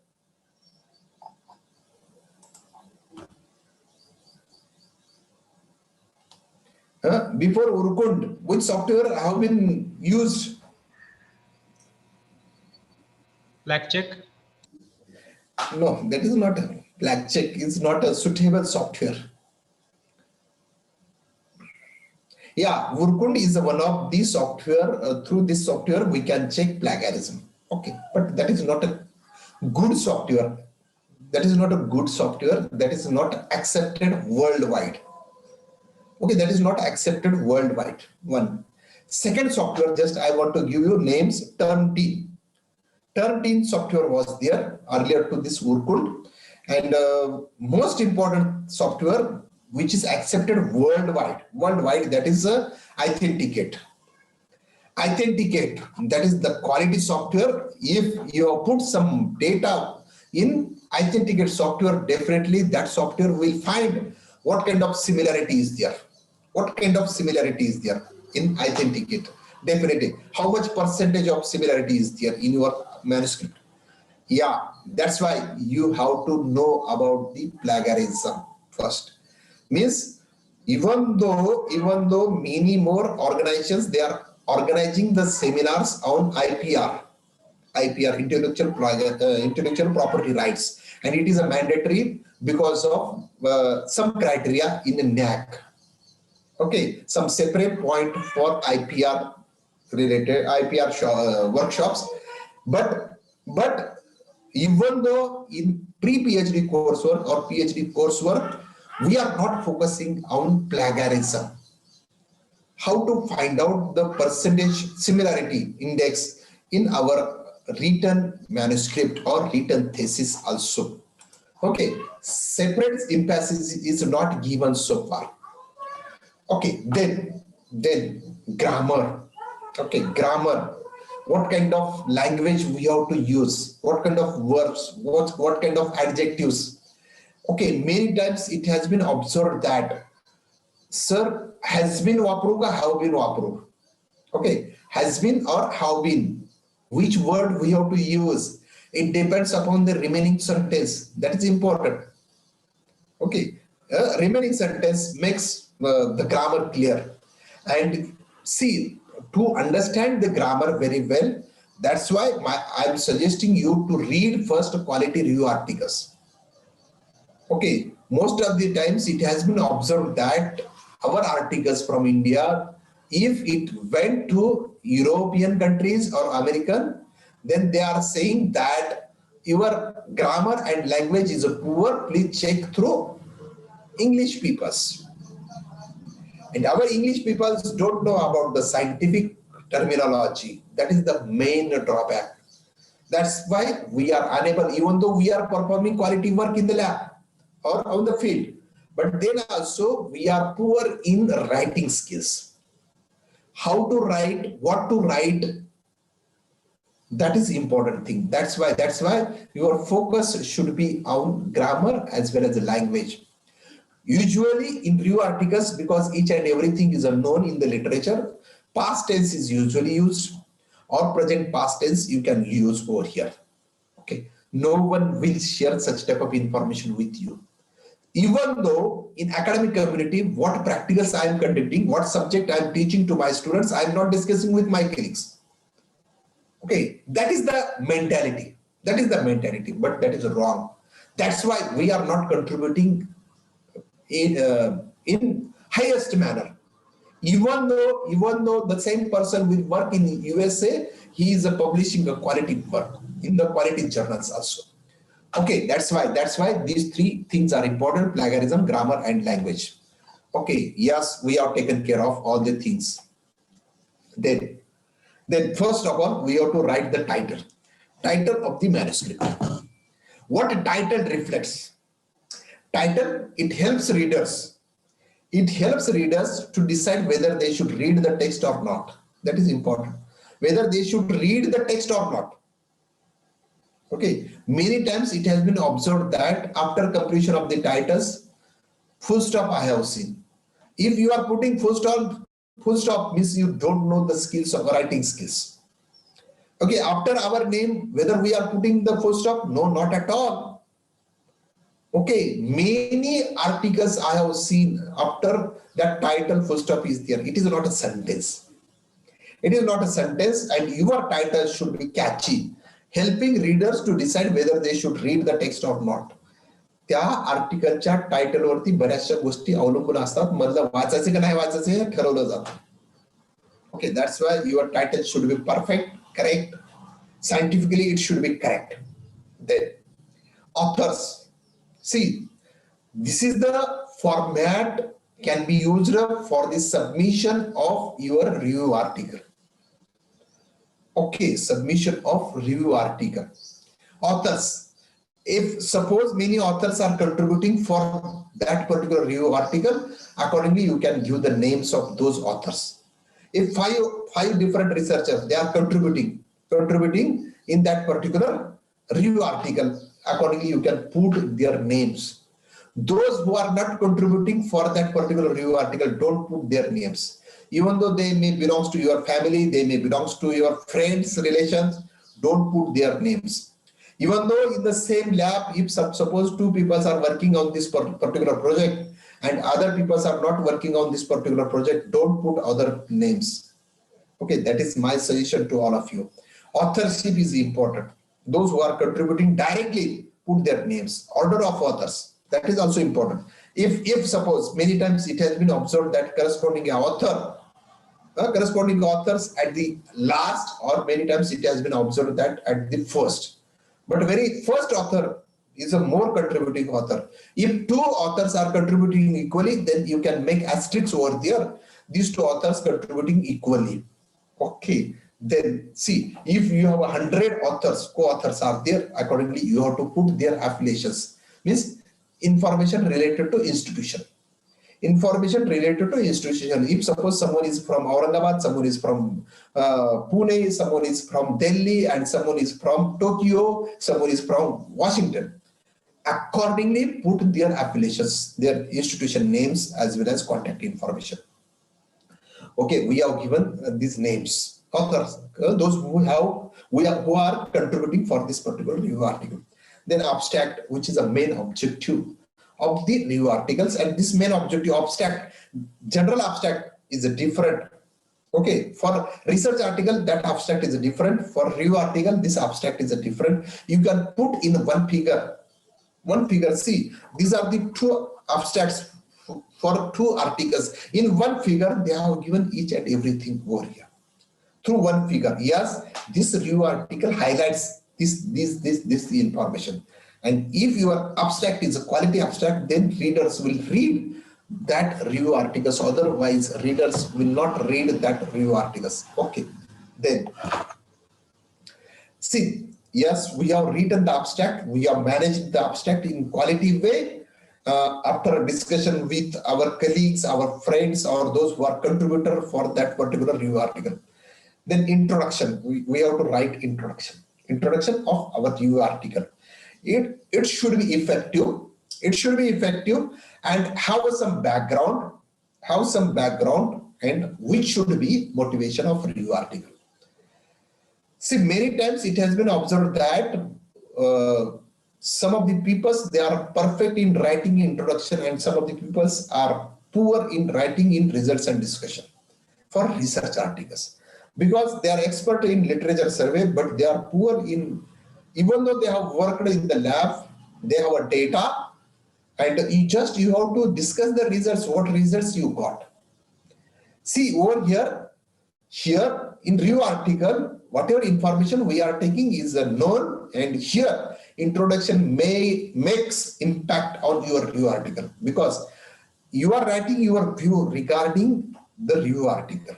Before Urkund, which software have been used? Black check. No, that is not a black check. It's not a suitable software. Yeah, Urkund is one of the software. Through this software, we can check plagiarism. Okay, but that is not a good software. That is not a good software. That is not accepted worldwide. Okay, that is not accepted worldwide. One. Second software, just I want to give you names. Turnitin. Turnitin software was there earlier to this Urkund. And most important software which is accepted worldwide, that is Authenticate. Authenticate, that is the quality software. If you put some data in Authenticate software, definitely that software will find what kind of similarity is there. What kind of similarity is there in Authenticate? Definitely. How much percentage of similarity is there in your manuscript? Yeah, that's why you have to know about the plagiarism first. Means even though many more organizations, they are organizing the seminars on IPR, intellectual property rights, and it is a mandatory because of some criteria in the NAC. Okay, some separate point for IPR related workshops, but even though in pre-PhD coursework or PhD coursework, we are not focusing on plagiarism. How to find out the percentage similarity index in our written manuscript or written thesis also. Okay, separate emphasis is not given so far. Okay, then grammar. Okay, grammar. What kind of language we have to use? What kind of verbs? What kind of adjectives? Okay, many times it has been observed that, sir, has been wapru ka have been wapru. Okay, has been or have been. Which word we have to use? It depends upon the remaining sentence. That is important. Okay, remaining sentence makes the grammar clear. And see, to understand the grammar very well, that's why I'm suggesting you to read first quality review articles. Okay, most of the times it has been observed that our articles from India, if it went to European countries or American, then they are saying that your grammar and language is poor, please check through English peoples. And our English peoples don't know about the scientific terminology. That is the main drawback. That's why we are unable, even though we are performing quality work in the lab or on the field, but then also we are poor in writing skills. How to write, what to write, that is important thing. That's why your focus should be on grammar as well as the language. Usually in review articles, because each and everything is unknown in the literature, past tense is usually used, or present past tense you can use over here. Okay, no one will share such type of information with you. Even though in academic community, what practicals I am conducting, what subject I am teaching to my students, I am not discussing with my colleagues. Okay, that is the mentality. That is the mentality, but that is wrong. That's why we are not contributing in highest manner. Even though the same person will work in USA, he is publishing a quality work in the quality journals also. Okay, that's why these three things are important: plagiarism, grammar, and language. Okay, yes, we have taken care of all the things. Then first of all, we have to write the title of the manuscript. What title reflects? Title, it helps readers. It helps readers to decide whether they should read the text or not. That is important. whether they should read the text or not. Okay, many times it has been observed that after completion of the titles, full stop I have seen. If you are putting full stop means you don't know the skills of writing skills. Okay, after our name, whether we are putting the full stop? No, not at all. Okay, many articles I have seen after that title full stop is there. It is not a sentence. It is not a sentence, and your title should be catchy, helping readers to decide whether they should read the text or not. त्या आर्टिकलच्या title वरती बऱ्याचशा गोष्टी अवलंबून असतात. मला वाचायचे का नाही वाचायचे हे ठरवलं जातं. Okay, that's why your title should be perfect, correct. Scientifically, it should be correct. Then, authors. See, this is the format can be used for the submission of your review article. Okay, submission of review article. Authors. If suppose many authors are contributing for that particular review article, accordingly you can give the names of those authors. If five different researchers, they are contributing in that particular review article, accordingly you can put their names. Those who are not contributing for that particular review article, don't put their names. Even though they may belong to your family, they may belong to your friends, relations, don't put their names. Even though in the same lab, if suppose two people are working on this particular project and other people are not working on this particular project, don't put other names. Okay, that is my suggestion to all of you. Authorship is important. Those who are contributing directly, put their names. Order of authors, that is also important. If suppose many times it has been observed that corresponding authors at the last, or many times it has been observed that at the first. But very first author is a more contributing author. If two authors are contributing equally, then you can make asterisks over there. These two authors contributing equally. Okay. Then see, if you have 100 authors, co-authors are there, accordingly you have to put their affiliations. Means information related to institution. Information related to institution. If suppose someone is from Aurangabad, someone is from Pune, someone is from Delhi, and someone is from Tokyo, someone is from Washington, accordingly put their affiliations, their institution names as well as contact information. Okay, we have given these names. Authors, those who are contributing for this particular review article. Then abstract, which is a main objective of the review articles, and this main objective abstract, general abstract is a different. Okay, for research article that abstract is a different. For review article, this abstract is a different. You can put in one figure. See, these are the two abstracts for two articles. In one figure, they have given each and everything over here. Through one figure, yes, this review article highlights this information. And if your abstract is a quality abstract, then readers will read that review articles. Otherwise, readers will not read that review articles. Okay, then see, yes, we have written the abstract. We have managed the abstract in quality way. After a discussion with our colleagues, our friends, or those who are contributor for that particular review article. Then introduction, we have to write introduction of our review article. It should be effective. It should be effective and have some background, and which should be motivation of review article. See, many times it has been observed that some of the peoples, they are perfect in writing introduction, and some of the peoples are poor in writing in results and discussion for research articles, because they are expert in literature survey, but they are poor in, even though they have worked in the lab, they have a data, and you have to discuss the results, what results you got. See, over here in review article, whatever information we are taking is known, and here introduction makes impact on your review article, because you are writing your view regarding the review article.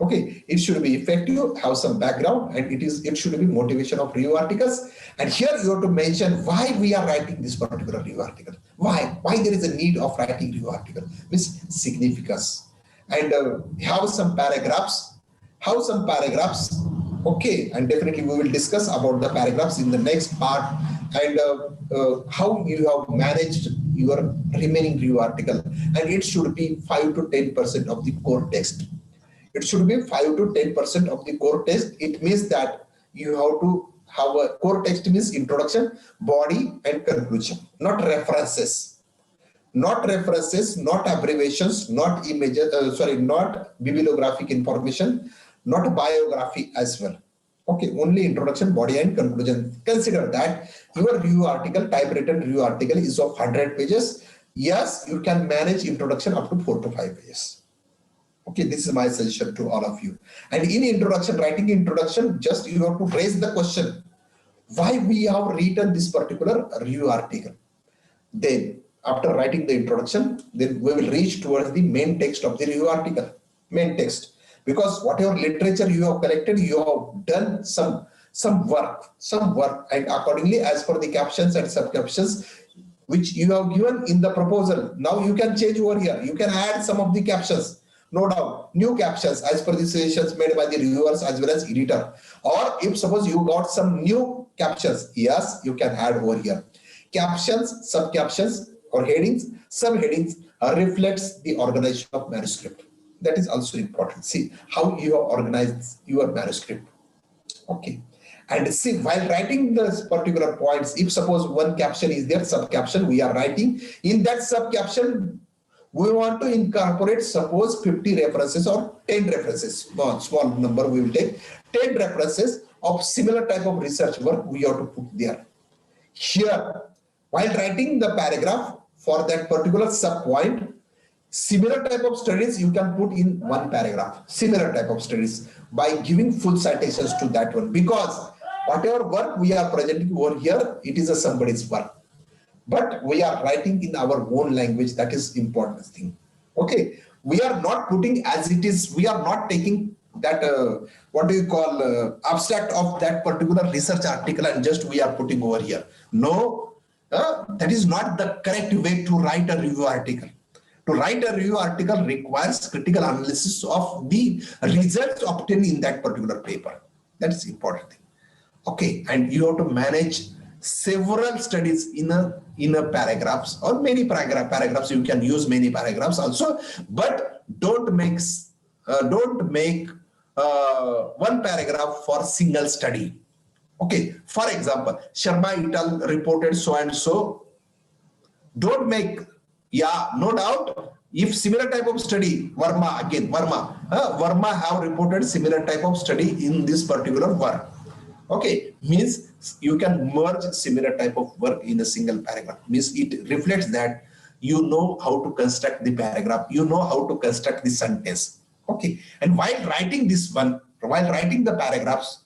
Okay, it should be effective, have some background, and it should be motivation of review articles. And here you have to mention why we are writing this particular review article. Why there is a need of writing review article, means significance. And have some paragraphs how some paragraphs, okay, and definitely we will discuss about the paragraphs in the next part, and how you have managed your remaining review article, and it should be 5 to 10% of the core text. It should be 5 to 10% of the core text. It means that you have to have a core text, means introduction, body, and conclusion, not references. Not references, not abbreviations, not images, not bibliographic information, not biography as well. Okay, only introduction, body, and conclusion. Consider that your review article, typewritten review article is of 100 pages. Yes, you can manage introduction up to 4 to 5 pages. Okay, this is my suggestion to all of you. And in introduction, writing introduction, just you have to raise the question, why we have written this particular review article. Then after writing the introduction, then we will reach towards the main text of the review article, main text. Because whatever literature you have collected, you have done some work, and accordingly, as per the captions and sub-captions, which you have given in the proposal, now you can change over here. You can add some of the captions, no doubt, new captions as per the suggestions made by the reviewers as well as editor. Or if suppose you got some new captions, yes, you can add over here. Captions, sub-captions, or headings, subheadings reflects the organization of manuscript. That is also important. See how you have organized your manuscript. Okay. And see, while writing the particular points, if suppose one caption is there, sub-caption we are writing, in that sub-caption, we want to incorporate suppose 50 references or 10 references, small number we will take, 10 references of similar type of research work we have to put there. Here, while writing the paragraph for that particular sub-point, similar type of studies you can put in one paragraph, similar type of studies, by giving full citations to that one, because whatever work we are presenting over here, it is a somebody's work, but we are writing in our own language. That is important thing. Okay, we are not putting as it is, we are not taking that abstract of that particular research article and just we are putting over here. No, that is not the correct way to write a review article. To write a review article requires critical analysis of the results obtained in that particular paper. That is important thing. Okay, and you have to manage several studies in a paragraphs or many paragraphs. You can use many paragraphs also, but don't make one paragraph for single study. Okay, for example, Sharma et al. Reported so and so. Don't make, yeah, no doubt. If similar type of study, Verma have reported similar type of study in this particular work. Okay, means you can merge similar type of work in a single paragraph. Means it reflects that you know how to construct the paragraph, you know how to construct the sentence. Okay, and while writing this one, while writing the paragraphs,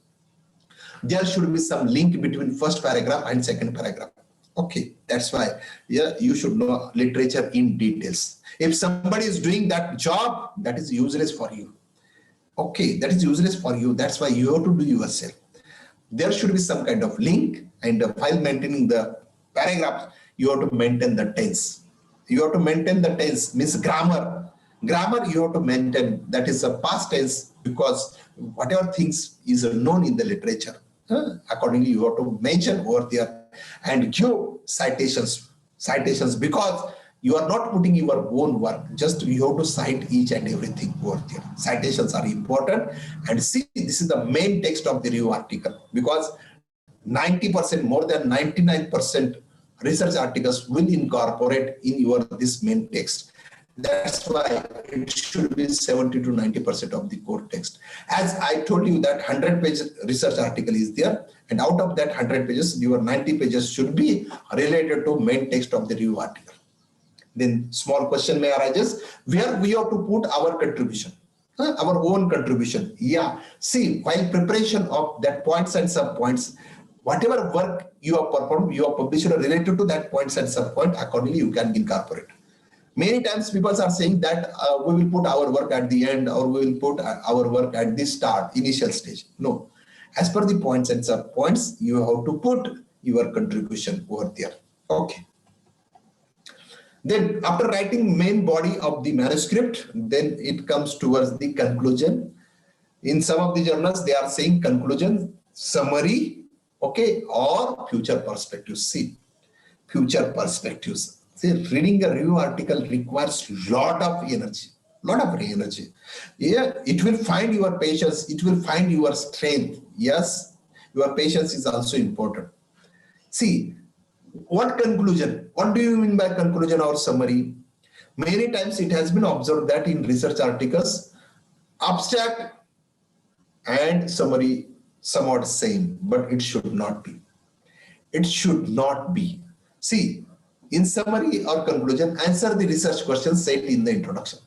there should be some link between first paragraph and second paragraph. Okay, that's why, yeah, you should know literature in details. If somebody is doing that job, that is useless for you. Okay, that is useless for you. That's why you have to do yourself. There should be some kind of link, and while maintaining the paragraphs, you have to maintain the tense. You have to maintain the tense, means grammar. Grammar you have to maintain, that is a past tense, because whatever things is known in the literature, accordingly you have to mention over there and give citations, because you are not putting your own work, just you have to cite each and everything over there. Citations are important, and see, this is the main text of the review article, because 90%, more than 99% research articles will incorporate in your this main text. That's why it should be 70 to 90% of the core text. As I told you that 100-page research article is there, and out of that 100 pages, your 90 pages should be related to main text of the review article. Then small question may arise, where we have to put our contribution, our own contribution. Yeah, see, while preparation of that points and sub-points, whatever work you have performed, you have published related to that points and sub-point, accordingly you can incorporate. Many times people are saying that we will put our work at the end, or we will put our work at the start, initial stage. No, as per the points and sub-points, you have to put your contribution over there. Okay. Then after writing main body of the manuscript, then it comes towards the conclusion. In some of the journals, they are saying conclusion, summary, okay, or future perspectives. See, future perspectives. See, reading a review article requires lot of energy, Yeah, it will find your patience, it will find your strength. Yes, your patience is also important. See, what conclusion? What do you mean by conclusion or summary? Many times it has been observed that in research articles, abstract and summary somewhat same, but it should not be. It should not be. See, in summary or conclusion, answer the research questions set in the introduction.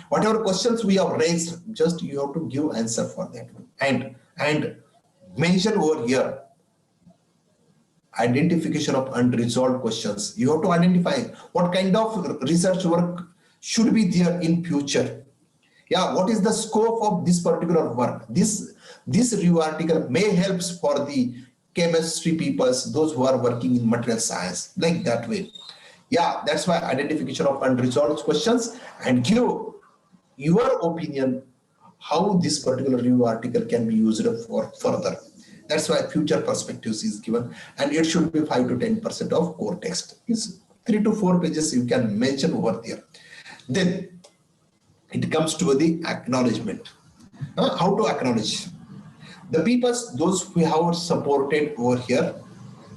Whatever questions we have raised, just you have to give answer for that. And mention over here, identification of unresolved questions. You have to identify what kind of research work should be there in future. Yeah, what is the scope of this particular work? This review article may help for the chemistry peoples, those who are working in material science, like that way. Yeah, that's why identification of unresolved questions and give your opinion how this particular review article can be used for further. That's why future perspectives is given, and it should be 5 to 10% of core text. It's 3 to 4 pages you can mention over there. Then it comes to the acknowledgement. How to acknowledge the people, those who have supported over here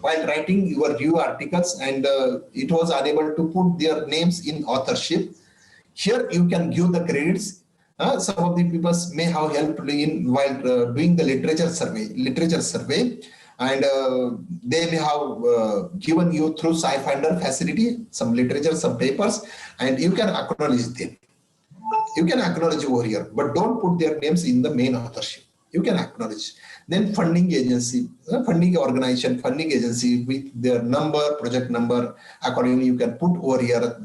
while writing your review articles, and it was unable to put their names in authorship. Here you can give the credits. Some of the people may have helped in while doing the literature survey, and they may have given you through SciFinder facility some literature, some papers, and you can acknowledge them. You can acknowledge over here, but don't put their names in the main authorship. You can acknowledge. Then funding agency, funding organization, funding agency with their number, project number. Accordingly, you can put over here.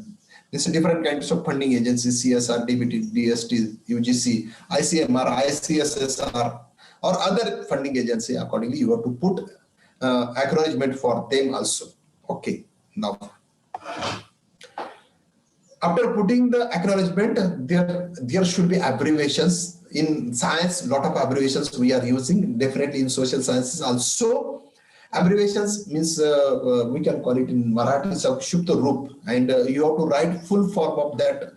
This is different kinds of funding agencies: CSR, DBT, DST, UGC, ICMR, ICSSR, or other funding agency. Accordingly, you have to put acknowledgement for them also. Okay, now. After putting the acknowledgement, there should be abbreviations. In science, lot of abbreviations we are using, definitely in social sciences also. Abbreviations means we can call it in Marathi Sakshupta Roop, and you have to write full form of that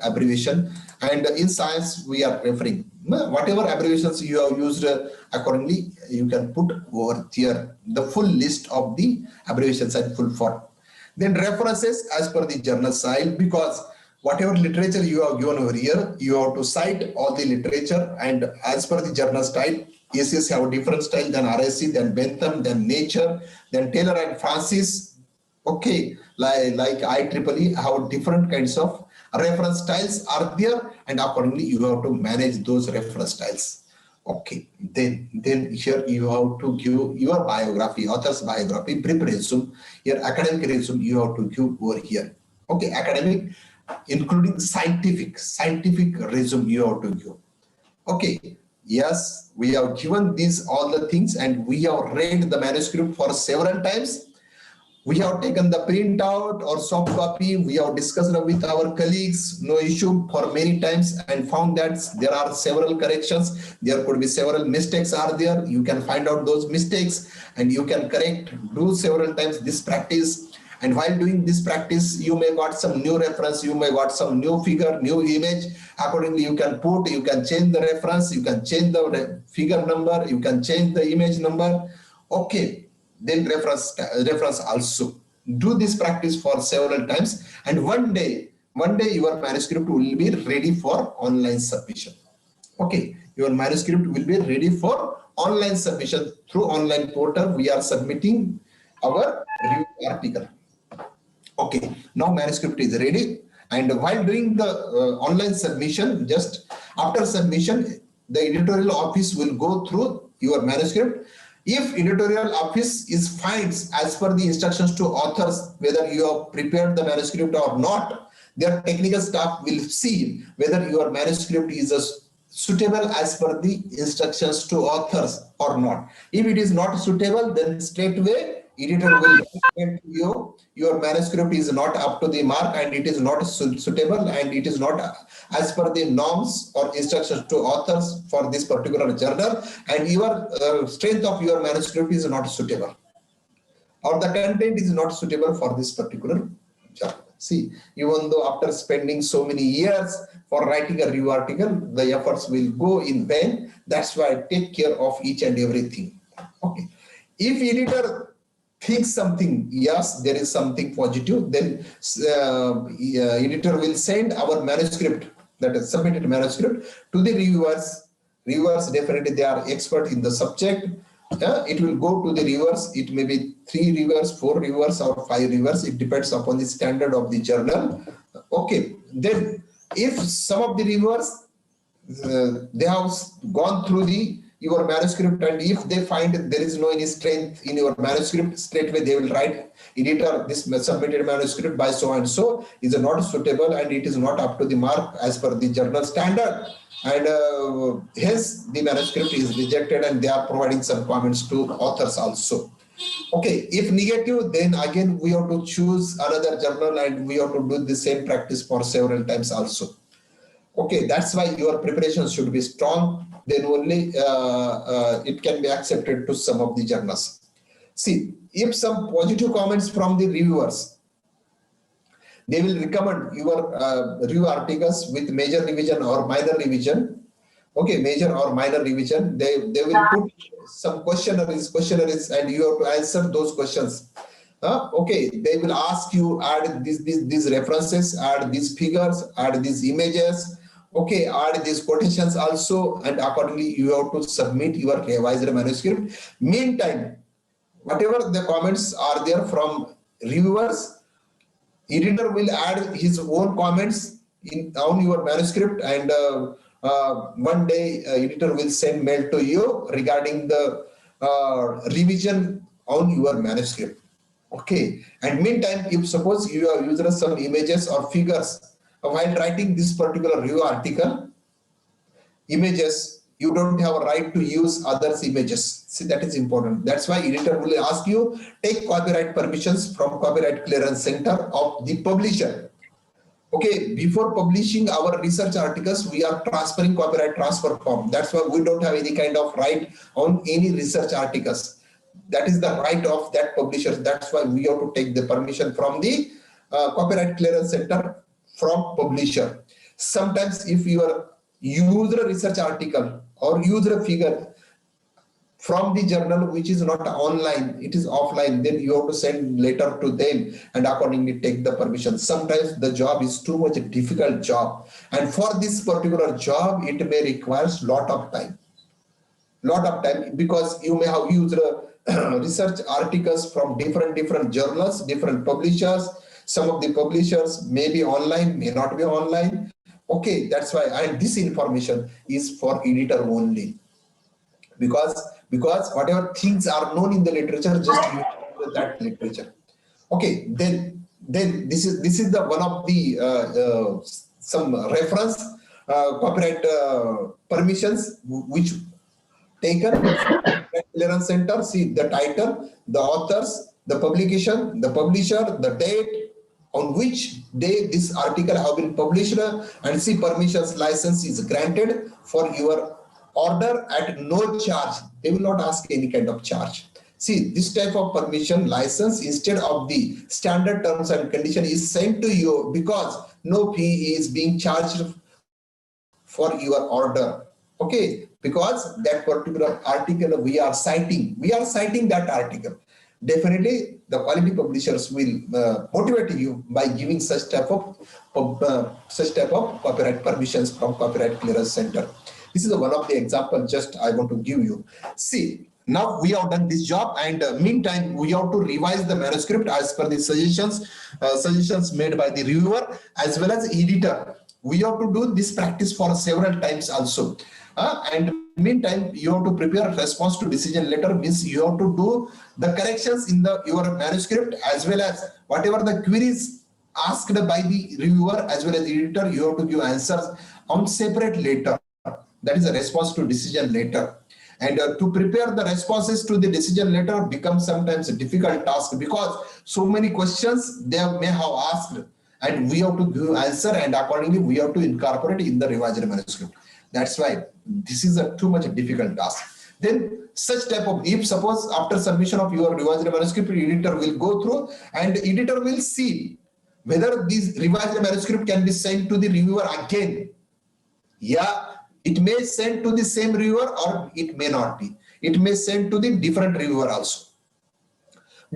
abbreviation, and in science we are referring. Whatever abbreviations you have used, accordingly you can put over here the full list of the abbreviations and full form. Then references as per the journal style, because whatever literature you have given over here, you have to cite all the literature, and as per the journal style, ACS have a different style than RSC, then Bentham, then Nature, then Taylor and Francis. Okay, like IEEE have different kinds of reference styles are there, and accordingly you have to manage those reference styles. Okay, then here you have to give your biography, author's biography, brief resume, your academic resume you have to give over here. Okay, academic, including scientific resume you have to give. Okay, yes, we have given these all the things, and we have read the manuscript for several times. We have taken the printout or soft copy. We have discussed with our colleagues, no issue, for many times, and found that there are several corrections. There could be several mistakes are there. You can find out those mistakes and you can correct, do several times this practice. And while doing this practice, you may got some new reference, you may got some new figure, new image. Accordingly, you can change the reference, you can change the figure number, you can change the image number. Okay. Then reference also. Do this practice for several times, and one day your manuscript will be ready for online submission. Okay, your manuscript will be ready for online submission through online portal. We are submitting our review article. Okay, now manuscript is ready, and while doing the online submission, just after submission, the editorial office will go through your manuscript. If editorial office finds as per the instructions to authors whether you have prepared the manuscript or not, their technical staff will see whether your manuscript is suitable as per the instructions to authors or not. If it is not suitable, then straightway editor will recommend to you, your manuscript is not up to the mark and it is not suitable and it is not as per the norms or instructions to authors for this particular journal, and your strength of your manuscript is not suitable, or the content is not suitable for this particular job. See, even though after spending so many years for writing a review article, the efforts will go in vain. That's why take care of each and everything. Okay. If editor thinks something, yes, there is something positive, then editor will send our manuscript, that is submitted manuscript, to the reviewers. Reviewers, definitely they are expert in the subject. It will go to the reviewers. It may be 3 reviewers, 4 reviewers, or 5 reviewers. It depends upon the standard of the journal. Okay. Then if some of the reviewers, they have gone through your manuscript, and if they find there is no any strength in your manuscript, straightway they will write, editor, this submitted manuscript by so and so is not suitable and it is not up to the mark as per the journal standard, and hence the manuscript is rejected, and they are providing some comments to authors also. Okay, if negative, then again we have to choose another journal and we have to do the same practice for several times also. Okay, that's why your preparation should be strong. Then only it can be accepted to some of the journals. See, if some positive comments from the reviewers, they will recommend your review articles with major revision or minor revision. Okay, major or minor revision. They will put some questionnaires, and you have to answer those questions. Okay, they will ask you, add these references, add these figures, add these images. Okay, add these quotations also, and accordingly you have to submit your revised manuscript. Meantime, whatever the comments are there from reviewers, editor will add his own comments on your manuscript, and one day editor will send mail to you regarding the revision on your manuscript. Okay, and meantime, if suppose you have used some images or figures while writing this particular review article, images, you don't have a right to use others' images. See, that is important. That's why editor will ask you, take copyright permissions from Copyright Clearance Center of the publisher. Okay, before publishing our research articles, we are transferring copyright transfer form. That's why we don't have any kind of right on any research articles. That is the right of that publisher. That's why we have to take the permission from the Copyright Clearance Center from publisher. Sometimes if you are use a research article or use a figure from the journal which is not online, it is offline, then you have to send letter to them and accordingly take the permission. Sometimes the job is too much a difficult job, and for this particular job it may requires lot of time, because you may have used research articles from different journals, different publishers. Some of the publishers may be online, may not be online. Okay, that's why, and this information is for editor only, because whatever things are known in the literature, just use that literature. Okay, then this is the one of the some reference copyright permissions which taken from Clearance Center. See the title, the authors, the publication, the publisher, the date on which day this article have been published, and see permissions license is granted for your order at no charge. They will not ask any kind of charge. See, this type of permission license instead of the standard terms and condition is sent to you because no fee is being charged for your order. Okay, because that particular article we are citing that article. Definitely the quality publishers will motivate you by giving such type of copyright permissions from Copyright Clearance Center. This is one of the examples just I want to give you. See, now we have done this job, and meantime we have to revise the manuscript as per the suggestions made by the reviewer as well as editor. We have to do this practice for several times also. And meantime, you have to prepare a response to decision letter, means you have to do the corrections in your manuscript as well as whatever the queries asked by the reviewer as well as the editor, you have to give answers on separate letter. That is a response to decision letter. And to prepare the responses to the decision letter becomes sometimes a difficult task because so many questions they may have asked and we have to give answer, and accordingly we have to incorporate in the revised manuscript. That's why this is a too much difficult task. Then such type of, if suppose after submission of your revised manuscript, editor will go through and editor will see whether this revised manuscript can be sent to the reviewer again. Yeah, it may send to the same reviewer or it may not be. It may send to the different reviewer also.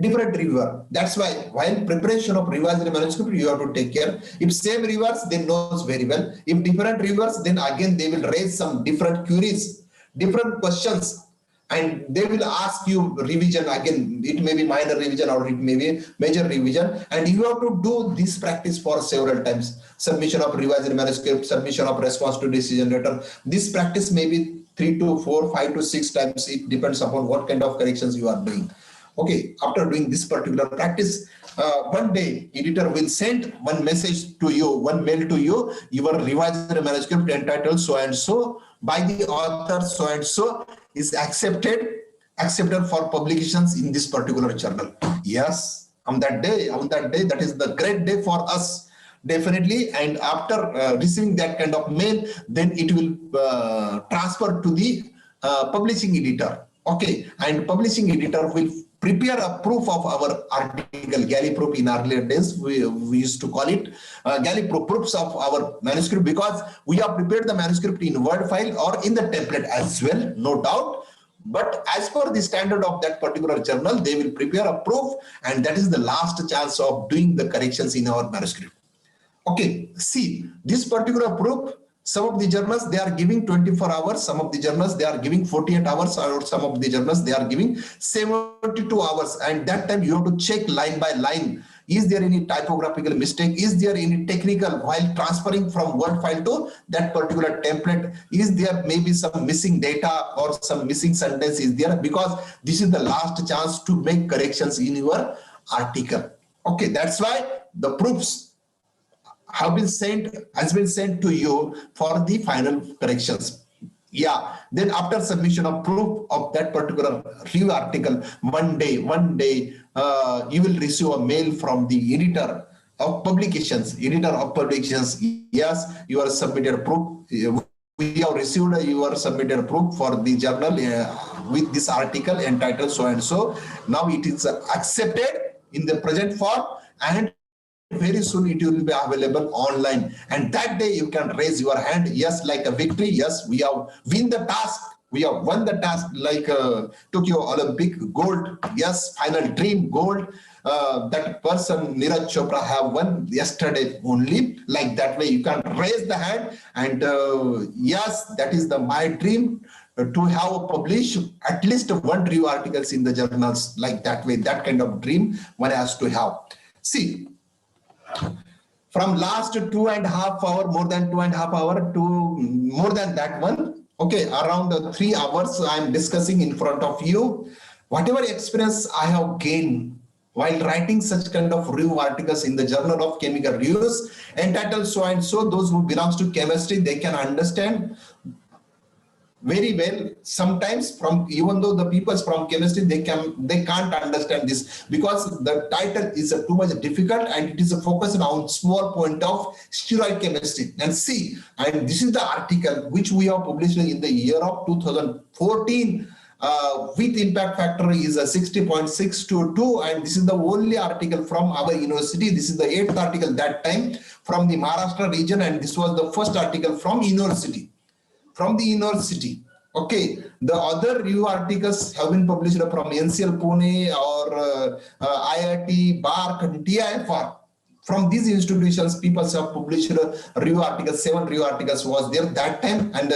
Different reviewer. That's why while preparation of revised manuscript, you have to take care. If same reviewers, they knows very well. If different reviewers, then again they will raise some different queries, different questions, and they will ask you revision again. It may be minor revision or it may be major revision, and you have to do this practice for several times. Submission of revised manuscript, submission of response to decision letter. This practice may be 3 to 4, 5 to 6 times. It depends upon what kind of corrections you are doing. Okay, after doing this particular practice, one day editor will send one message to you, one mail to you, your revised manuscript entitled so and so by the author so and so is accepted for publications in this particular journal. Yes, on that day, that is the great day for us, definitely. And after receiving that kind of mail, then it will transfer to the publishing editor. Okay, and publishing editor will prepare a proof of our article, galley proof in earlier days, we used to call it galley proof, proofs of our manuscript, because we have prepared the manuscript in Word file or in the template as well, no doubt. But as per the standard of that particular journal, they will prepare a proof, and that is the last chance of doing the corrections in our manuscript. Okay, see, this particular proof, some of the journals they are giving 24 hours, some of the journals they are giving 48 hours, or some of the journals they are giving 72 hours. And that time you have to check line by line. Is there any typographical mistake? Is there any technical while transferring from Word file to that particular template? Is there maybe some missing data or some missing sentence is there? Because this is the last chance to make corrections in your article. Okay, that's why the proofs has been sent to you for the final corrections. Yeah, then after submission of proof of that particular review article, one day, you will receive a mail from the editor of publications. Yes, you are submitted proof. We have received your submitted proof for the journal with this article entitled so and so. Now it is accepted in the present form, and very soon it will be available online, and that day you can raise your hand. Yes, like a victory. Yes, we have won the task. We have won the task, like Tokyo Olympic gold. Yes, final dream gold. That person Neeraj Chopra have won yesterday only. Like that way you can raise the hand, and yes, that is my dream, to have published at least one review articles in the journals. Like that way, that kind of dream one has to have. See, from last 2.5 hours, more than 2.5 hours to more than that one, okay, around 3 hours I am discussing in front of you whatever experience I have gained while writing such kind of review articles in the Journal of Chemical Reviews entitled so and so. Those who belongs to chemistry, they can understand very well. Sometimes from, even though the people from chemistry, they can't understand this because the title is too much difficult and it is focused on small point of steroid chemistry. And see, and this is the article which we have published in the year of 2014 with impact factor is 60.622, and this is the only article from our university. This is the 8th article that time from the Maharashtra region, and this was the first article from university. Okay, the other review articles have been published from NCL Pune or IIT, BARC, and TIFR. From these institutions, people have published review articles. 7 review articles was there that time, and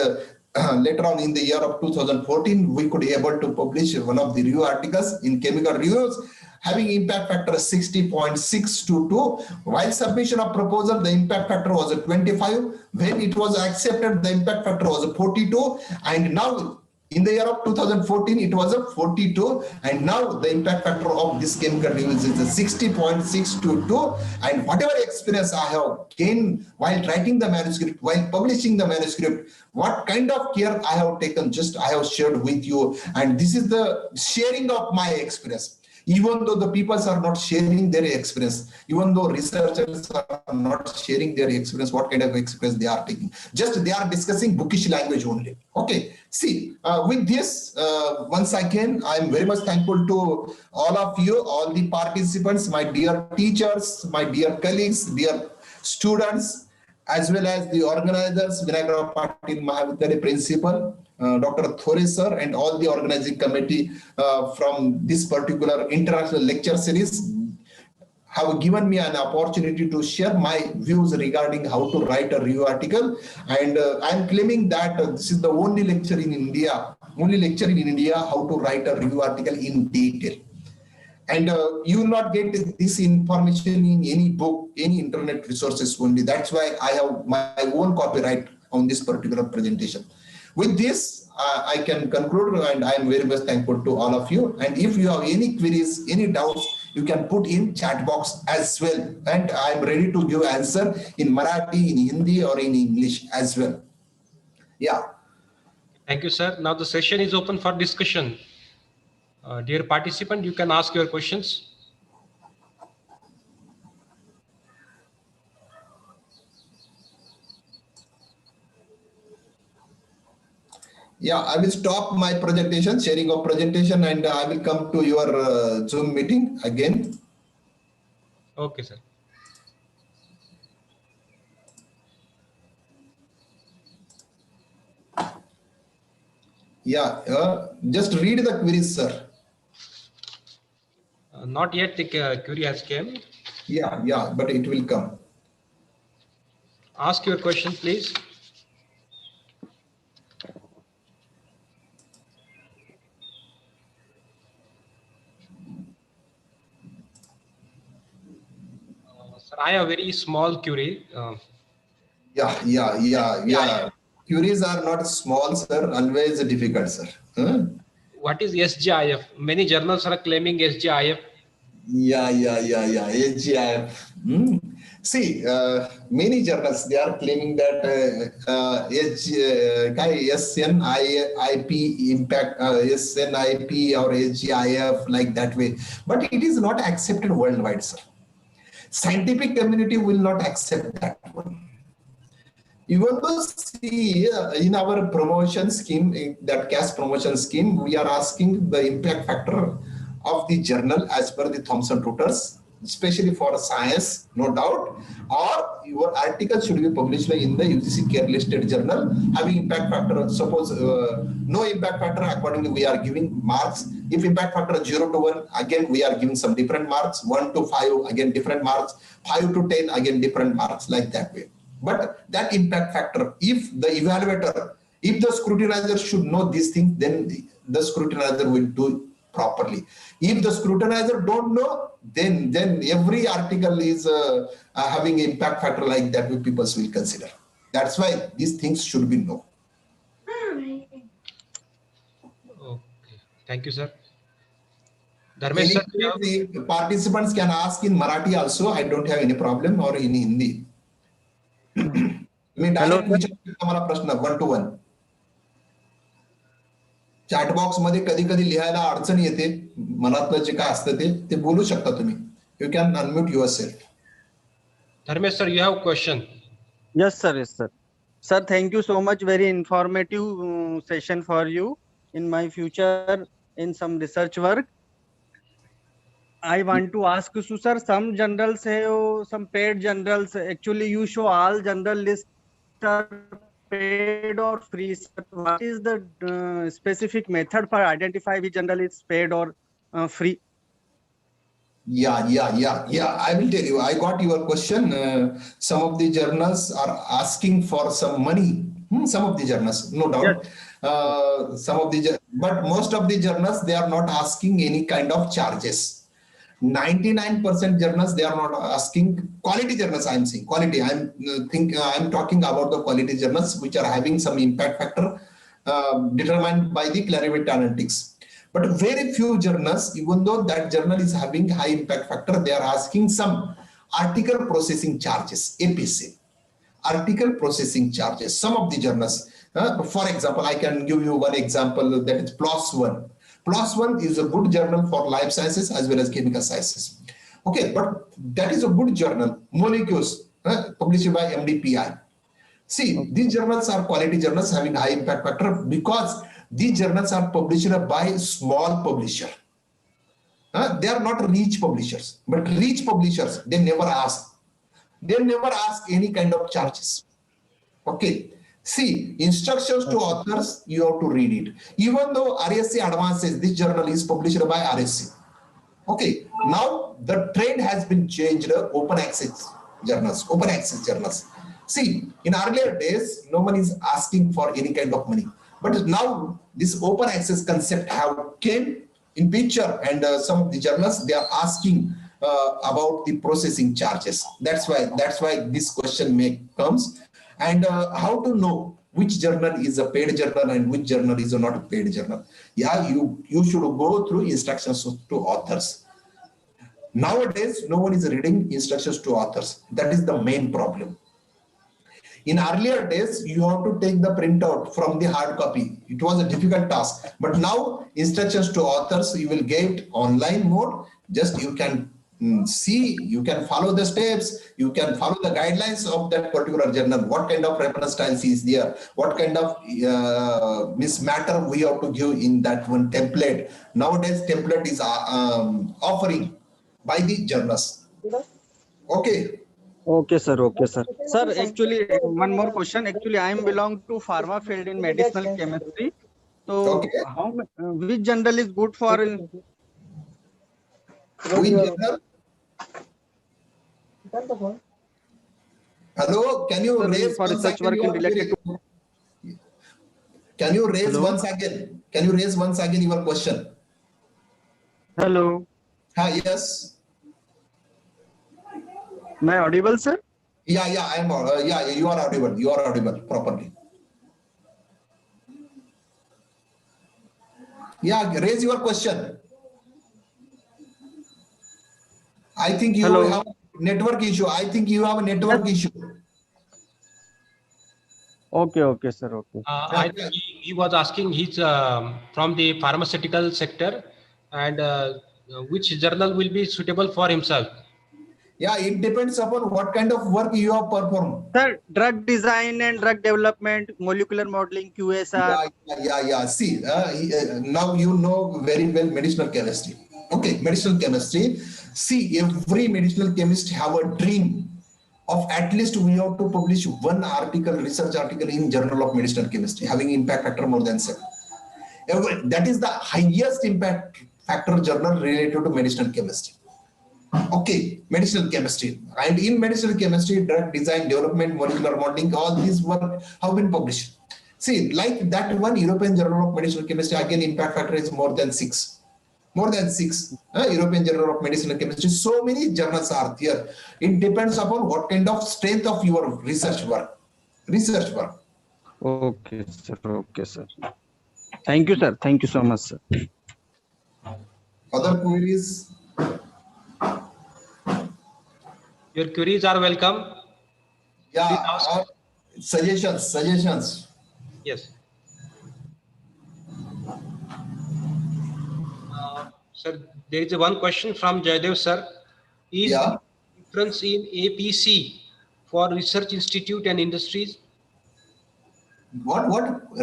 later on in the year of 2014, we could be able to publish one of the review articles in Chemical Reviews having impact factor 60.622. While submission of proposal, the impact factor was 25. When it was accepted, the impact factor was 42. And now In the year of 2014, it was a 42, and now the impact factor of this chemical reuse is a 60.622. And whatever experience I have gained while writing the manuscript, while publishing the manuscript, what kind of care I have taken, just I have shared with you. And this is the sharing of my experience. Even though the people are not sharing their experience, even though researchers are not sharing their experience, what kind of experience they are taking, just they are discussing bookish language only. Okay, see, with this, once again, I'm very much thankful to all of you, all the participants, my dear teachers, my dear colleagues, dear students, as well as the organizers, Vinayagrappa Patil Mahavidyalaya principal, Dr. Thore sir, and all the organizing committee from this particular international lecture series have given me an opportunity to share my views regarding how to write a review article. And I'm claiming that this is the only lecture in India how to write a review article in detail. And you will not get this information in any book, any internet resources only. That's why I have my own copyright on this particular presentation. With this, I can conclude, and I am very much thankful to all of you. And if you have any queries, any doubts, you can put in chat box as well. And I am ready to give answer in Marathi, in Hindi, or in English as well. Yeah. Thank you, sir. Now the session is open for discussion. Dear participant, you can ask your questions. Yeah, I will stop my presentation, sharing of presentation, and I will come to your Zoom meeting again. Okay, sir. Yeah, just read the queries, sir. Not yet the query has came. Yeah, but it will come. Ask your question, please. Sir, I have a very small query. Yeah. Queries are not small, sir. Always difficult, sir. Huh? What is SGIF? Many journals are claiming SGIF. Yeah. AGIF. See, many journals, they are claiming that SNIP impact, SNIP or AGIF like that way. But it is not accepted worldwide, sir. Scientific community will not accept that one. Even though, see, in our promotion scheme, that CAS promotion scheme, we are asking the impact factor of the journal as per the Thomson Reuters, especially for science, no doubt, or your article should be published in the UGC care listed journal having impact factor. Suppose no impact factor, accordingly we are giving marks. If impact factor 0 to 1, again we are giving some different marks. 1 to 5, again different marks. 5 to 10, again different marks, like that way. But that impact factor, if the evaluator, if the scrutinizer should know these things, then the scrutinizer will do properly. If the scrutinizer don't know, then every article is having impact factor like that, which people will consider. That's why these things should be known. Okay. Thank you, sir. Dharmesh, sir, The participants can ask in Marathi also. I don't have any problem, or in Hindi. Me direct विचारतो तुम्हाला प्रश्न 1 to 1. Chat box मध्ये कधी कधी लिहायला अडचण येते, मनातलं जे काय असतं ते बोलू शकता तुम्ही. You can unmute yourself. Dharmesh, sir, you have a question. Yes, sir. Sir, thank you so much. Very informative session for you. In my future, in some research work, I want to ask you, sir, some journals have some paid journals. Actually, you show all journal lists are paid or free. Sir. What is the specific method for identify which journal is paid or free? Yeah. I will tell you. I got your question. Some of the journals are asking for some money. Some of the journals, no doubt. Yes. But most of the journals, they are not asking any kind of charges. 99% journals, they are not asking. Quality journals, I am saying quality. I'm talking about the quality journals which are having some impact factor determined by the Clarivate Analytics. But very few journals, even though that journal is having high impact factor, they are asking some article processing charges, APC. Article processing charges. Some of the journals, for example, I can give you one example, that is PLOS One. PLOS One is a good journal for life sciences as well as chemical sciences. Okay, but that is a good journal. Molecules, published by MDPI. See, these journals are quality journals having high impact factor because these journals are published by small publisher. They are not rich publishers, but rich publishers, they never ask. They never ask any kind of charges. Okay. See, instructions to authors, you have to read it. Even though RSC Advanced says this journal is published by RSC. Okay. Now the trend has been changed. Open access journals. See, in earlier days, no one is asking for any kind of money. But now this open access concept have came in picture, and some of the journals, they are asking about the processing charges. That's why this question comes. And how to know which journal is a paid journal and which journal is not a paid journal? Yeah, you should go through instructions to authors. Nowadays, no one is reading instructions to authors. That is the main problem. In earlier days, you have to take the printout from the hard copy. It was a difficult task. But now, instructions to authors, you will get online mode. Just you can see, you can follow the steps, you can follow the guidelines of that particular journal. What kind of reference styles is there? What kind of matter we have to give in that one template? Nowadays, template is offering by the journals. Okay. Okay, sir. Okay, sir. Sir, actually, one more question. Actually, I am belong to pharma field in medicinal chemistry. So, Okay. which journal is good for? Which journal? Hello, can you raise for once research again work in your related to? Can you raise Hello? once again? Can you raise once again your question? Hello. Yes. Am I audible, sir? Yeah, I am. Yeah, you are audible. You are audible properly. Yeah, raise your question. I think you Hello. have network issue. I think you have a network issue. Okay, sir. Okay. I think he was asking, he's from the pharmaceutical sector, and which journal will be suitable for himself. Yeah, it depends upon what kind of work you have performed. Sir, drug design and drug development, molecular modeling, QSR. Yeah. See, now you know very well medicinal chemistry. Okay, medicinal chemistry. See, every medicinal chemist have a dream of at least we have to publish one article, research article in Journal of Medicinal Chemistry, having impact factor more than 7. That is the highest impact factor journal related to medicinal chemistry. Okay, medicinal chemistry. And in medicinal chemistry, drug design, development, molecular modeling, all these work have been published. See, like that one European Journal of Medicinal Chemistry, again, impact factor is more than 6. More than 6. European Journal of Medicinal Chemistry. So many journals are there. It depends upon what kind of strength of your research work. Okay, sir. Okay, sir. Thank you, sir. Thank you so much, sir. Other queries? Your queries are welcome. Yeah, Please ask. or suggestions. Yes. Sir, there is one question from Jaydev, sir. Is Yeah. difference in APC for research institute and industries? What?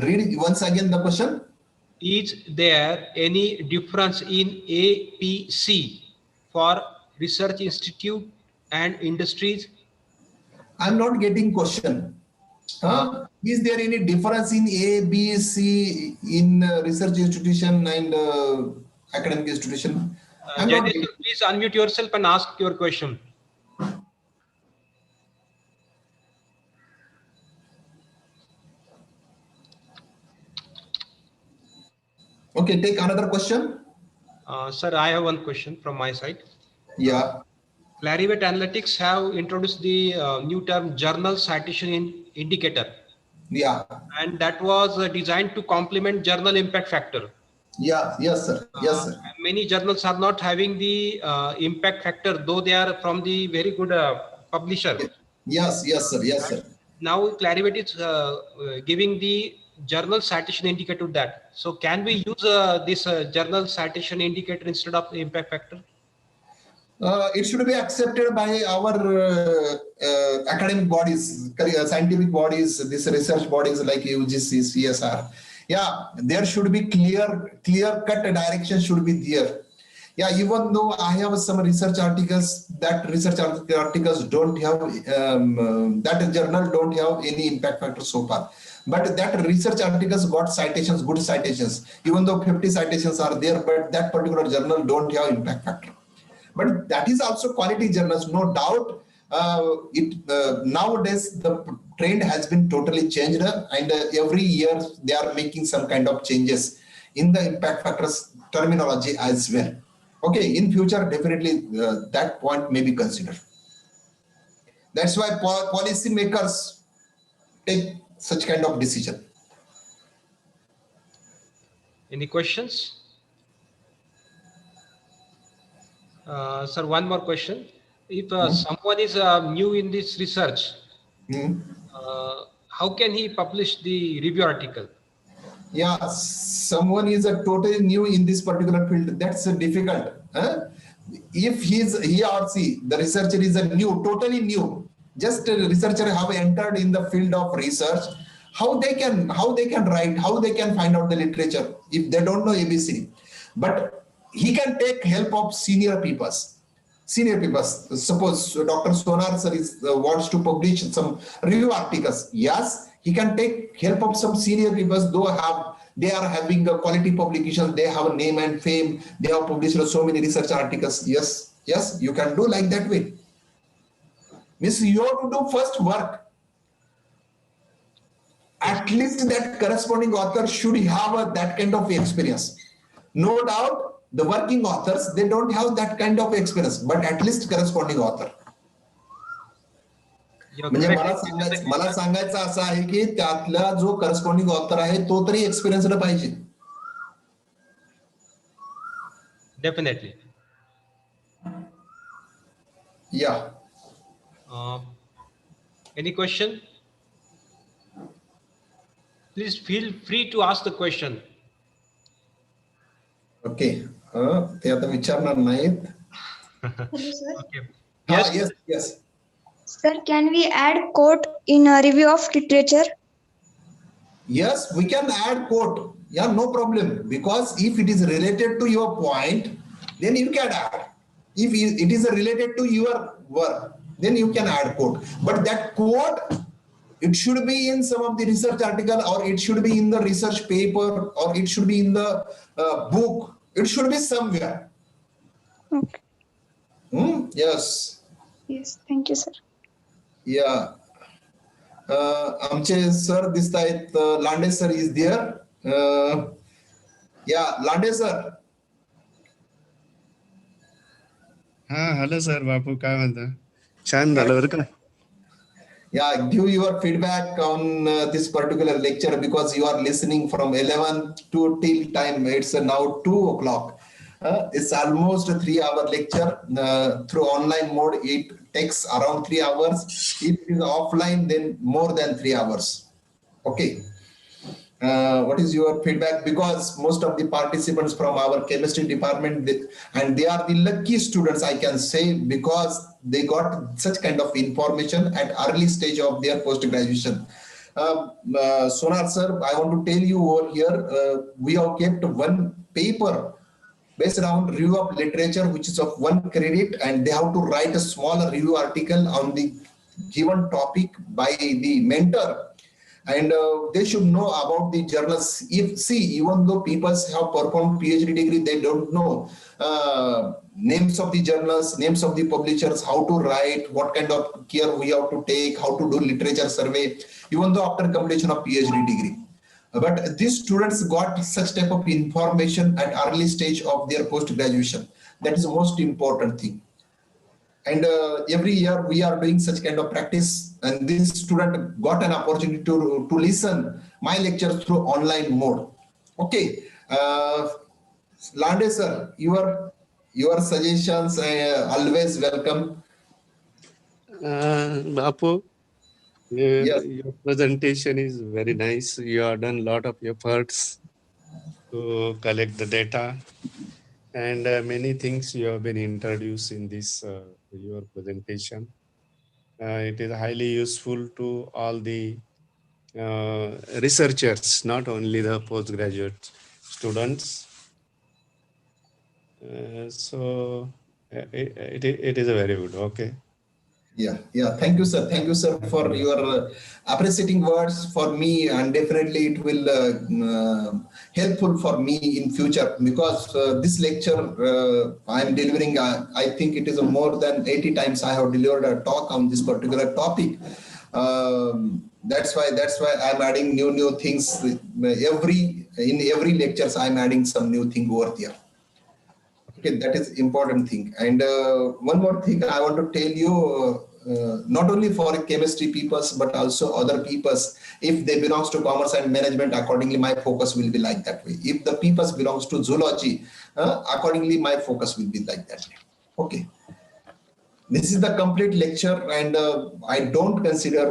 Read once again the question. Is there any difference in APC for research institute and industries? I'm not getting question. Is there any difference in A, B, C in research institution and academic institution? I'm not Jaydev, sir, please unmute yourself and ask your question. Okay, take another question. Sir, I have one question from my side. Yeah. Clarivate Analytics have introduced the new term journal citation indicator. Yeah. and that was designed to complement journal impact factor. Yeah. Yes, sir. Yes, sir. Many journals are not having the impact factor, though they are from the very good publisher. Yes. Yes, sir. Yes, sir. Now Clarivate is giving the journal citation indicator to that. So can we use this journal citation indicator instead of the impact factor? It should be accepted by our academic bodies, scientific bodies, these research bodies like UGC, CSR. Yeah, there should be clear-cut direction should be there. Yeah, even though I have some research articles, that research articles don't have, that journal don't have any impact factor so far. But that research articles got citations, good citations, even though 50 citations are there, but that particular journal don't have impact factor. But that is also quality journals, no doubt. Nowadays the trend has been totally changed, and every year they are making some kind of changes in the impact factors terminology as well. Okay, in future definitely that point may be considered. That's why policy makers take such kind of decision. Any questions? Sir, one more question. If someone is new in this research, how can he publish the review article? Yeah, someone is a totally new in this particular field. That's difficult. If he or she, the researcher is a new, totally new, just a researcher have entered in the field of research, how they can write, how they can find out the literature if they don't know ABC. But he can take help of senior people. Suppose Dr. Sonar sir wants to publish some review articles. Yes, he can take help of some senior people, though they are having a quality publication, they have a name and fame, they have published so many research articles. Yes, you can do like that way. Means you have to do first work. At least that corresponding author should have that kind of experience. No doubt, the working authors, they don't have that kind of experience, but at least corresponding author. म्हणजे मला सांगायचं असं आहे की त्यातला जो corresponding author आहे तो तरी एक्सपिरियन्स्ड पाहिजे. Definitely. Yeah. Any question? Please feel free to ask the question. Okay. ते आता विचारणार नाहीत. Hello, sir. Okay. Yes. Sir, can we add quote in a review of literature? Yes, we can add quote. Yeah, no problem. Because if it is related to your point, then you can add. If it is related to your work, then you can add quote. But that quote, it should be in some of the research article, or it should be in the research paper, or it should be in the book. It should be somewhere. Okay. Yes. Yes, thank you, sir. Yeah. आमचे sir दिसत आहेत. लांडे sir is there. या लांडे sir. हा hello sir. बापू काय म्हणता? छान झालं बरं का. Yeah, give your feedback on this particular lecture, because you are listening from 11 to till time. It's now 2 o'clock. It's almost a 3-hour lecture through online mode. It takes around 3 hours. If it is offline, then more than 3 hours. Okay. What is your feedback? Because most of the participants from our chemistry department, and they are the lucky students, I can say, because they got such kind of information at early stage of their post-graduation. Sonar sir, I want to tell you over here, we have kept one paper based around review of literature, which is of 1 credit, and they have to write a small review article on the given topic by the mentor. And they should know about the journals. Even though people have performed PhD degree, they don't know names of the journals, names of the publishers, how to write, what kind of care we have to take, how to do literature survey, even though after completion of PhD degree. But these students got such type of information at early stage of their post-graduation. That is the most important thing. And every year we are doing such kind of practice and this student got an opportunity to listen my lecture through online mode. Okay, Lande sir, your suggestions always welcome. Bapu, Yes. your presentation is very nice. You have done a lot of efforts to collect the data, and many things you have been introduced in this your presentation. It is highly useful to all the researchers, not only the postgraduate students. It is a very good. Okay. Yeah. Thank you, sir. Thank you, sir, for your appreciating words for me, and definitely it will helpful for me in future, because this lecture I am delivering. I think it is more than 80 times I have delivered a talk on this particular topic. That's why I'm adding new things in every lectures. I'm adding some new thing over there. Okay, that is important thing. And one more thing I want to tell you, not only for chemistry peoples, but also other peoples, if they belongs to commerce and management, accordingly my focus will be like that way. If the peoples belongs to zoology, accordingly my focus will be like that way. Okay. This is the complete lecture, and I don't consider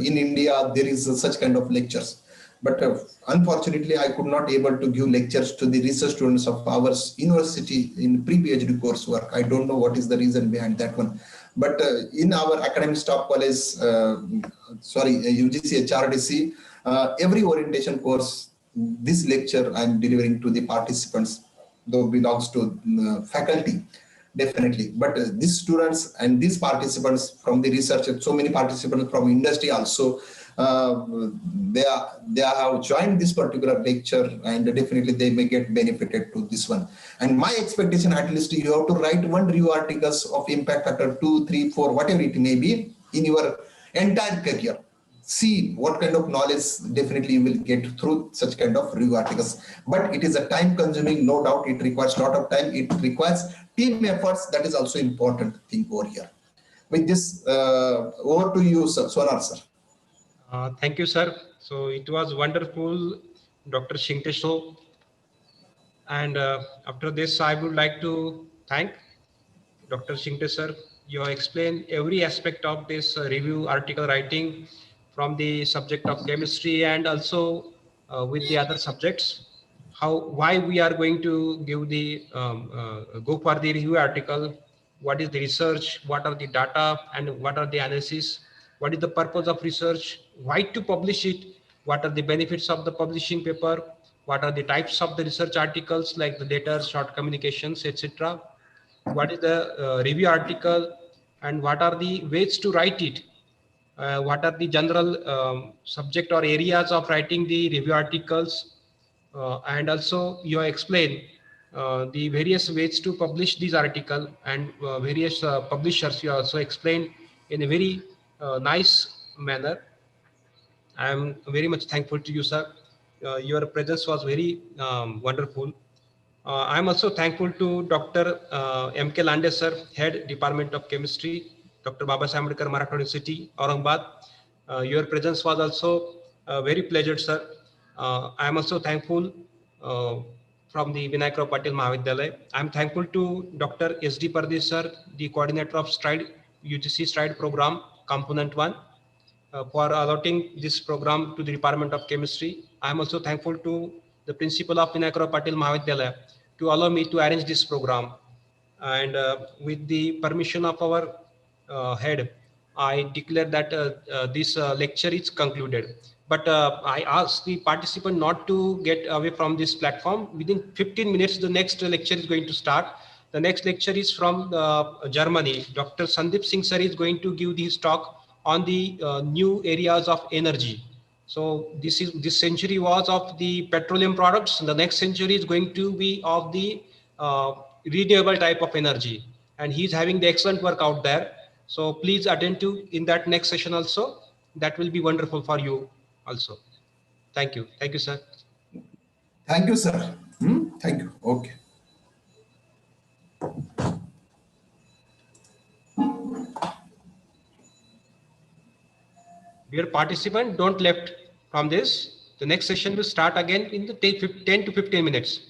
in India there is such kind of lectures. But unfortunately, I could not able to give lectures to the research students of our university in pre-PhD coursework. I don't know what is the reason behind that one. But in our academic staff college, UGC, HRDC, every orientation course, this lecture I'm delivering to the participants, though belongs to faculty. Definitely, but these students and these participants from the research, so many participants from industry also, they have joined this particular lecture, and definitely they may get benefited to this one. And my expectation, at least you have to write one review articles of impact factor 2, 3, 4, whatever it may be in your entire career. See what kind of knowledge definitely you will get through such kind of review articles. But it is a time consuming, no doubt. It requires a lot of time. It requires team efforts. That is also important thing over here. With this, over to you, sir. Sonar, sir. Thank you, sir. So it was wonderful, Dr. Shinkesho. And after this, I would like to thank Dr. Shinte sir. You have explained every aspect of this review article writing from the subject of chemistry, and also with the other subjects. Why we are going to give the go for the review article, what is the research, what are the data, and what are the analysis, what is the purpose of research, why to publish it, what are the benefits of the publishing paper, what are the types of the research articles like the letters, short communications, etc. What is the review article, and what are the ways to write it, what are the general subject or areas of writing the review articles, and also you explain the various ways to publish these article, and various publishers you also explained in a very nice manner. I am very much thankful to you, sir. Your presence was very wonderful. I am also thankful to Dr. M.K. Lande, sir, Head Department of Chemistry, Dr. Babasaheb Ambedkar Marathwada University, Aurangabad. Your presence was also very pleasured, sir. I am also thankful from the Vinayak Rao Patil Mahavidyalaya. I am thankful to Dr. S.D. Pardesh, sir, the coordinator of STRIDE, UGC STRIDE program, component 1. For allotting this program to the Department of Chemistry. I am also thankful to the principal of Vinayak Rao Patil Mahavidyalaya to allow me to arrange this program. And with the permission of our head, I declare that this lecture is concluded. But I ask the participant not to get away from this platform. Within 15 minutes, the next lecture is going to start. The next lecture is from Germany. Dr. Sandeep Singh sir is going to give his talk on the new areas of energy. So this century was of the petroleum products. The next century is going to be of the renewable type of energy, and he's having the excellent work out there. So please attend to in that next session also. That will be wonderful for you also. Thank you, sir. Thank you, sir. Thank you. Okay. Dear participant, don't left from this. The next session will start again in the 10 to 15 minutes.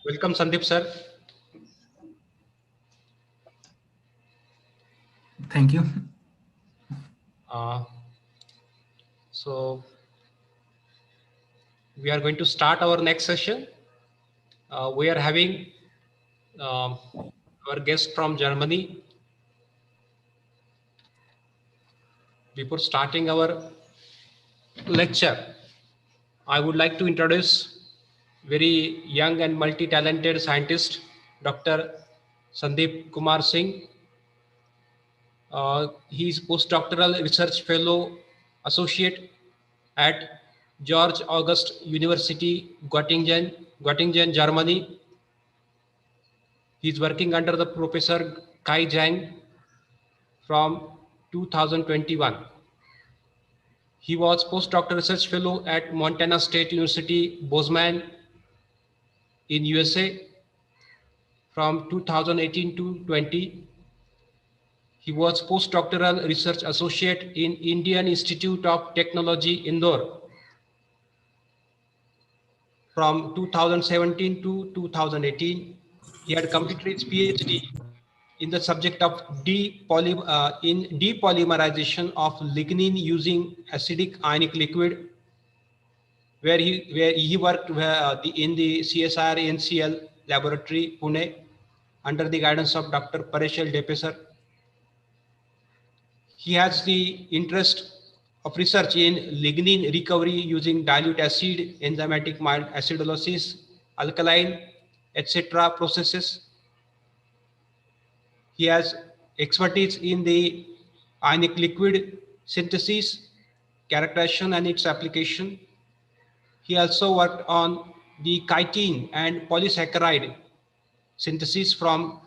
Welcome, Sandeep sir. Thank you. So we are going to start our next session. We are having our guest from Germany. Before starting our lecture, I would like to introduce very young and multi-talented scientist, Dr. Sandeep Kumar Singh. He is postdoctoral research fellow associate at George August University, Göttingen, Germany. He is working under the Professor Kai Zhang from 2021. He was postdoctoral research fellow at Montana State University, Bozeman in USA from 2018 to 20. He was postdoctoral research associate in Indian Institute of Technology, Indore from 2017 to 2018. He had completed his PhD in the subject of depolymerization of lignin using acidic ionic liquid, where he worked in the CSIR NCL laboratory, Pune, under the guidance of Dr. Pareshal Depesar. He has the interest of research in lignin recovery using dilute acid, enzymatic mild acidolysis, alkaline, etc. processes. He has expertise in the ionic liquid synthesis, characterization and its application. He also worked on the chitin and polysaccharide synthesis from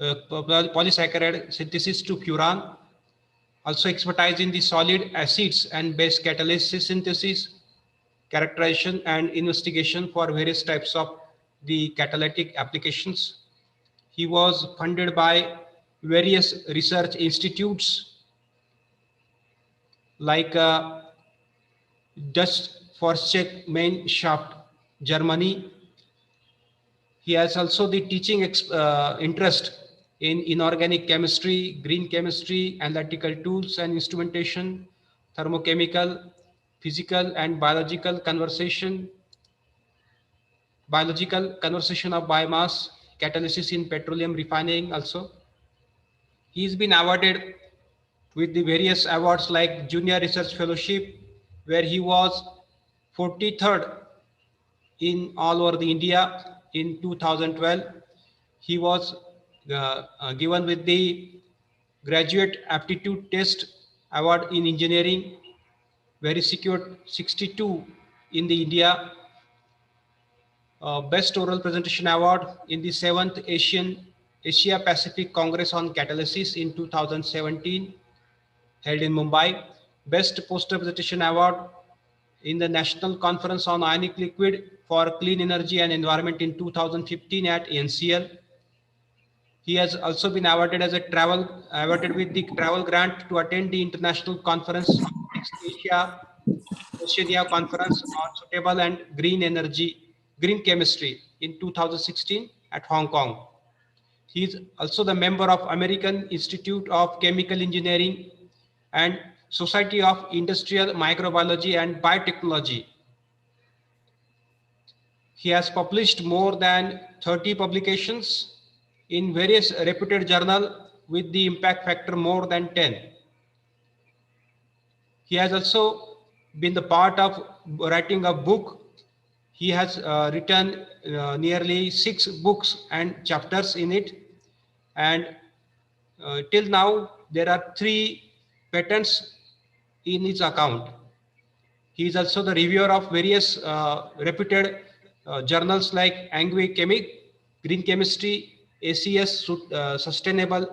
polysaccharide synthesis to furan. Also expertise in the solid acids and base catalysis synthesis, characterization and investigation for various types of the catalytic applications. He was funded by various research institutes like Dutch Forschungsgemeinschaft, Germany. He has also the teaching interest in inorganic chemistry, green chemistry, analytical tools and instrumentation, thermochemical, physical and biological conversion of biomass, catalysis in petroleum refining also. He's been awarded with the various awards like Junior Research Fellowship, where he was 43rd in all over the India in 2012. He was given with the Graduate Aptitude Test Award in Engineering, where he secured 62 in the India. Best Oral Presentation Award in the 7th Asia Pacific Congress on Catalysis in 2017, held in Mumbai. Best Poster Presentation Award in the National Conference on Ionic Liquid for Clean Energy and Environment in 2015 at NCL. He has also been awarded with the travel grant to attend the international conference, Oceania Conference on Suitable and Green Chemistry in 2016 at Hong Kong. He is also the member of American Institute of Chemical Engineering and Society of Industrial Microbiology and Biotechnology. He has published more than 30 publications in various reputed journals with the impact factor more than 10. He has also been the part of writing a book. He has written nearly 6 books and chapters in it. And till now, there are 3 patents in his account. He is also the reviewer of various reputed journals like Angui Chemic, Green Chemistry, ACS, Sustainable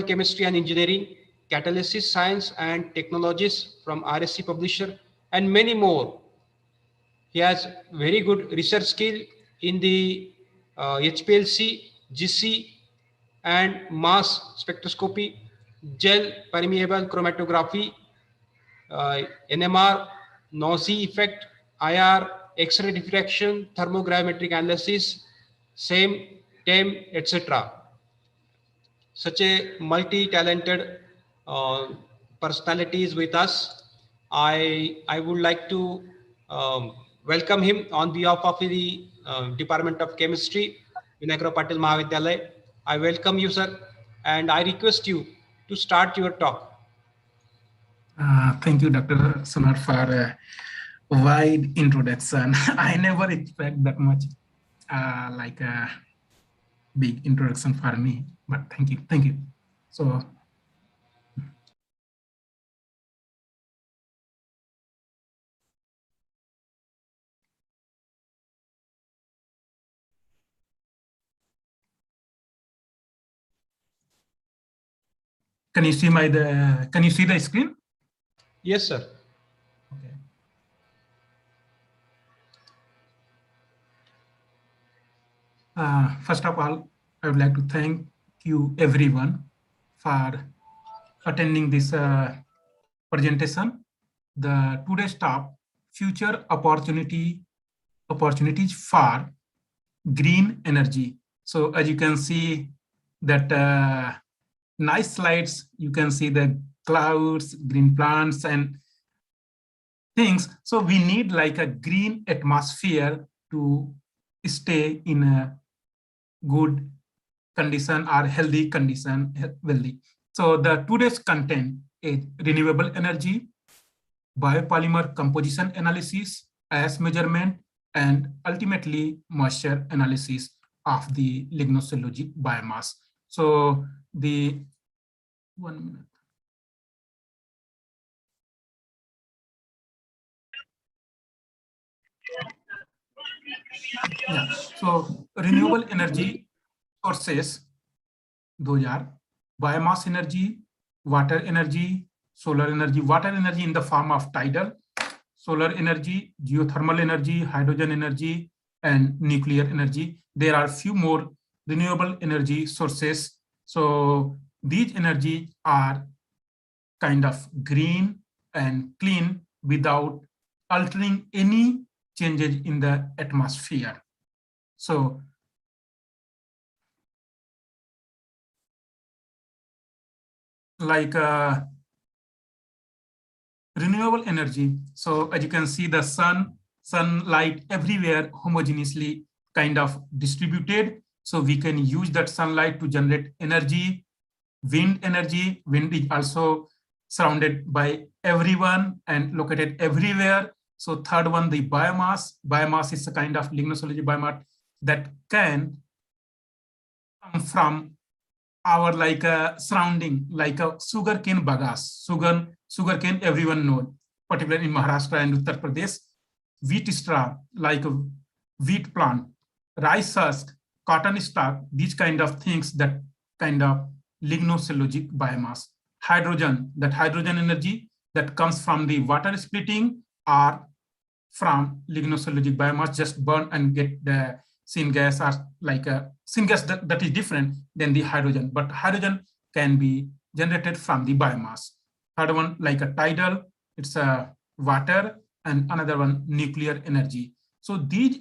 Chemistry and Engineering, Catalysis Science and Technologies from RSC Publisher, and many more. He has very good research skill in the HPLC, GC, and mass spectroscopy, gel permeable chromatography, NMR, Nausea effect, IR, X-ray diffraction, thermogravimetric analysis, TEM, etc. Such a multi-talented personality is with us. I would like to welcome him on behalf of the Department of Chemistry, Vinayakrao Patil Mahavidyalaya. I welcome you, sir, and I request you to start your talk. Thank you, Dr. Sonar, for wide introduction. I never expect that much, like a big introduction for me. But thank you. So. Can you see the screen? Yes, sir. Okay. First of all, I would like to thank you everyone for attending this presentation. The today's talk, future opportunities for green energy. So as you can see that nice slides, you can see the clouds, green plants and things. So we need like a green atmosphere to stay in a good condition or healthy condition, wealthy. So the today's content is renewable energy, biopolymer composition analysis, ash measurement, and ultimately moisture analysis of the lignocellulosic biomass. So the 1 minute. Yeah. So renewable energy sources, those are biomass energy, water energy, solar energy, water energy in the form of tidal, solar energy, geothermal energy, hydrogen energy, and nuclear energy. There are few more renewable energy sources. So these energy are kind of green and clean without altering any changes in the atmosphere. So like renewable energy. So as you can see, the sunlight everywhere homogeneously kind of distributed. So we can use that sunlight to generate energy. Wind energy, wind is also surrounded by everyone and located everywhere. So third one, the biomass. Biomass is a kind of lignocellulosic biomass that can come from our like surrounding, like a sugarcane bagasse. Sugarcane everyone knows, particularly in Maharashtra and Uttar Pradesh. Wheat straw, like a wheat plant, rice husk, cotton stalk, these kind of things, that kind of lignocellulosic biomass. Hydrogen, that hydrogen energy that comes from the water splitting or from lignocellulosic biomass, just burn and get the syngas, or like a syngas that is different than the hydrogen, but hydrogen can be generated from the biomass. Third one, like a tidal, it's a water, and another one, nuclear energy. So these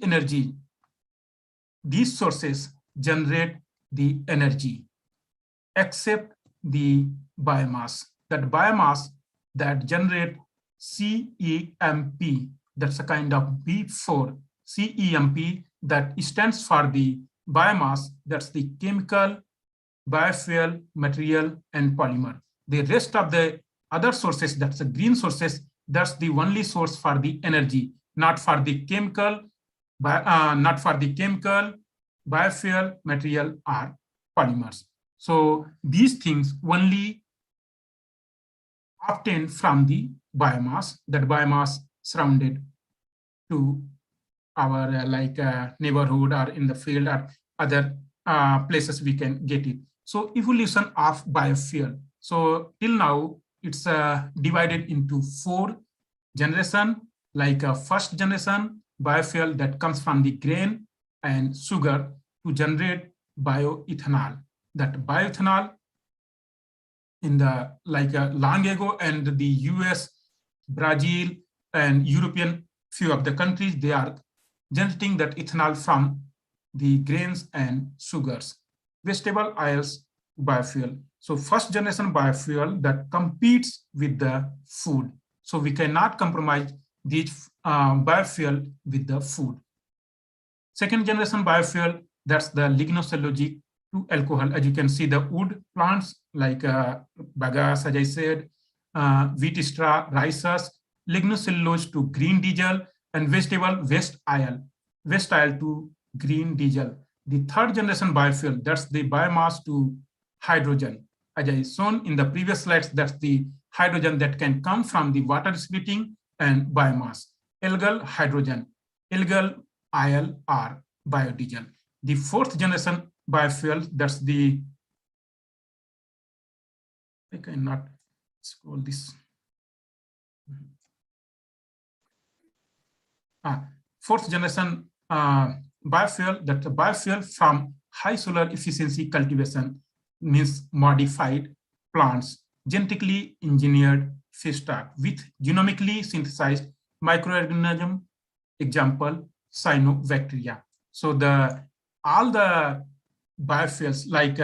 sources generate the energy, except the biomass. That biomass that generate CEMP, that's a kind of B4, CEMP, that stands for the biomass, that's the chemical, biofuel, material, and polymer. The rest of the other sources, that's the green sources, that's the only source for the energy, not for the chemical, biofuel, material, or polymers. So these things only obtained from the biomass, that biomass surrounded to our neighborhood or in the field or other places we can get it. So evolution of biofuel. So till now, it's divided into 4 generations, like a first generation biofuel that comes from the grain and sugar to generate bioethanol. That bioethanol in the long ago, and the US, Brazil, and European few of the countries, they are generating that ethanol from the grains and sugars. Vegetable oils biofuel. So first generation biofuel that competes with the food. So we cannot compromise these biofuel with the food. Second generation biofuel, that's the lignocellulosic to alcohol. As you can see, the wood plants like bagasse, as I said, wheat straw, rice husk, lignocellulose to green diesel, and vegetable waste oil to green diesel. The third generation biofuel, that's the biomass to hydrogen. As I shown in the previous slides, that's the hydrogen that can come from the water splitting and biomass. Algal hydrogen, algal oil or biodiesel. The fourth generation biofuel, that's the, I cannot scroll this. Fourth generation biofuel, that biofuel from high solar efficiency cultivation, means modified plants, genetically engineered feedstock with genomically synthesized microorganism, example cyanobacteria. So all the biofuels like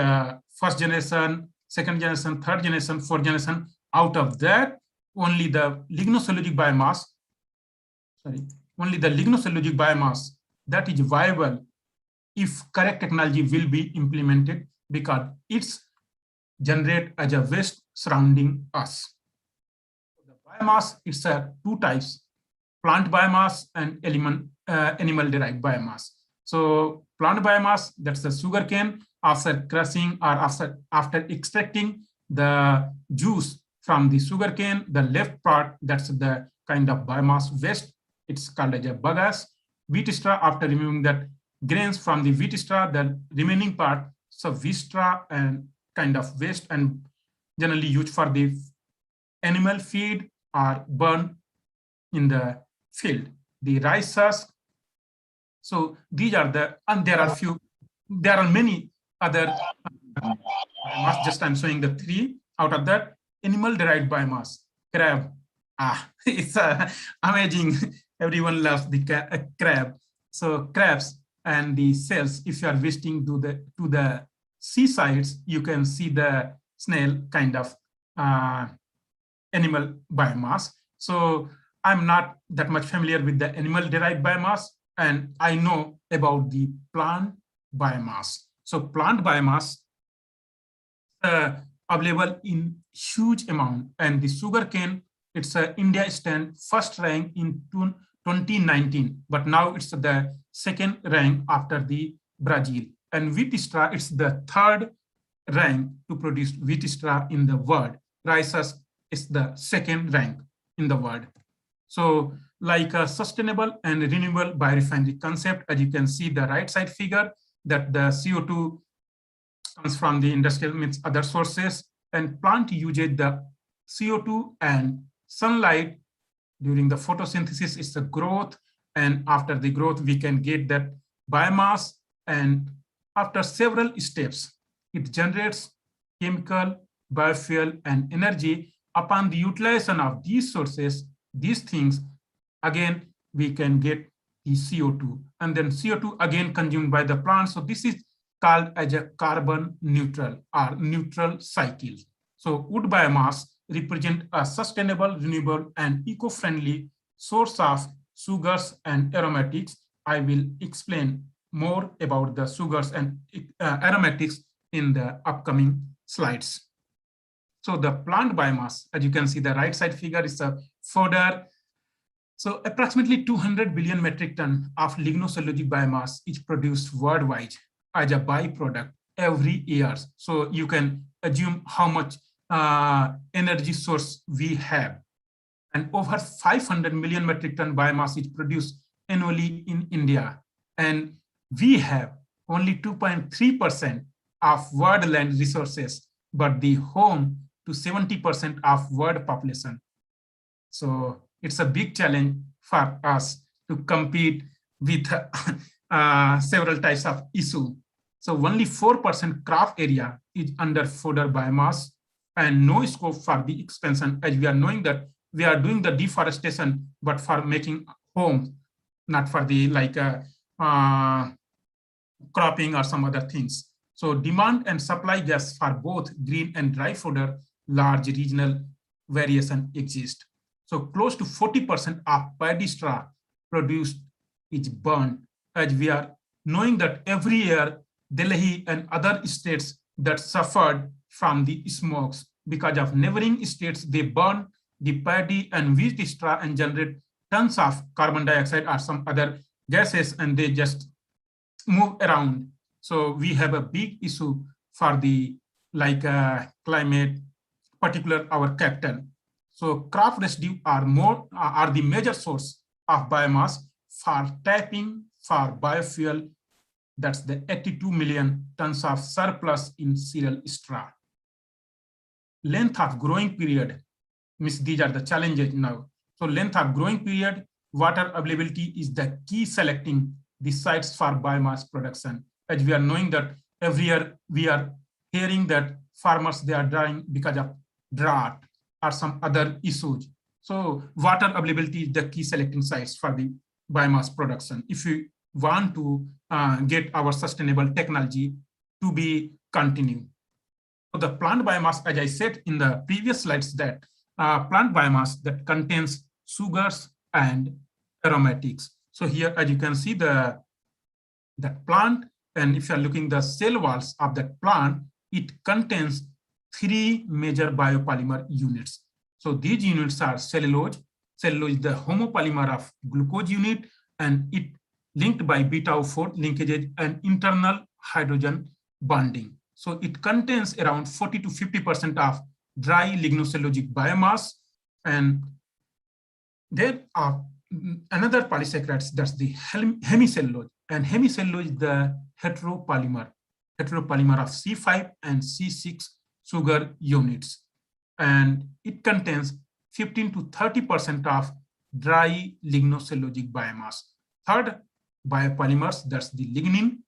first generation, second generation, third generation, fourth generation, out of that only the lignocellulosic biomass that is viable if correct technology will be implemented, because it's generate as a waste surrounding us. The biomass, it's two types, plant biomass and animal derived biomass. So plant biomass, that's the sugarcane. After crushing or after extracting the juice from the sugarcane, the left part, that's the kind of biomass waste. It's called as a bagasse. Wheat straw, after removing that grains from the wheat straw, the remaining part, so wheat straw and kind of waste, and generally used for the animal feed or burn in the field. The rice husk. So these are the, and there are many other biomass. Just I'm showing the three out of that. Animal derived biomass, crab. It's amazing. Everyone loves the crab. So crabs and the cells, if you are visiting to the seasides, you can see the snail kind of animal biomass. So I'm not that much familiar with the animal derived biomass, and I know about the plant biomass. So plant biomass available in huge amount, and the sugarcane, it's India stand first rank in 2019, but now it's the second rank after the Brazil. And wheat straw, it's the third rank to produce wheat straw in the world. Rice husk is the second rank in the world. So like a sustainable and renewable biorefinery concept, as you can see the right side figure, that the CO2 comes from the industrial means other sources, and plant uses the CO2 and sunlight during the photosynthesis is the growth, and after the growth we can get that biomass, and after several steps it generates chemical, biofuel and energy. Upon the utilization of these sources, these things, again we can get the CO2, and then CO2 again consumed by the plant. So this is called as a carbon neutral or neutral cycle. So wood biomass represent a sustainable, renewable and eco-friendly source of sugars and aromatics. I will explain more about the sugars and aromatics in the upcoming slides. So the plant biomass, as you can see the right side figure, is a fodder. So approximately 200 billion metric ton of lignocellulosic biomass is produced worldwide as a byproduct every year. So you can assume how much energy source we have. And over 500 million metric ton biomass is produced annually in India. And we have only 2.3% of world land resources, but the home to 70% of world population. So it's a big challenge for us to compete with several types of issues. So only 4% crop area is under fodder biomass, and no scope for the expansion, as we are knowing that we are doing the deforestation, but for making homes, not for the cropping or some other things. So demand and supply gaps for both green and dry fodder, large regional variation exist. So close to 40% of paddy straw produced is burned, as we are knowing that every year Delhi and other states that suffered from the smokes because of neighboring states, they burn the paddy and wheat straw and generate tons of carbon dioxide or some other gases, and they just move around. So we have a big issue for the climate, particular our capital. So crop residue are the major source of biomass for tapping for biofuel. That's the 82 million tons of surplus in cereal straw. Length of growing period, means these are the challenges now. So length of growing period, water availability is the key selecting the sites for biomass production. As we are knowing that every year we are hearing that farmers, they are dying because of drought or some other issues. So water availability is the key selecting sites for the biomass production. If we want to get our sustainable technology to be continued. So the plant biomass, as I said in the previous slides, that plant biomass that contains sugars and aromatics. So here, as you can see, that plant, and if you are looking the cell walls of that plant, it contains 3 major biopolymer units. So these units are cellulose. Cellulose is the homopolymer of glucose unit, and it linked by beta-O4 linkages and internal hydrogen bonding. So it contains around 40 to 50% of dry lignocellulosic biomass. And there are another polysaccharides, that's the hemicellulose. And hemicellulose is the heteropolymer of C5 and C6 sugar units. And it contains 15 to 30% of dry lignocellulosic biomass. Third biopolymers, that's the lignin.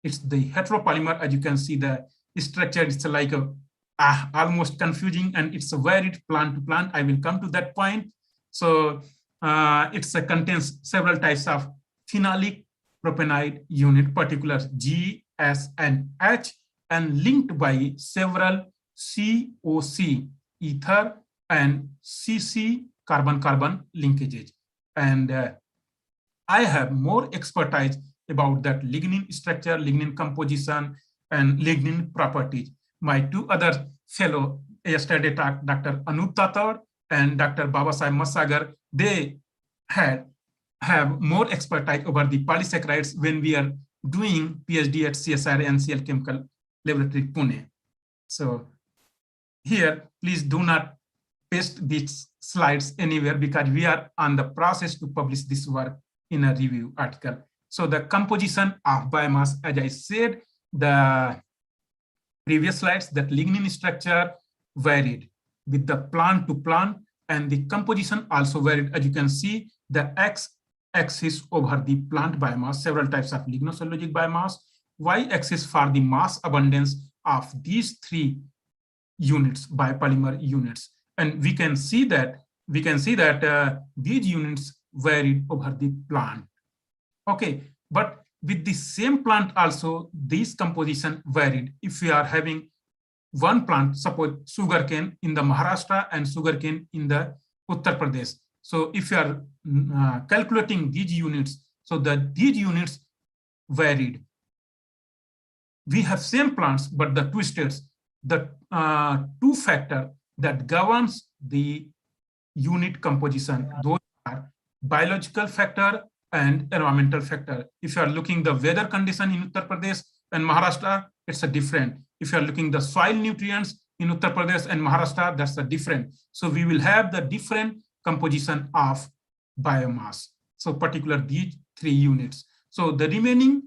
It's the heteropolymer. As you can see, the structure, it's like a almost confusing, and it's a varied plant to plant. I will come to that point. So it contains several types of phenolic propanide unit, particular G, S, and H, and linked by several COC, ether, and CC, carbon-carbon linkages. And I have more expertise about that lignin structure, lignin composition, and lignin properties. My 2 other fellow yesterday talked, Dr. Anup Tatar and Dr. Babasaheb Masagar, they have more expertise over the polysaccharides when we are doing PhD at CSIR NCL Chemical Laboratory, Pune. So here, please do not paste these slides anywhere, because we are on the process to publish this work in a review article. So the composition of biomass, as I said, the previous slides, that lignin structure varied with the plant to plant, and the composition also varied. As you can see, the x-axis over the plant biomass, several types of lignocellulosic biomass, y-axis for the mass abundance of these 3 units, biopolymer units. And we can see that these units varied over the plant. Okay, but with the same plant also, this composition varied. If we are having one plant, suppose sugarcane in the Maharashtra and sugarcane in the Uttar Pradesh. So if you are calculating these units, so that these units varied. We have same plants, but the 2 states, the 2 factors that governs the unit composition, those are biological factor and environmental factor. If you are looking the weather condition in Uttar Pradesh and Maharashtra, it's a different. If you are looking the soil nutrients in Uttar Pradesh and Maharashtra, that's a different. So we will have the different composition of biomass. So particular these 3 units. So the remaining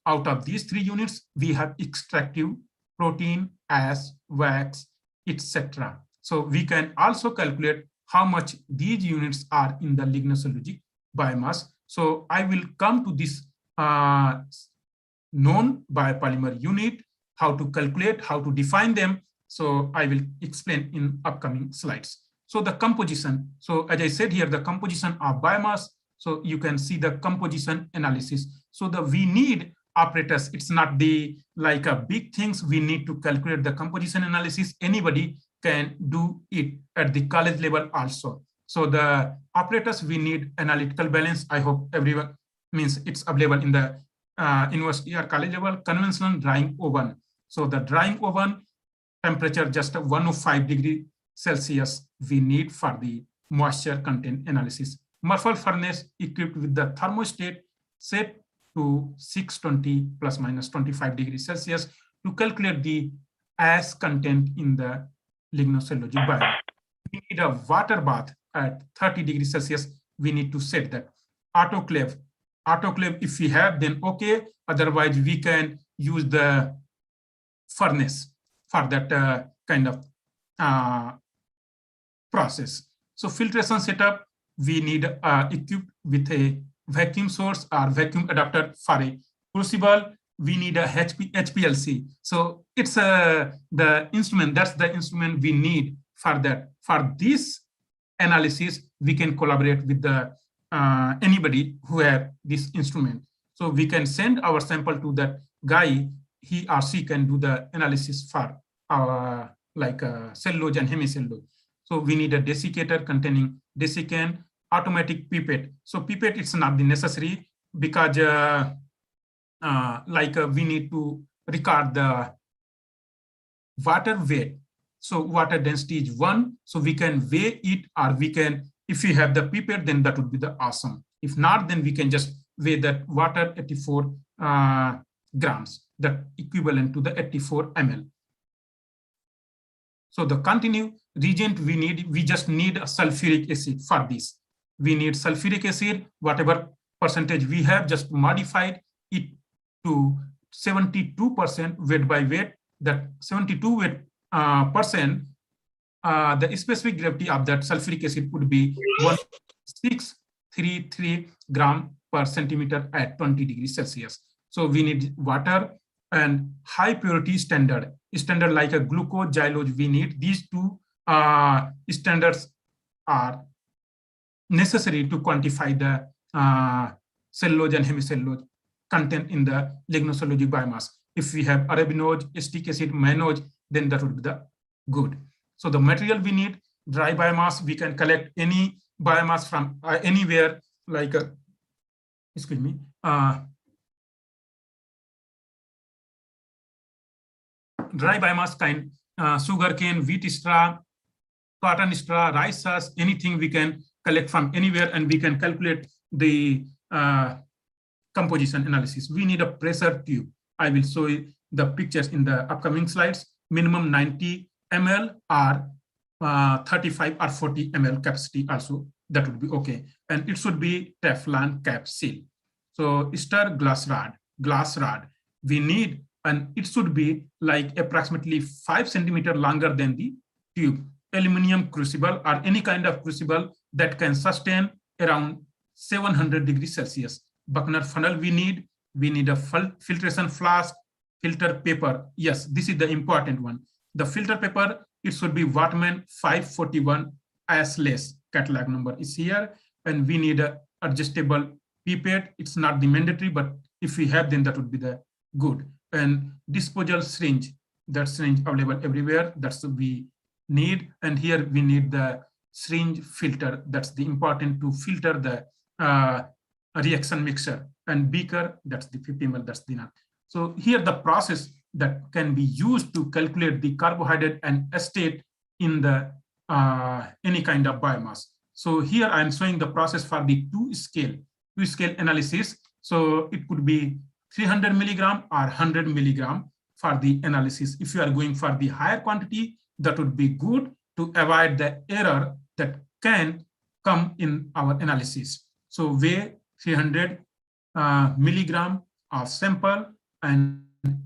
out of these 3 units, we have extractive protein, ash, wax, etc. So we can also calculate how much these units are in the lignocellulosic biomass. So I will come to this known biopolymer unit, how to calculate, how to define them. So I will explain in upcoming slides. So the composition. So as I said here, the composition of biomass. So you can see the composition analysis. So we need apparatus. It's not the like a big things. We need to calculate the composition analysis. Anybody can do it at the college level also. So the apparatus, we need analytical balance. I hope everyone means it's available in the university or college level. Conventional drying oven. So the drying oven temperature just 105 degrees Celsius we need for the moisture content analysis. Muffle furnace equipped with the thermostat set to 620 plus minus 25 degrees Celsius to calculate the ash content in the lignocellulosic biomass. We need a water bath at 30 degrees Celsius. We need to set that. Autoclave, if we have, then okay. Otherwise, we can use the furnace for that kind of process. So filtration setup, we need equipped with a vacuum source or vacuum adapter. For a crucible, we need a HPLC. So it's the instrument, that's the instrument we need for that. For this analysis, we can collaborate with the anybody who have this instrument. So we can send our sample to that guy, he or she can do the analysis for our cellulose and hemicellulose. So we need a desiccator containing desiccant, automatic pipette. So pipette, it's not necessary because we need to record the water weight. So water density is 1. So we can weigh it, or we can, if we have the pipette, then that would be the awesome. If not, then we can just weigh that water 84 grams, that equivalent to the 84 ml. So the continue reagent we just need a sulfuric acid for this. We need sulfuric acid, whatever percentage we have, just modified it to 72% weight by weight. That 72% the specific gravity of that sulfuric acid would be 1633 gram per centimeter at 20 degrees Celsius. So we need water and high purity standard like a glucose, xylose. We need these two standards are necessary to quantify the cellulose and hemicellulose content in the lignocellulosic biomass. If we have arabinose, acetic acid, mannose, then that would be the good. So the material we need, dry biomass, we can collect any biomass from anywhere, like dry biomass kind, sugar cane, wheat straw, cotton straw, rice husk, anything we can collect from anywhere, and we can calculate the composition analysis. We need a pressure tube. I will show you the pictures in the upcoming slides. Minimum 90 ml or 35 or 40 ml capacity also, that would be okay. And it should be Teflon cap seal. So stir glass rod we need, and it should be like approximately 5 centimeter longer than the tube. Aluminum crucible or any kind of crucible that can sustain around 700 degrees Celsius. Buckner funnel we need a filtration flask, filter paper. Yes, this is the important one. The filter paper, it should be Wattman 541 IS-less. Catalog number is here. And we need a adjustable pipette. It's not the mandatory, but if we have, then that would be the good. And disposable syringe, that syringe available everywhere. That's what we need. And here we need the syringe filter. That's the important to filter the reaction mixture. And beaker, that's the 50 ml, that's the enough. So here the process that can be used to calculate the carbohydrate and acetate in the any kind of biomass. So here I'm showing the process for the two scale analysis. So it could be 300 milligram or 100 milligram for the analysis. If you are going for the higher quantity, that would be good to avoid the error that can come in our analysis. So weigh 300 milligram of sample and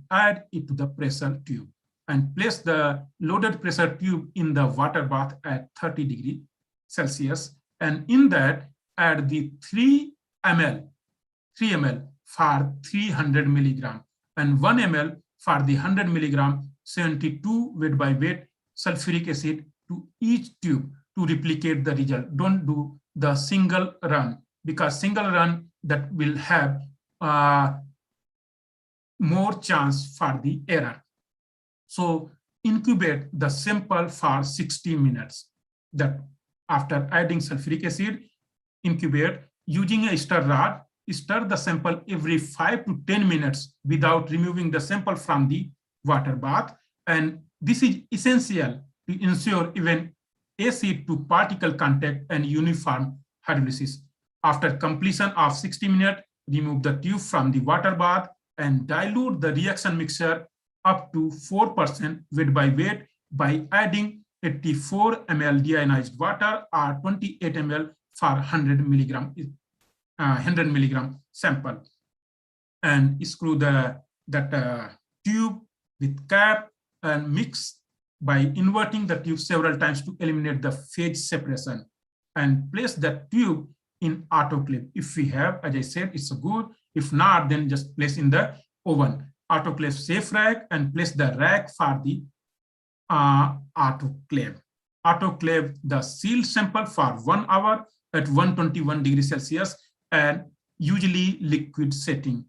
add it to the pressure tube and place the loaded pressure tube in the water bath at 30 degrees Celsius. And in that, add the 3 ml for 300 milligram and 1 ml for the 100 milligram 72 weight by weight sulfuric acid to each tube to replicate the result. Don't do the single run, because single run that will have more chance for the error. So incubate the sample for 60 minutes. That after adding sulfuric acid, incubate using a stir rod, stir the sample every 5 to 10 minutes without removing the sample from the water bath. And this is essential to ensure even acid to particle contact and uniform hydrolysis. After completion of 60 minutes, remove the tube from the water bath and dilute the reaction mixture up to 4% weight by adding 84 ml deionized water or 28 ml for 100 milligram sample, and screw that tube with cap and mix by inverting the tube several times to eliminate the phase separation, and place the tube in autoclave. If we have, as I said, it's a good. If not, then just place in the oven. Autoclave safe rack and place the rack for the autoclave. Autoclave the sealed sample for 1 hour at 121 degrees Celsius and usually liquid setting.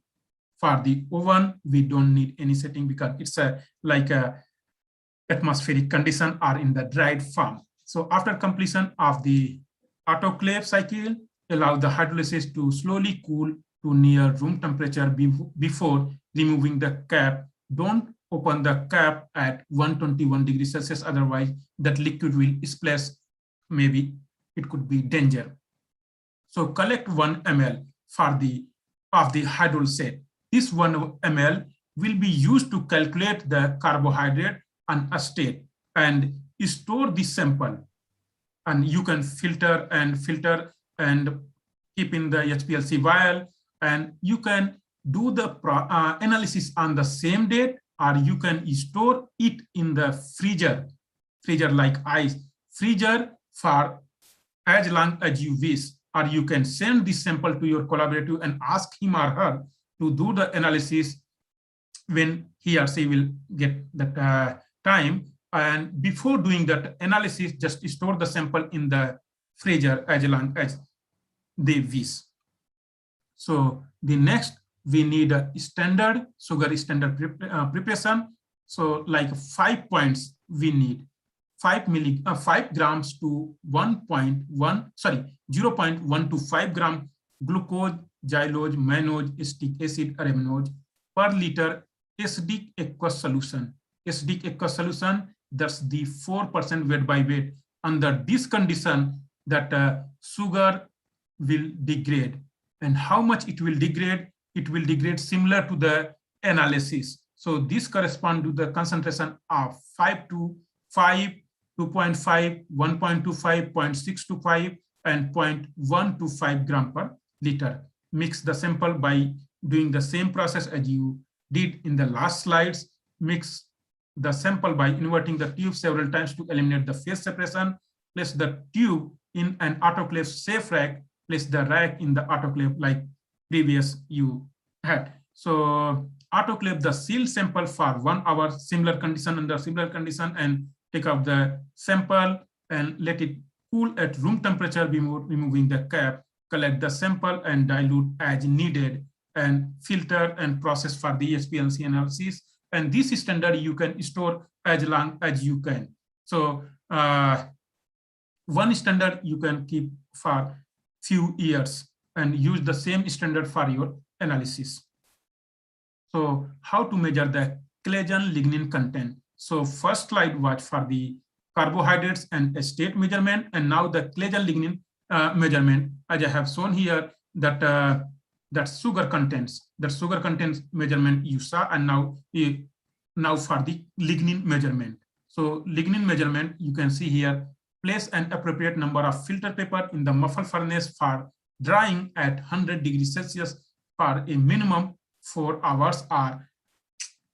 For the oven, we don't need any setting because it's like a atmospheric condition or in the dried form. So after completion of the autoclave cycle, allow the hydrolysis to slowly cool to near room temperature before removing the cap. Don't open the cap at 121 degrees Celsius, otherwise that liquid will splash. Maybe it could be danger. So collect 1 ml of the hydrolysate. This 1 ml will be used to calculate the carbohydrate and acetate and store the sample. And you can filter and keep in the HPLC vial, and you can do the analysis on the same date, or you can store it in the freezer like ice freezer for as long as you wish, or you can send this sample to your collaborator and ask him or her to do the analysis when he or she will get the time. And before doing that analysis, just store the sample in the freezer as long as they wish. So the next, we need a standard sugar standard preparation. So like 5 points, we need 5 grams to 0.1 to 5 gram glucose, xylose, mannose, acetic acid, aramidose per liter acidic aqueous solution. Acidic aqueous solution, that's the 4% weight by weight. Under this condition, that sugar will degrade. And how much it will degrade? It will degrade similar to the analysis. So this corresponds to the concentration of 5 to 5, 2.5, 1.25, 0.625, and 0.125 gram per liter. Mix the sample by doing the same process as you did in the last slides. Mix the sample by inverting the tube several times to eliminate the phase separation. Place the tube in an autoclave safe rack. Place the rack in the autoclave like previous you had. So autoclave the sealed sample for 1 hour, similar condition, under similar condition, and take out the sample and let it cool at room temperature, removing the cap. Collect the sample and dilute as needed, and filter and process for the HPLC analysis. And this standard you can store as long as you can. So one standard you can keep for few years and use the same standard for your analysis. So how to measure the collagen lignin content? So first slide was for the carbohydrates and acetate measurement, and now the collagen lignin measurement, as I have shown here, that that sugar contents measurement you saw, and now for the lignin measurement. So lignin measurement, you can see here, place an appropriate number of filter paper in the muffle furnace for drying at 100 degrees Celsius for a minimum 4 hours or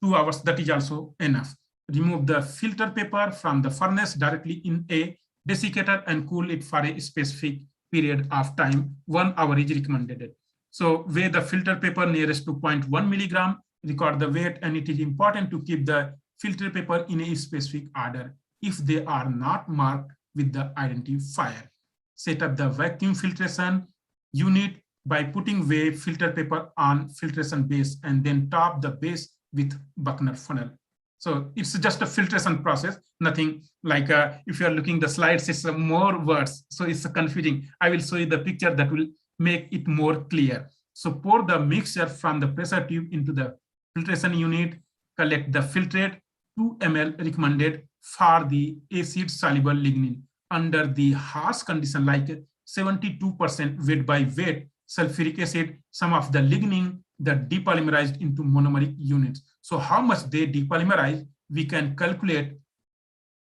2 hours, that is also enough. Remove the filter paper from the furnace directly in a desiccator and cool it for a specific period of time. 1 hour is recommended. So weigh the filter paper nearest to 0.1 milligram, record the weight, and it is important to keep the filter paper in a specific order if they are not marked with the identifier. Set up the vacuum filtration unit by putting weigh filter paper on filtration base and then top the base with Buckner funnel. So it's just a filtration process, nothing like if you are looking the slides, it's more words, so it's confusing. I will show you the picture that will make it more clear. So pour the mixture from the pressure tube into the filtration unit, collect the filtrate, 2 ml recommended for the acid soluble lignin. under the harsh condition like 72% weight by weight sulfuric acid, some of the lignin that depolymerized into monomeric units. So how much they depolymerize, we can calculate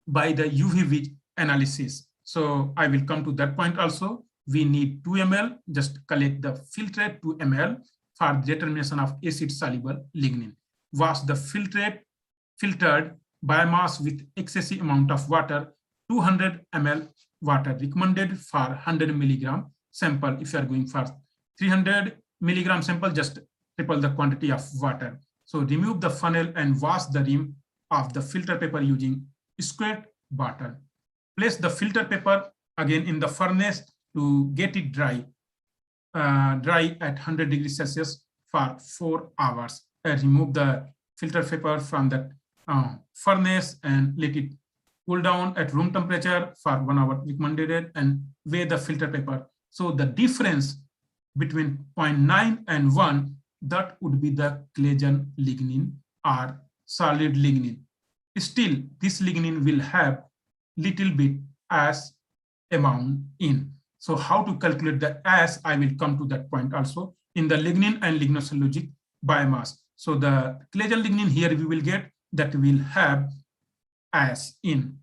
by the UV-Vis analysis. So I will come to that point also. We need 2 ml, just collect the filtrate 2 ml for determination of acid soluble lignin. Wash the filtered biomass with excessive amount of water, 200 ml water recommended for 100 milligram sample. If you are going for 300 milligram sample, just triple the quantity of water. So remove the funnel and wash the rim of the filter paper using squirt bottle. Place the filter paper again in the furnace to get it dry at 100 degrees Celsius for 4 hours. Remove the filter paper from the furnace and let it cool down at room temperature for 1 hour recommended, and weigh the filter paper. So the difference between 0.9 and 1, that would be the Claisen lignin or solid lignin. Still, this lignin will have little bit as amount in. So how to calculate the as, I will come to that point also in the lignin and lignocellulosic biomass. So the Claisen lignin here we will get that will have as in.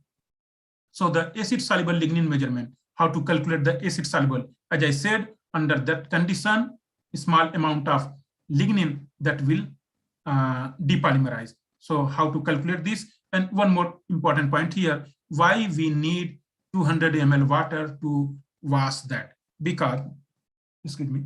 So the acid soluble lignin measurement, how to calculate the acid soluble. As I said, under that condition, a small amount of lignin that will depolymerize. So how to calculate this? And one more important point here, why we need 200 ml water to wash that? Because, excuse me,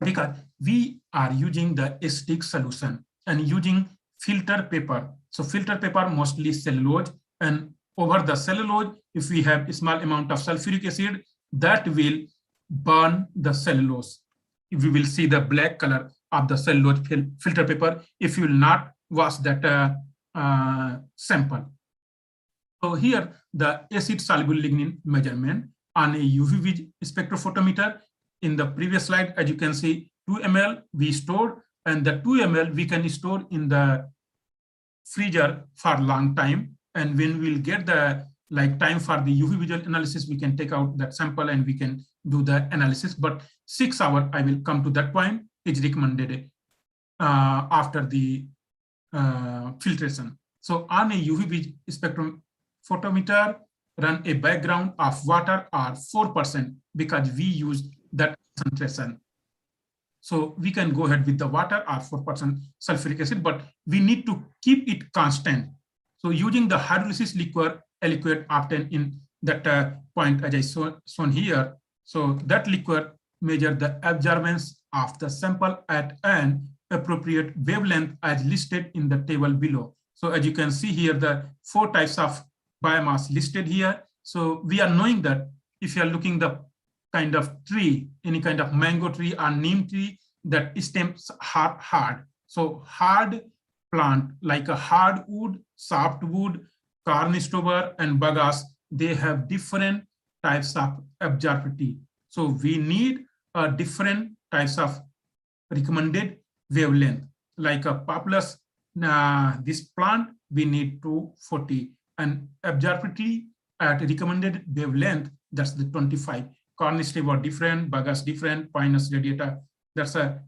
because we are using the acidic solution and using filter paper. So filter paper mostly cellulose, and over the cellulose, if we have a small amount of sulfuric acid, that will burn the cellulose. We will see the black color of the cellulose filter paper if you will not wash that sample. So here the acid soluble lignin measurement on a UV-Vis spectrophotometer. In the previous slide, as you can see, 2 ml we stored, and the 2 ml we can store in the freezer for a long time. And when we'll get the time for the UV visual analysis, we can take out that sample and we can do the analysis. But 6 hours, I will come to that point, is recommended after the filtration. So on a UV spectrum photometer, run a background of water or 4% because we use that concentration. So we can go ahead with the water or 4% sulfuric acid, but we need to keep it constant. So using the hydrolysis liquid obtained in that point as I shown here. So that liquid measure the absorbance of the sample at an appropriate wavelength as listed in the table below. So as you can see here, the 4 types of biomass listed here. So we are knowing that if you are looking the kind of tree, any kind of mango tree or neem tree, that stems hard. So hard plant like a hardwood, softwood, cornice tuber, and bagasse, they have different types of absorptivity. So we need different types of recommended wavelength. Like a populus, this plant, we need 240, and absorptivity at recommended wavelength, that's the 25. Cornice tuber different, bagasse different, Pinus radiata, that's a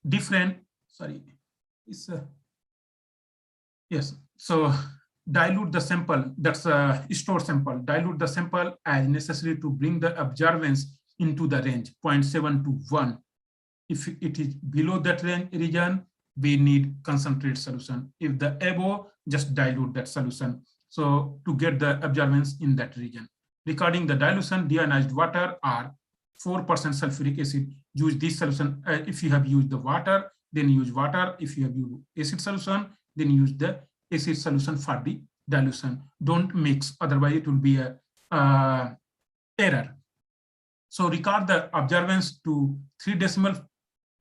different, sorry, it's a, yes. So dilute the sample, that's a stored sample, dilute the sample as necessary to bring the absorbance into the range, 0.7 to 1. If it is below that range region, we need concentrated solution. If the above, just dilute that solution. So to get the absorbance in that region. Regarding the dilution, deionized water or 4% sulfuric acid, use this solution. If you have used the water, then use water. If you have used acid solution, then use the acid solution for the dilution. Don't mix, otherwise it will be a error. So record the absorbance to 3 decimal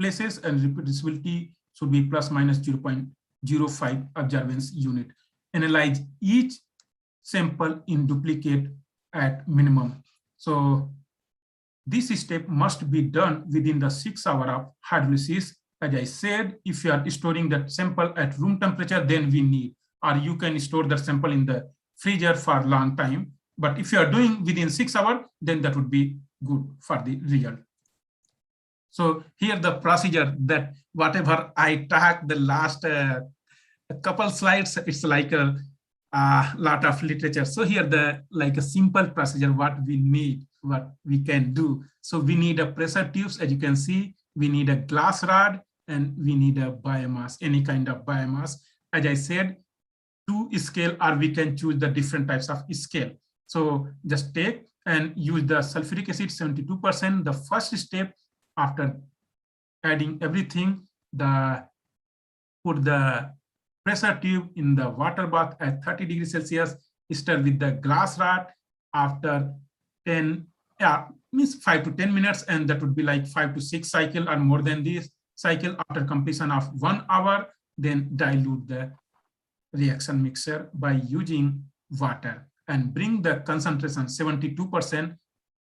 places, and reproducibility should be plus minus 0.05 absorbance unit. Analyze each sample in duplicate at minimum. So this step must be done within the 6 hours of hydrolysis. As I said, if you are storing that sample at room temperature, then we need, or you can store the sample in the freezer for a long time. But if you are doing within 6 hours, then that would be good for the result. So here the procedure that whatever I talked the last couple slides, it's like a lot of literature. So here the like a simple procedure, what we need, what we can do. So we need a pressure tubes, as you can see, we need a glass rod, and we need a biomass, any kind of biomass. As I said, 2 scale, or we can choose the different types of scale. So just take and use the sulfuric acid 72%. The first step after adding everything, put the pressure tube in the water bath at 30 degrees Celsius, stir with the glass rod after 5 to 10 minutes, and that would be like 5 to 6 cycle or more than this cycle. After completion of 1 hour, then dilute the reaction mixture by using water and bring the concentration 72%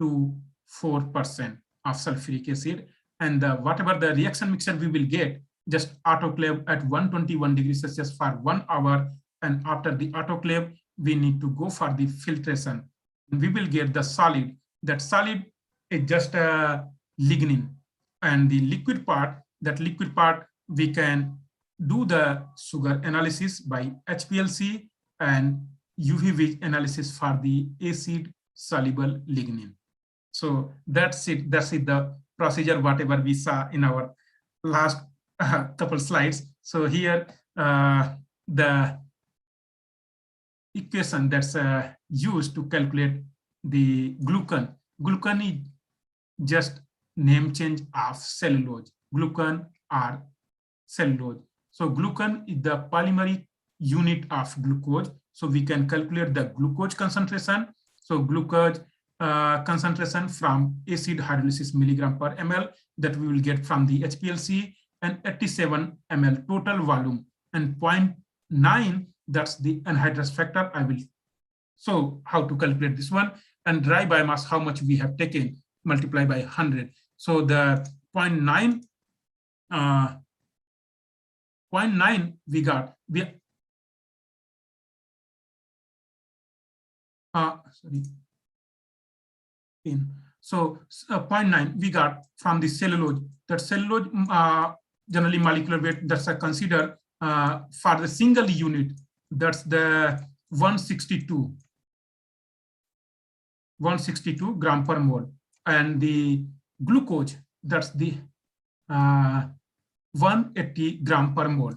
to 4% of sulfuric acid. And whatever the reaction mixture we will get, just autoclave at 121 degrees Celsius for 1 hour. And after the autoclave, we need to go for the filtration. We will get the solid. That solid is just a lignin. And the liquid part, that liquid part, we can do the sugar analysis by HPLC and UV analysis for the acid soluble lignin. So that's it. That's it, the procedure, whatever we saw in our last couple slides. So here, the equation that's used to calculate the glucan. Glucan is just name change of cellulose. Glucan or cellulose. So glucan is the polymeric unit of glucose. So we can calculate the glucose concentration. So glucose concentration from acid hydrolysis milligram per ml that we will get from the HPLC, and 87 ml total volume, and 0.9, that's the anhydrous factor. I will show how to calculate this one. And dry biomass, how much we have taken, multiply by 100. So the 0.9 we got, So 0.9 we got from the cellulose. That cellulose generally molecular weight that's considered for the single unit, that's the 162 gram per mole, and the glucose, that's the 180 gram per mole.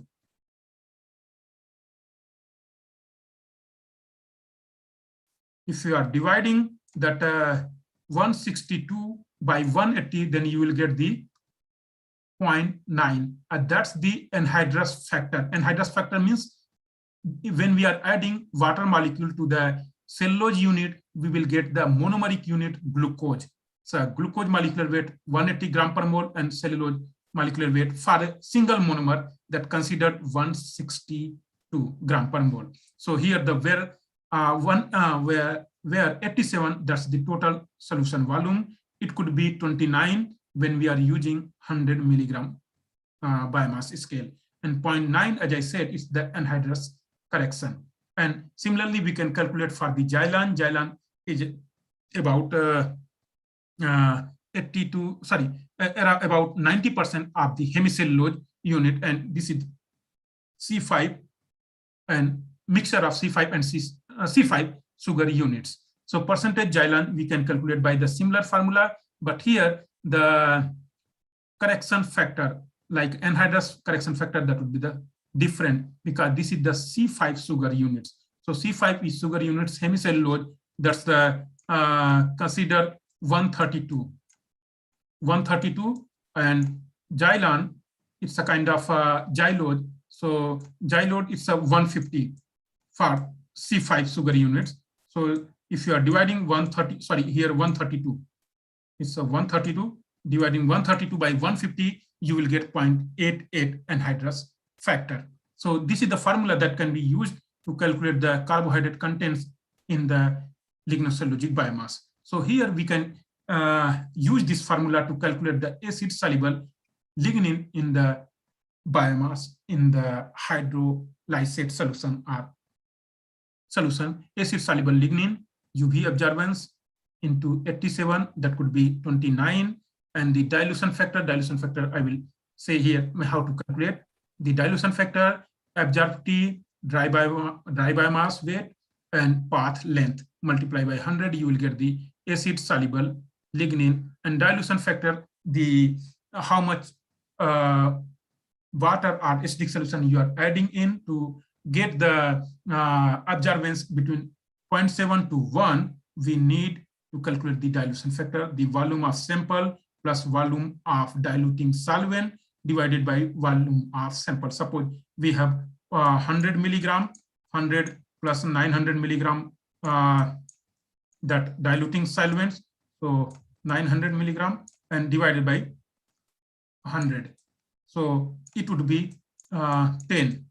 If you are dividing that 162 by 180, then you will get the 0.9. That's the anhydrous factor. Anhydrous factor means when we are adding water molecule to the cellulose unit, we will get the monomeric unit glucose. So glucose molecular weight 180 gram per mole, and cellulose molecular weight for a single monomer that considered 162 gram per mole. So here the where 87, that's the total solution volume. It could be 29 when we are using 100 milligram biomass scale. And 0.9, as I said, is the anhydrous correction. And similarly, we can calculate for the Xylan. Xylan is about about 90% of the hemicellulose unit, and this is C5 and mixture of C5 and C5 sugar units. So percentage Xylan we can calculate by the similar formula, but here the correction factor, like anhydrous correction factor, that would be the different, because this is the C5 sugar units. So C5 is sugar units, hemicellulose, that's the consider 132, and Xylan, it's a kind of xylose. So xylose, it's a 150 for C5 sugar units. So if you are dividing 132, it's a 132, dividing 132 by 150, you will get 0.88 anhydrous factor. So this is the formula that can be used to calculate the carbohydrate contents in the lignocellulosic biomass. So here we can use this formula to calculate the acid soluble lignin in the biomass in the hydrolysate solution or solution. Acid soluble lignin, UV absorbance into 87, that could be 29. And the dilution factor I will say here how to calculate. The dilution factor, absorptivity, dry biomass weight, and path length multiply by 100, you will get the acid soluble lignin. And dilution factor, the how much water or acidic solution you are adding in to get the absorbance between 0.7 to 1, we need to calculate the dilution factor, the volume of sample plus volume of diluting solvent divided by volume of sample. Suppose we have 100 milligram, 100 plus 900 milligram that diluting solvents, so 900 milligram and divided by 100. So it would be 10,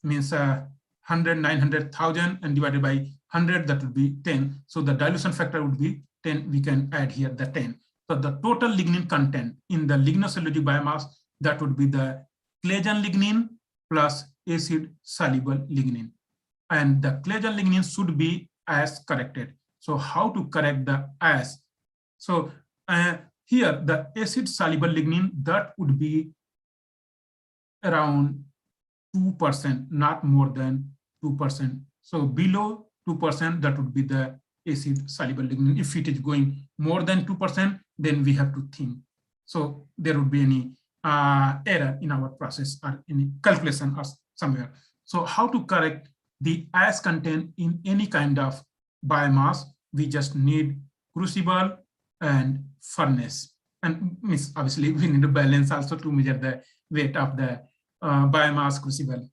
means 100, 900,000 and divided by 100, that would be 10. So the dilution factor would be 10. We can add here the 10. So the total lignin content in the lignocellulosic biomass, that would be the Claisen lignin plus acid soluble lignin. And the Claisen lignin should be as corrected. So how to correct the as? So here the acid soluble lignin, that would be around 2%, not more than 2%. So below 2%, that would be the acid soluble lignin. If it is going more than 2%, then we have to think. So there would be any error in our process or any calculation or somewhere. So how to correct the as content in any kind of biomass? We just need crucible and furnace. And obviously we need a balance also to measure the weight of the biomass crucible.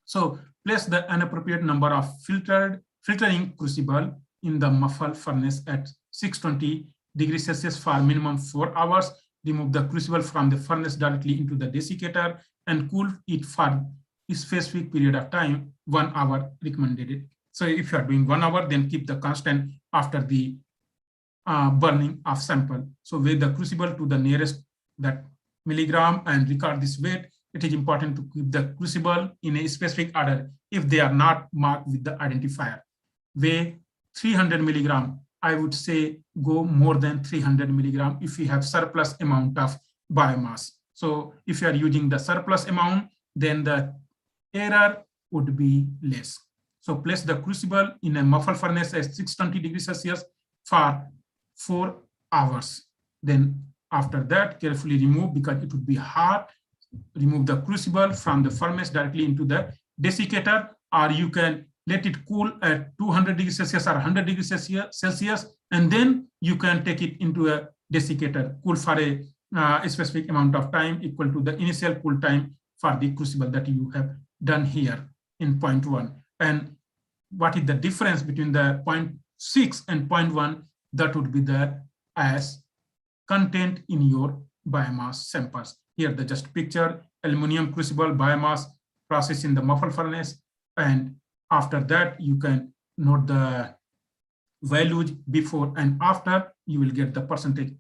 So place the inappropriate number of filtering crucible in the muffle furnace at 620 degrees Celsius for minimum 4 hours. Remove the crucible from the furnace directly into the desiccator and cool it for a specific period of time, 1 hour recommended. So if you are doing 1 hour, then keep the constant after the burning of sample. So weigh the crucible to the nearest that milligram and record this weight. It is important to keep the crucible in a specific order if they are not marked with the identifier. Weigh 300 milligram. I would say go more than 300 milligram if you have surplus amount of biomass. So if you are using the surplus amount, then the error would be less. So place the crucible in a muffle furnace at 620 degrees Celsius for 4 hours. Then after that, carefully remove, because it would be hard. Remove the crucible from the furnace directly into the desiccator, or you can let it cool at 200 degrees Celsius or 100 degrees Celsius, and then you can take it into a desiccator, cool for a specific amount of time equal to the initial cool time for the crucible that you have done here in 0.1. And what is the difference between the 0.6 and 0.1? That would be the as content in your biomass samples. Here the just picture, aluminum crucible biomass process in the muffle furnace, and after that you can note the values before and after. You will get the percentage,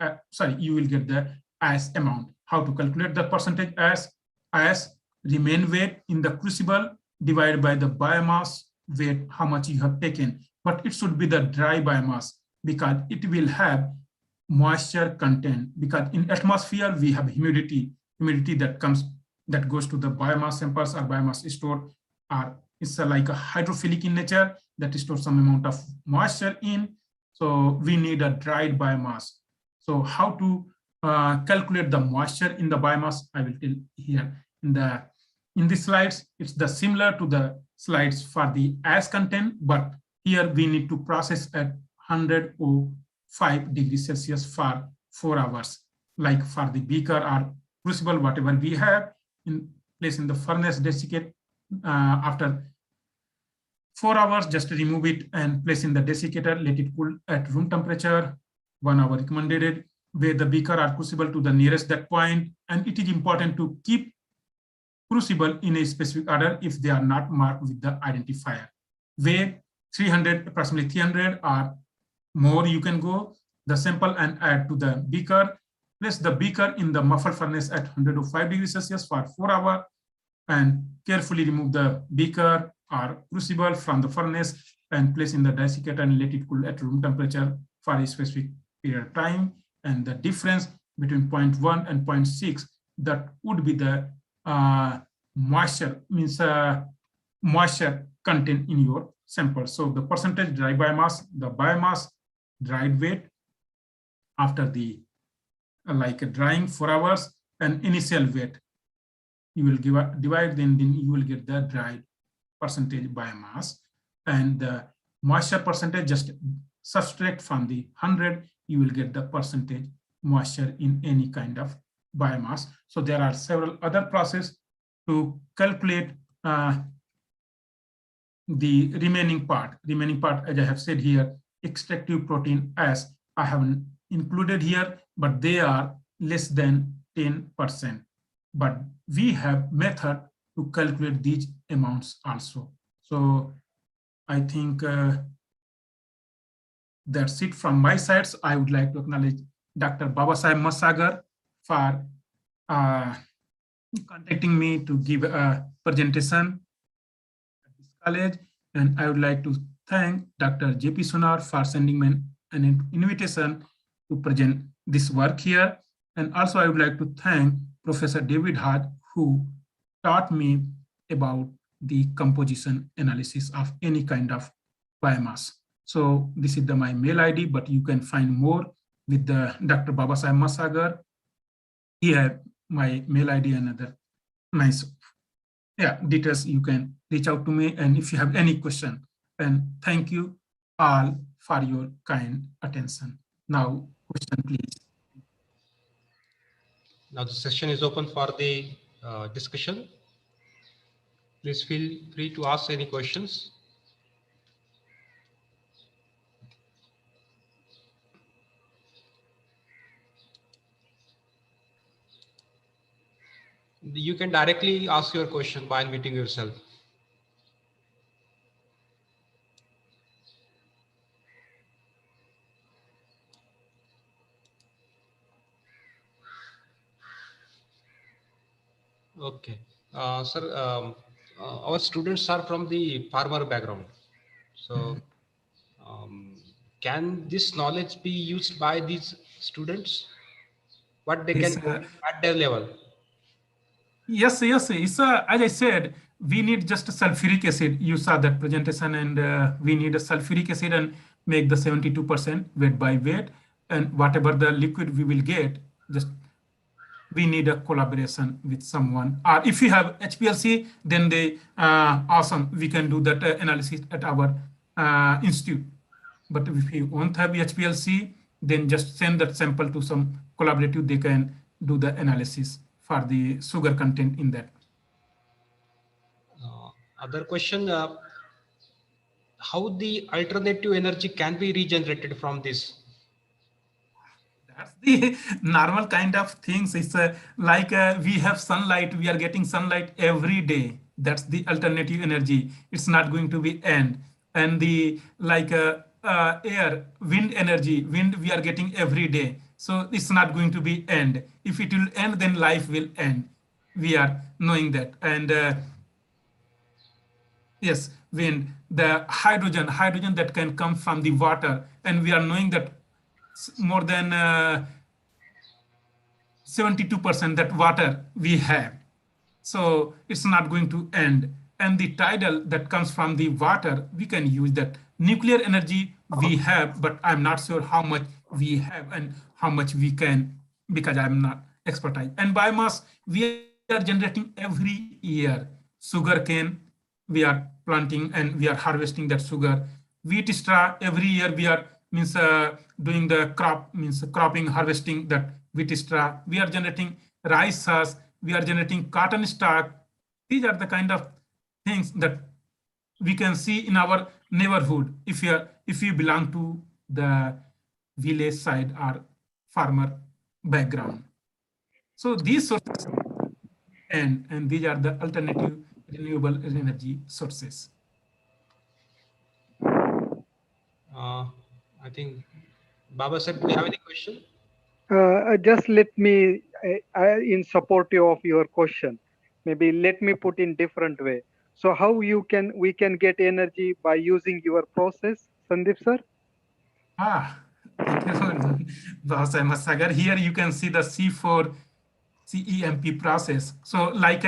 you will get the as amount. How to calculate the percentage as remain weight in the crucible divided by the biomass weight, how much you have taken. But it should be the dry biomass, because it will have moisture content, because in atmosphere we have humidity that goes to the biomass samples or biomass store, or it's like a hydrophilic in nature that stores some amount of moisture in. So we need a dried biomass. So how to calculate the moisture in the biomass, I will tell here in the slides. It's the similar to the slides for the as content, but here we need to process at 105 degrees Celsius for 4 hours, like for the beaker or crucible, whatever we have in place in the furnace desiccate. After 4 hours, just remove it and place in the desiccator, let it cool at room temperature, 1 hour recommended. Weigh the beaker or crucible to the nearest that point, and it is important to keep crucible in a specific order if they are not marked with the identifier. Weigh 300, approximately 300 or more, you can go the sample and add to the beaker. place the beaker in the muffled furnace at 105 degrees Celsius for 4 hours and carefully remove the beaker or crucible from the furnace and place in the desiccant and let it cool at room temperature for a specific period of time. And the difference between 0.1 and 0.6, that would be the moisture, means moisture content in your sample. So the percentage dry biomass, the biomass dried weight after the drying 4 hours, and initial weight, you will divide, then you will get the dried percentage biomass, and the moisture percentage, just subtract from the 100, you will get the percentage moisture in any kind of biomass. So there are several other processes to calculate the remaining part. Remaining part, as I have said here, extractive protein as I haven't included here, but they are less than 10%. But we have method to calculate these amounts also. So I think that's it from my side. So I would like to acknowledge Dr. Babasaheb Masagar for contacting me to give a presentation at this college. And I would like to thank Dr. J.P. Sonar for sending me an invitation to present this work here. And also I would like to thank Professor David Hart, who taught me about the composition analysis of any kind of biomass. So this is my mail ID, but you can find more with the Dr. Babasaheb Masagar. Here, my mail ID and other nice details. You can reach out to me, and if you have any question. And thank you all for your kind attention. Now, question please. Now the session is open for the discussion. Please feel free to ask any questions. You can directly ask your question by unmuting yourself. Okay, sir, our students are from the farmer background. So can this knowledge be used by these students? What they can do at their level? Yes. It's as I said, we need just a sulfuric acid. You saw that presentation, and we need a sulfuric acid and make the 72% weight by weight. And whatever the liquid we will get, just we need a collaboration with someone. Or if you have HPLC, then they awesome. We can do that analysis at our institute. But if you won't have HPLC, then just send that sample to some collaborative. They can do the analysis for the sugar content in that. Other question, how the alternative energy can be regenerated from this? That's the normal kind of things. It's we have sunlight, we are getting sunlight every day. That's the alternative energy. It's not going to be end. And the air, wind energy, wind we are getting every day. So it's not going to be end. If it will end, then life will end. We are knowing that. And yes, wind, the hydrogen that can come from the water. And we are knowing that more than 72% that water we have. So it's not going to end. And the tidal that comes from the water, we can use that. Nuclear energy we have, but I'm not sure how much we have and how much we can, because I'm not expertise. And biomass, we are generating every year. Sugar cane, we are planting and we are harvesting that sugar. Wheat straw, every year we are doing the crop, cropping, harvesting that wheat straw. We are generating rice husk, we are generating cotton stalk. These are the kind of things that we can see in our neighborhood if you belong to the village side or farmer background. So these sources and these are the alternative renewable energy sources. I think Babasaheb, do you have any question? Just let me, in support of your question, maybe let me put in different way. So how we can get energy by using your process, Sandeep sir? Thank you, Boss Ahmed Sagar. Here you can see the C4 CEMP process. So like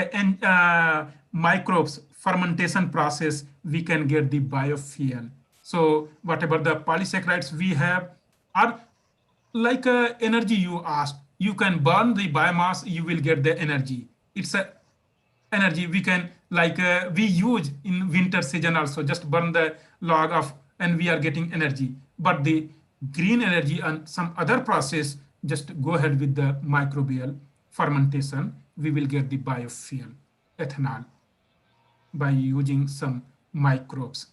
microbes fermentation process, we can get the biofuel. So whatever the polysaccharides we have are like energy you asked. You can burn the biomass, you will get the energy. It's a energy we can like we use in winter season also, just burn the log of and we are getting energy. But the green energy and some other process, just go ahead with the microbial fermentation, we will get the biofuel ethanol by using some microbes.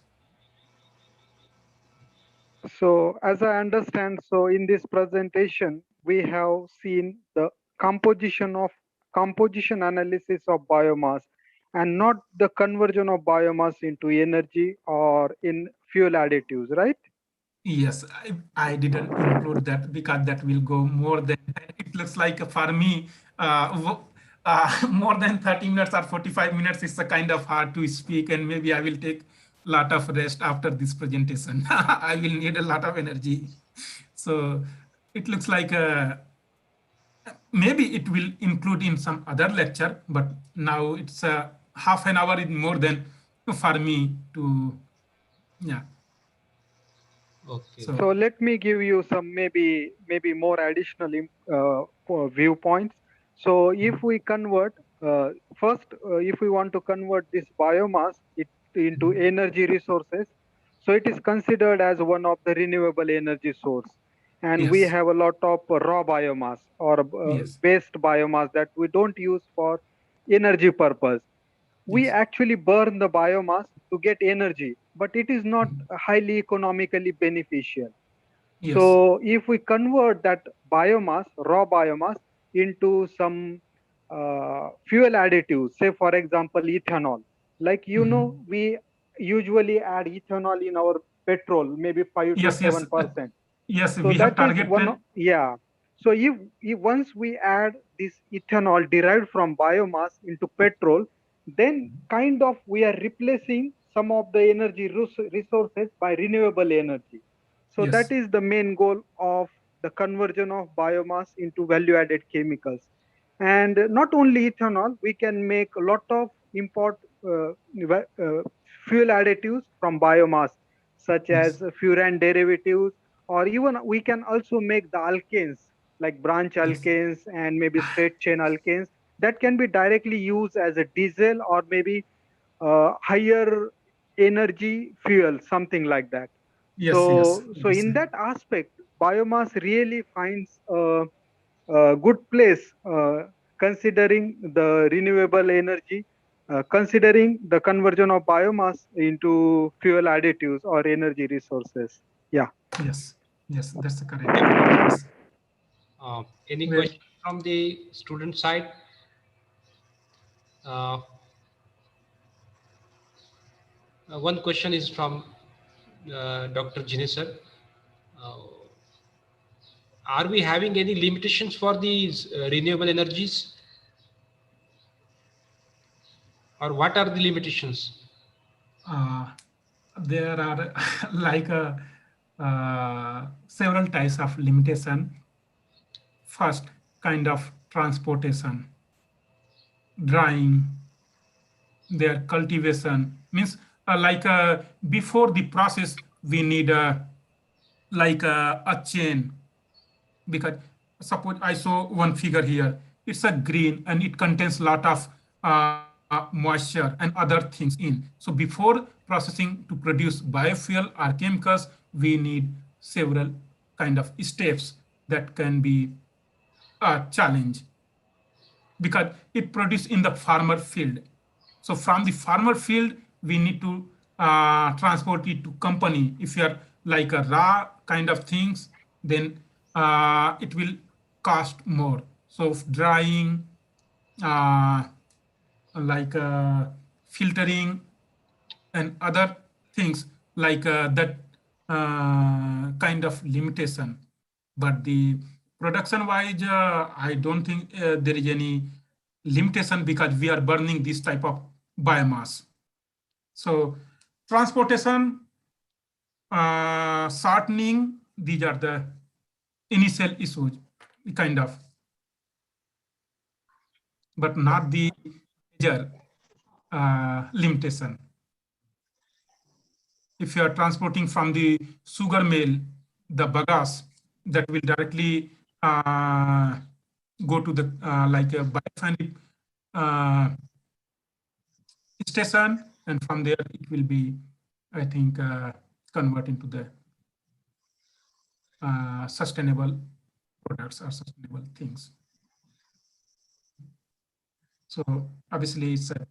So as I understand, so in this presentation, we have seen the composition analysis of biomass and not the conversion of biomass into energy or in fuel additives, right? Yes, I didn't include that because that will go more than, it looks like for me, more than 30 minutes or 45 minutes is a kind of hard to speak, and maybe I will take a lot of rest after this presentation. I will need a lot of energy. So it looks like maybe it will include in some other lecture, but now it's half an hour is more than for me to, yeah. Okay. So let me give you some maybe more additional viewpoints. So if we convert first, if we want to convert this biomass into energy resources, so it is considered as one of the renewable energy source, and we Yes. have a lot of raw biomass or Yes. waste biomass that we don't use for energy purpose. We Yes. actually burn the biomass to get energy, but it is not highly economically beneficial. Yes. So if we convert that biomass, raw biomass, into some fuel additives, say for example ethanol, like we usually add ethanol in our petrol, maybe 5 to Yes, yes, 7%. yes, So we have that is one targeted. yeah. So if once we add this ethanol derived from biomass into petrol, then kind of we are replacing some of the energy resources by renewable energy. So Yes. that is the main goal of the conversion of biomass into value added chemicals. And not only ethanol, we can make a lot of fuel additives from biomass, such Yes. as furan derivatives, or even we can also make the alkanes like branch Yes. alkanes and maybe straight chain alkanes that can be directly used as a diesel or maybe higher energy fuel, something like that. Yes. Yes. So in that aspect, biomass really finds a good place, considering the renewable energy, considering the conversion of biomass into fuel additives or energy resources. Yeah. Yes. Yes. That's correct. Yes. Any Well, question from the student side? One question is from Dr. Jinesar. Are we having any limitations for these renewable energies? Or what are the limitations? there are like several types of limitation. First, kind of transportation, drying, their cultivation means like before the process we need like a chain, because suppose I saw one figure here, it's a green and it contains a lot of moisture and other things in. So before processing to produce biofuel or chemicals, we need several kind of steps that can be a challenge because it produced in the farmer field. So from the farmer field, we need to transport it to company. If you are like a raw kind of things, then it will cost more. So drying, uh, like filtering and other things like that kind of limitation. But the production wise, I don't think there is any limitation because we are burning this type of biomass. So transportation, shortening, these are the initial issues, kind of, but not the major limitation. If you are transporting from the sugar mill, the bagasse that will directly go to the like a biorefinery station, and from there it will be, I think, convert into the sustainable products or sustainable things. So obviously it's a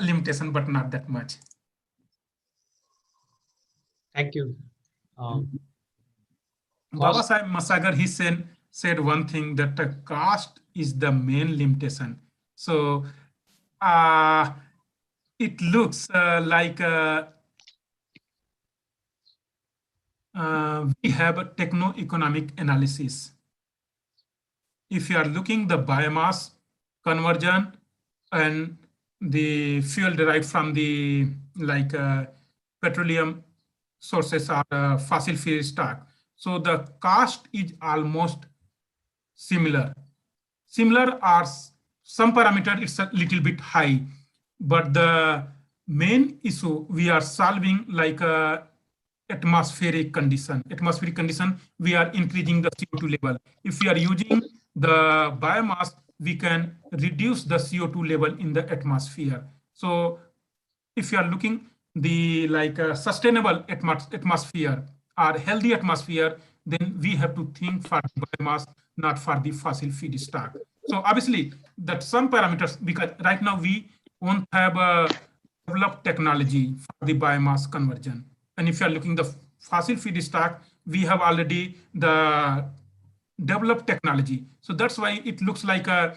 limitation, but not that much. Thank you. Babasaheb Masagar, he said one thing, that the cost is the main limitation. So it looks like we have a techno-economic analysis. If you are looking the biomass conversion and the fuel derived from the like petroleum sources or fossil feedstock, so the cost is almost similar. Similar are some parameter, it's a little bit high, but the main issue we are solving like a atmospheric condition. Atmospheric condition, we are increasing the CO2 level. If we are using the biomass, we can reduce the CO2 level in the atmosphere. So if you are looking the like a sustainable atmosphere or healthy atmosphere, then we have to think for the biomass, not for the fossil feedstock. So obviously that some parameters, because right now we won't have a developed technology for the biomass conversion. And if you are looking the fossil feedstock, we have already the developed technology. So that's why it looks like a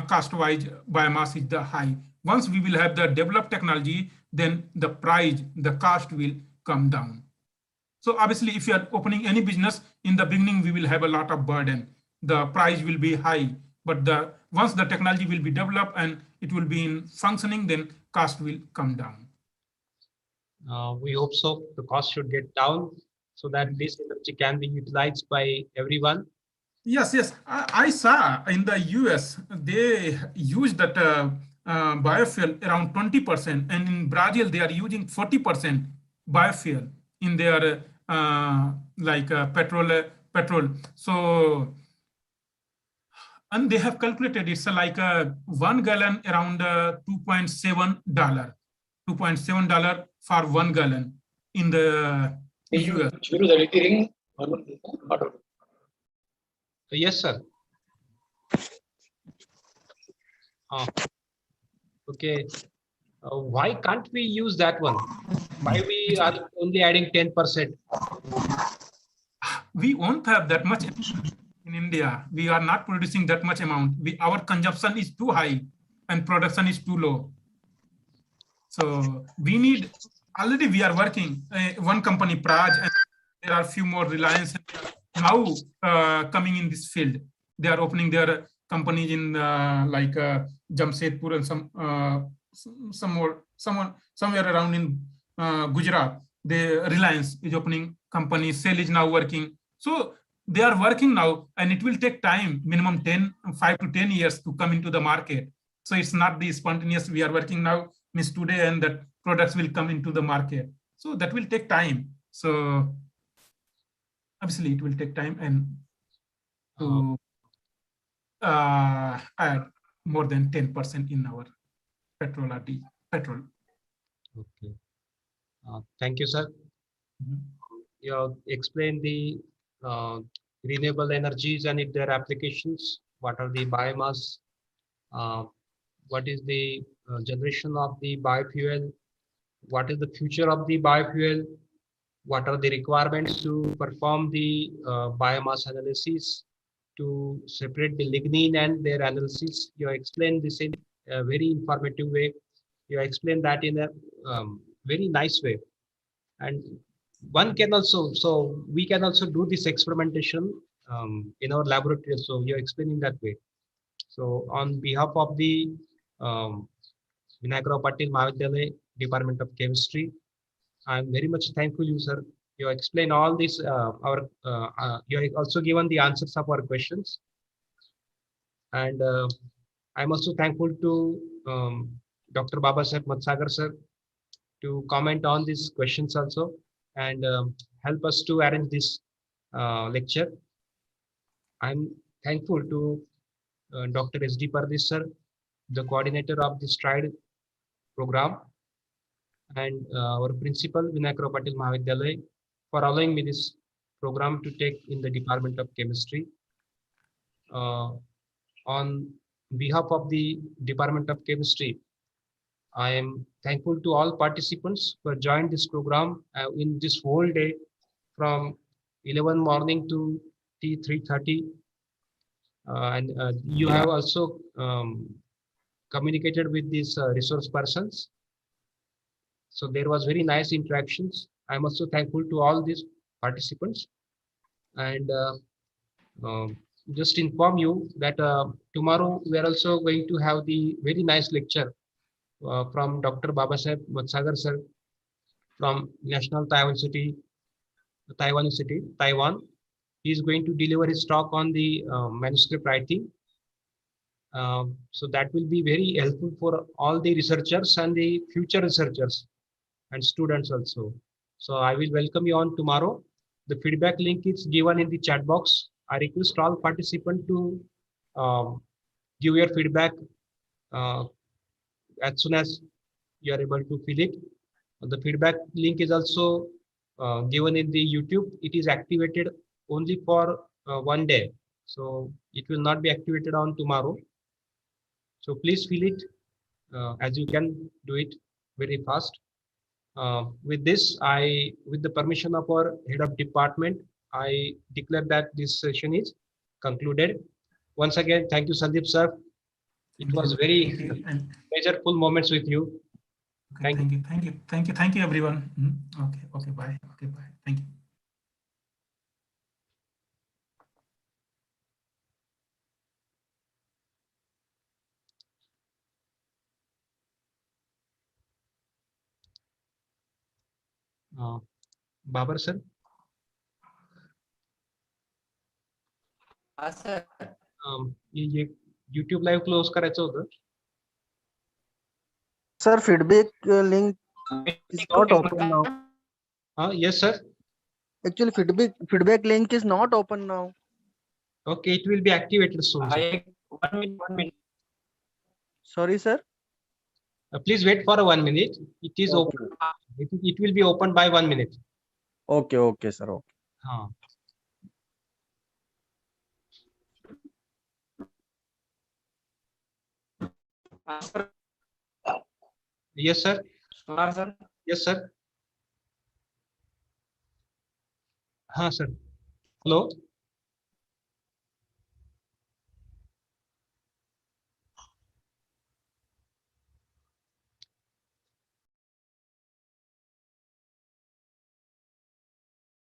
cost-wise biomass is the high. Once we will have the developed technology, then the price, the cost will come down. So obviously, if you are opening any business, in the beginning, we will have a lot of burden. The price will be high, but once the technology will be developed and it will be in functioning, then cost will come down. We hope so. The cost should get down so that this energy can be utilized by everyone. Yes, yes. I saw in the US, they use that biofuel around 20%, and in Brazil, they are using 40% biofuel in their petrol. So, and they have calculated it's like 1 gallon around $2.7. $2.7 for 1 gallon in the US. Yes, sir. Okay. Why can't we use that one? Why we are only adding 10%? We won't have that much in India. We are not producing that much amount. Our consumption is too high and production is too low. So we need, already we are working, one company, Praj, and there are a few more, Reliance, now coming in this field. They are opening their companies in like Jamshedpur and somewhere around in Gujarat. The Reliance is opening company, Shell is now working. So they are working now, and it will take time, minimum 5 to 10 years to come into the market. So it's not the spontaneous, we are working now, means today, and that products will come into the market. So that will take time. So obviously it will take time and to add more than 10% in our petrol or petrol. Okay. Thank you, sir. You have explained the renewable energies and their applications. What are the biomass? What is the generation of the biofuel? What is the future of the biofuel? What are the requirements to perform the biomass analysis, to separate the lignin and their analysis? You explained this in a very informative way. You explained that in a very nice way. And one can also, so we can also do this experimentation in our laboratory. So you're explaining that way. So on behalf of the Vinayakrao Patil Mahavidyalaya Department of Chemistry, I'm very much thankful you, sir. You explain all this. You have also given the answers of our questions, and I'm also thankful to Dr. Babasaheb Matsagar sir to comment on these questions also and help us to arrange this lecture. I'm thankful to Dr. S.D. Pardis sir, the coordinator of the STRIDE program, and our principal Vinayakrao Patil Mahavidyalaya for allowing me this program to take in the Department of Chemistry. On behalf of the Department of Chemistry, I am thankful to all participants who have joined this program in this whole day from 11 morning to 3:30. And you have also communicated with these resource persons. So there was very nice interactions. I'm also thankful to all these participants. And just inform you that tomorrow we are also going to have the very nice lecture from Dr. Babasaheb Matsagar sir from National Taiwan University, Taiwan. He is going to deliver his talk on the manuscript writing. So that will be very helpful for all the researchers and the future researchers and students also. So I will welcome you on tomorrow. The feedback link is given in the chat box. I request all participants to give your feedback as soon as you are able to fill it. The feedback link is also given in the YouTube. It is activated only for 1 day. So it will not be activated on tomorrow. So please fill it as you can do it very fast. With this, with the permission of our head of department, I declare that this session is concluded. Once again, thank you, Sandeep sir. It was very pleasureful moments with you. Okay, thank you, everyone. Okay, bye. Okay, bye. Thank you. Babar sir. ये YouTube live close करायचं होतं. Sir, feedback link is not open now. Yes, sir. Actually, feedback link is not open now. Okay, it will be activated soon. 1 minute. Sorry, sir. Please wait for 1 minute. It is open. It will be opened by 1 minute. Okay, sir. Okay. Yes, sir. Yes, sir. Sir. Hello.